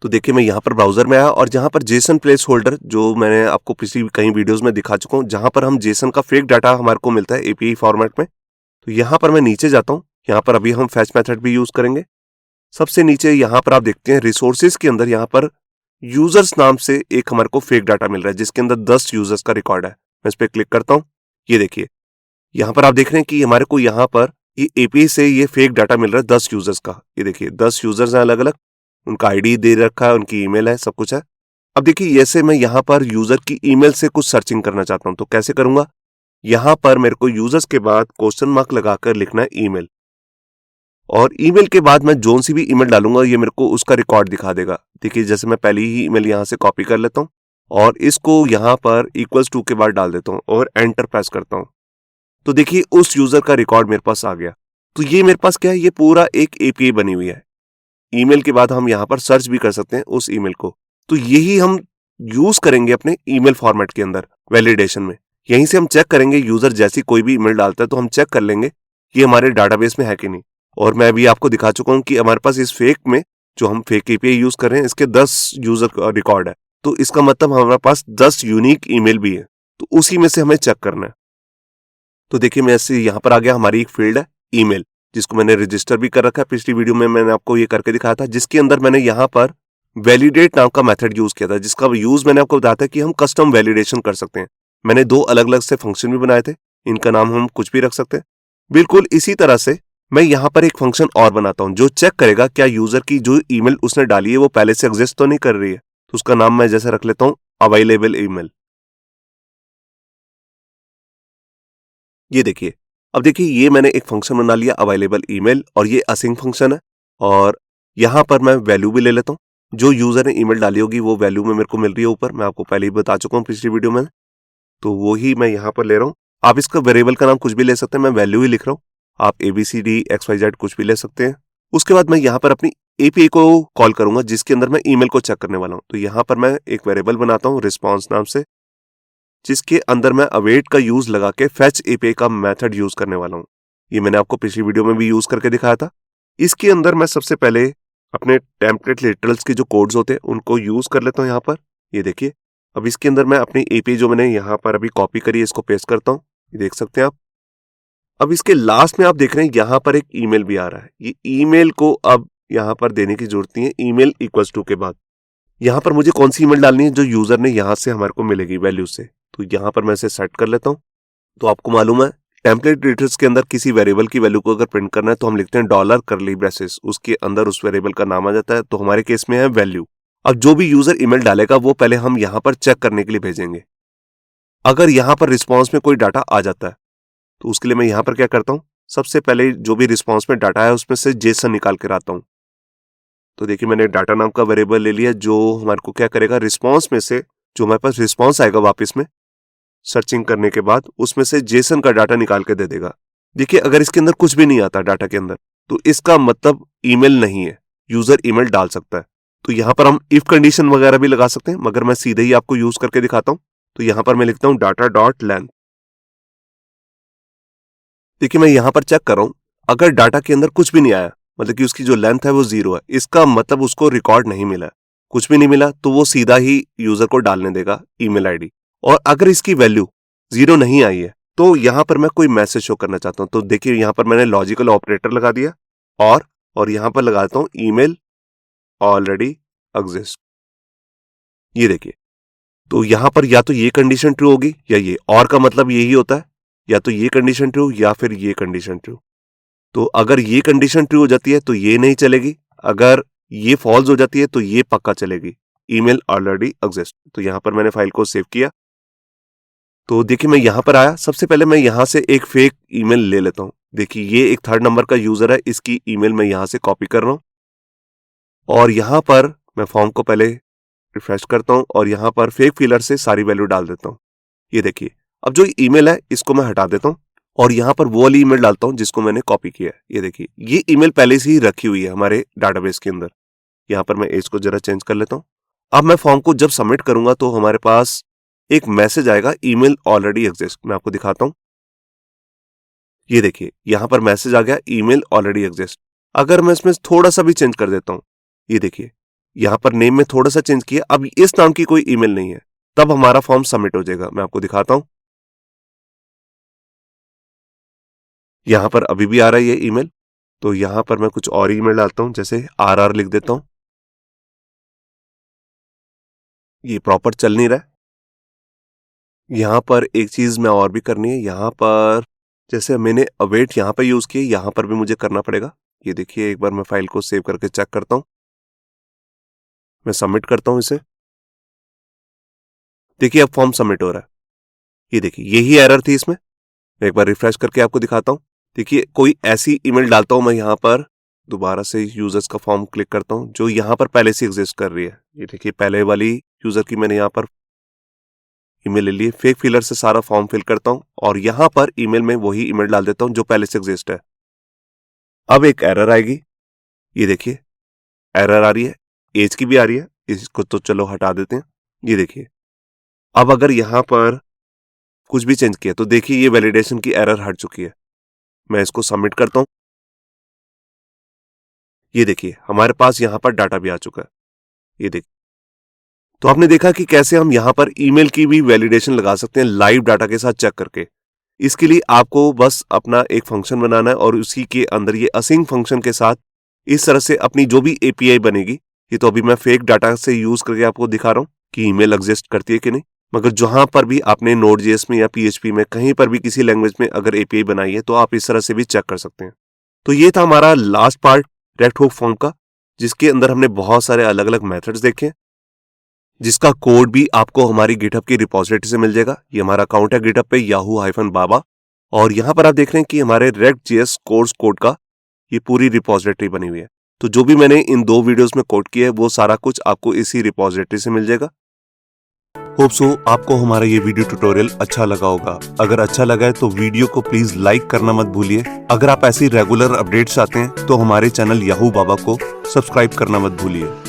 तो देखिए मैं यहाँ पर ब्राउजर में आया और जहाँ पर जेसन प्लेस होल्डर जो मैंने आपको पिछली कई वीडियोस में दिखा चुका हूँ, जहाँ पर हम जेसन का फेक डाटा हमारे को मिलता है एपीआई फॉर्मेट में, तो यहाँ पर मैं नीचे जाता हूँ। यहाँ पर अभी हम फैच मेथड भी यूज करेंगे। सबसे नीचे यहाँ पर आप देखते हैं रिसोर्सेज के अंदर यहाँ पर यूजर्स नाम से एक हमारे को फेक डाटा मिल रहा है जिसके अंदर 10 यूजर्स का रिकॉर्ड है। मैं इस पर क्लिक करता हूँ। ये देखिए यहाँ पर आप देख रहे हैं कि हमारे को यहाँ पर ये एपीआई से ये फेक डाटा मिल रहा है 10 यूजर्स का। ये देखिए 10 यूजर्स हैं अलग अलग, उनका आईडी दे रखा है, उनकी ईमेल है, सब कुछ है। अब देखिए जैसे मैं यहाँ पर यूजर की ईमेल से कुछ सर्चिंग करना चाहता हूँ तो कैसे करूंगा। यहाँ पर मेरे को यूजर्स के बाद क्वेश्चन मार्क लगाकर लिखना है ईमेल, और ईमेल के बाद मैं जोन सी भी ईमेल डालूंगा ये मेरे को उसका रिकॉर्ड दिखा देगा। देखिए जैसे मैं पहली ही ईमेल यहाँ से कॉपी कर लेता हूँ और इसको यहाँ पर इक्वल्स टू के बाद डाल देता हूँ और एंटर प्रेस करता हूँ। तो देखिए उस यूजर का रिकॉर्ड मेरे पास आ गया। तो ये मेरे पास क्या है, ये पूरा एक एपीआई बनी हुई है। ईमेल के बाद हम यहाँ पर सर्च भी कर सकते हैं उस ईमेल को। तो यही हम यूज करेंगे अपने ईमेल फॉर्मेट के अंदर वैलिडेशन में। यहीं से हम चेक करेंगे यूजर जैसी कोई भी ईमेल डालता है तो हम चेक कर लेंगे ये हमारे डाटाबेस में है कि नहीं। और मैं अभी आपको दिखा चुका हूं कि हमारे पास इस फेक में जो हम फेक एपीआई यूज कर रहे हैं इसके 10 यूजर का रिकॉर्ड है। तो इसका मतलब हमारे पास 10 यूनिक ईमेल भी है, तो उसी में से हमें चेक करना है। तो देखिए मैं ऐसे यहाँ पर आ गया, हमारी एक फील्ड है ईमेल जिसको मैंने रजिस्टर भी कर रखा है। पिछली वीडियो में मैंने आपको ये करके दिखाया था जिसके अंदर मैंने यहाँ पर वैलिडेट नाम का मेथड यूज किया था, जिसका यूज मैंने आपको बताया था कि हम कस्टम वैलिडेशन कर सकते हैं। मैंने 2 अलग अलग से फंक्शन भी बनाए थे, इनका नाम हम कुछ भी रख सकते हैं। बिल्कुल इसी तरह से मैं यहाँ पर एक फंक्शन और बनाता हूँ जो चेक करेगा क्या यूजर की जो ईमेल उसने डाली है वो पहले से एग्जिस्ट तो नहीं कर रही है। तो उसका नाम मैं जैसे रख लेता हूँ अवेलेबल ईमेल। ये देखिए अब देखिए ये मैंने एक फंक्शन बना लिया अवेलेबल ईमेल, और ये असिंक फंक्शन है। और यहाँ पर मैं वैल्यू भी ले लेता हूँ, जो यूजर ने ईमेल डाली होगी वो वैल्यू में मेरे को मिल रही है ऊपर। मैं आपको पहले ही बता चुका हूँ पिछली वीडियो में, तो वो ही मैं यहाँ पर ले रहा हूँ। आप इसका वेरिएबल का नाम कुछ भी ले सकते हैं, मैं वैल्यू ही लिख रहा हूँ। आप ABCD XYZ कुछ भी ले सकते हैं। उसके बाद मैं यहाँ पर अपनी एपीआई को कॉल करूंगा जिसके अंदर मैं ईमेल को चेक करने वाला हूँ। तो यहाँ पर मैं एक वेरिएबल बनाता हूँ रिस्पॉन्स नाम से, जिसके अंदर मैं अवेट का यूज लगा के फेच एपीआई का मेथड यूज करने वाला हूँ। ये मैंने आपको पिछली वीडियो में भी यूज करके दिखाया था। इसके अंदर मैं सबसे पहले अपने टेम्पलेट लिटरल्स के जो कोड्स होते हैं उनको यूज कर लेता हूँ यहाँ पर। ये देखिए अब इसके अंदर मैं अपनी एपीआई जो मैंने यहाँ पर अभी कॉपी करी है इसको पेस्ट करता हूँ। ये देख सकते हैं आप। अब इसके लास्ट में आप देख रहे हैं यहाँ पर एक ईमेल भी आ रहा है। ये ईमेल को अब यहाँ पर देने की जरूरत नहीं है। ईमेल इक्वल्स टू के बाद यहाँ पर मुझे कौन सी ईमेल डालनी है जो यूजर ने यहाँ से हमारे को मिलेगी वैल्यू से, तो यहाँ पर मैं इसे सेट कर लेता हूँ। तो आपको मालूम है टेम्पलेट एडिटर्स के अंदर किसी वेरिएबल की वैल्यू को अगर प्रिंट करना है तो हम लिखते हैं डॉलर करली ब्रेसेस, उसके अंदर उस वेरिएबल का नाम आ जाता है। तो हमारे केस में है वैल्यू। अब जो भी यूजर ईमेल डालेगा वो पहले हम यहाँ पर चेक करने के लिए भेजेंगे। अगर यहाँ पर रिस्पॉन्स में कोई डाटा आ जाता है तो उसके लिए मैं यहाँ पर क्या करता हूँ, सबसे पहले जो भी रिस्पॉन्स में डाटा है उसमें से जेसन निकाल कर आता हूँ। तो देखिए मैंने डाटा नाम का वेरिएबल ले लिया जो हमारे को क्या करेगा, रिस्पॉन्स में से जो हमारे पास रिस्पॉन्स आएगा वापस में सर्चिंग करने के बाद उसमें से जेसन का डाटा निकाल के दे देगा। देखिए अगर इसके अंदर कुछ भी नहीं आता डाटा के अंदर तो इसका मतलब ईमेल नहीं है, यूजर ईमेल डाल सकता है। तो यहाँ पर हम इफ कंडीशन वगैरह भी लगा सकते हैं, मगर मैं सीधे ही आपको यूज करके दिखाता हूँ। तो यहाँ पर मैं लिखता हूँ डाटा डॉट लेंथ। देखिए मैं यहाँ पर चेक कर रहा हूँ, अगर डाटा के अंदर कुछ भी नहीं आया मतलब कि उसकी जो लेंथ है वो 0 है, इसका मतलब उसको रिकॉर्ड नहीं मिला। कुछ भी नहीं मिला तो वो सीधा ही यूजर को डालने देगा ईमेल आईडी। और अगर इसकी वैल्यू 0 नहीं आई है तो यहाँ पर मैं कोई मैसेज शो करना चाहता हूँ। तो देखिए यहाँ पर मैंने लॉजिकल ऑपरेटर लगा दिया और यहाँ पर लगाता हूँ ईमेल ऑलरेडी एग्जिस्ट। ये देखिए तो यहाँ पर या तो ये कंडीशन ट्रू होगी या ये, और का मतलब यही होता है या तो ये कंडीशन ट्रू या फिर ये कंडीशन ट्रू। तो अगर ये कंडीशन ट्रू हो जाती है तो ये नहीं चलेगी, अगर ये फॉल्स हो जाती है तो ये पक्का चलेगी, ईमेल ऑलरेडी एग्जिस्ट। तो यहाँ पर मैंने फाइल को सेव किया। तो देखिए मैं यहाँ पर आया, सबसे पहले मैं यहाँ से एक फेक ईमेल ले लेता हूँ। देखिए ये एक 3rd नंबर का यूजर है, इसकी ईमेल मैं यहाँ से कॉपी कर रहा हूँ और यहाँ पर मैं फॉर्म को पहले रिफ्रेश करता हूँ और यहाँ पर फेक फिलर से सारी वैल्यू डाल देता हूँ। ये देखिए अब जो ईमेल है इसको मैं हटा देता हूँ और यहाँ पर वो वाली ईमेल डालता हूँ जिसको मैंने कॉपी किया है। ये देखिए ये ईमेल पहले से ही रखी हुई है हमारे डाटाबेस के अंदर। यहाँ पर मैं इसको जरा चेंज कर लेता हूँ। अब मैं फॉर्म को जब सबमिट करूंगा तो हमारे पास एक मैसेज आएगा, ईमेल ऑलरेडी एग्जिस्ट। मैं आपको दिखाता हूं, ये देखिए यहां पर मैसेज आ गया, ईमेल ऑलरेडी एग्जिस्ट। अगर मैं इसमें थोड़ा सा भी चेंज कर देता हूं, ये देखिए यहां पर नेम में थोड़ा सा चेंज किया, अब इस नाम की कोई ईमेल नहीं है, तब हमारा फॉर्म सबमिट हो जाएगा। मैं आपको दिखाता हूं, यहां पर अभी भी आ रहा है ये ईमेल, तो यहां पर मैं कुछ और ईमेल डालता हूं, जैसे RR लिख देता हूं। ये प्रॉपर चल नहीं रहा है। यहां पर एक चीज मैं और भी करनी है, यहां पर जैसे मैंने अवेट यहां पर यूज किया, यहां पर भी मुझे करना पड़ेगा। ये देखिए एक बार मैं फाइल को सेव करके चेक करता हूं, मैं सबमिट करता हूं इसे। देखिए अब फॉर्म सबमिट हो रहा है। ये देखिए यही एरर थी इसमें, मैं एक बार रिफ्रेश करके आपको दिखाता हूं। देखिए कोई ऐसी ईमेल डालता हूं मैं, यहां पर दोबारा से यूजर्स का फॉर्म क्लिक करता हूं जो यहां पर पहले से एग्जिस्ट कर रही है। ये देखिए पहले वाली यूजर की मैंने यहां पर ईमेल ले ली, फेक फिलर से सारा फॉर्म फिल करता हूं और यहां पर ईमेल में वही ईमेल डाल देता हूं जो पहले से एग्जिस्ट है। अब एक एरर आएगी, ये देखिए एरर आ रही है, एज की भी आ रही है, इसको तो चलो हटा देते हैं। ये देखिए अब अगर यहां पर कुछ भी चेंज किया तो देखिए ये वैलिडेशन की एरर हट चुकी है। मैं इसको सबमिट करता हूं, ये देखिए हमारे पास यहां पर डाटा भी आ चुका है। ये देखिए, तो आपने देखा कि कैसे हम यहां पर ईमेल की भी वैलिडेशन लगा सकते हैं लाइव डाटा के साथ चेक करके। इसके लिए आपको बस अपना एक फंक्शन बनाना है और उसी के अंदर ये असिंक फंक्शन के साथ इस तरह से अपनी जो भी एपीआई बनेगी, ये तो अभी मैं फेक डाटा से यूज करके आपको दिखा रहा हूं कि ईमेल एग्जिस्ट करती है कि नहीं, मगर जहां पर भी आपने Node.js में या PHP में कहीं पर भी किसी लैंग्वेज में अगर एपीआई बनाई है तो आप इस तरह से भी चेक कर सकते हैं। तो ये था हमारा last part react hook form का, जिसके अंदर हमने बहुत सारे अलग अलग मेथड्स देखे, जिसका कोड भी आपको हमारी गिटहब की रिपोजिटरी से मिल जाएगा। ये हमारा अकाउंट है गिटहब पे yahoo-baba, और यहाँ पर आप देख रहे हैं कि हमारे React.js कोर्स कोड का ये पूरी रिपोजिटरी बनी हुई है। तो जो भी मैंने इन 2 वीडियोस में कोड किया है वो सारा कुछ आपको इसी रिपोजिटरी से मिल जाएगा। होप सो आपको हमारा ये वीडियो ट्यूटोरियल अच्छा लगा होगा। अगर अच्छा लगा है तो वीडियो को प्लीज लाइक करना मत भूलिए। अगर आप ऐसी रेगुलर अपडेट्स चाहते हैं तो हमारे चैनल याहू बाबा को सब्सक्राइब करना मत भूलिए।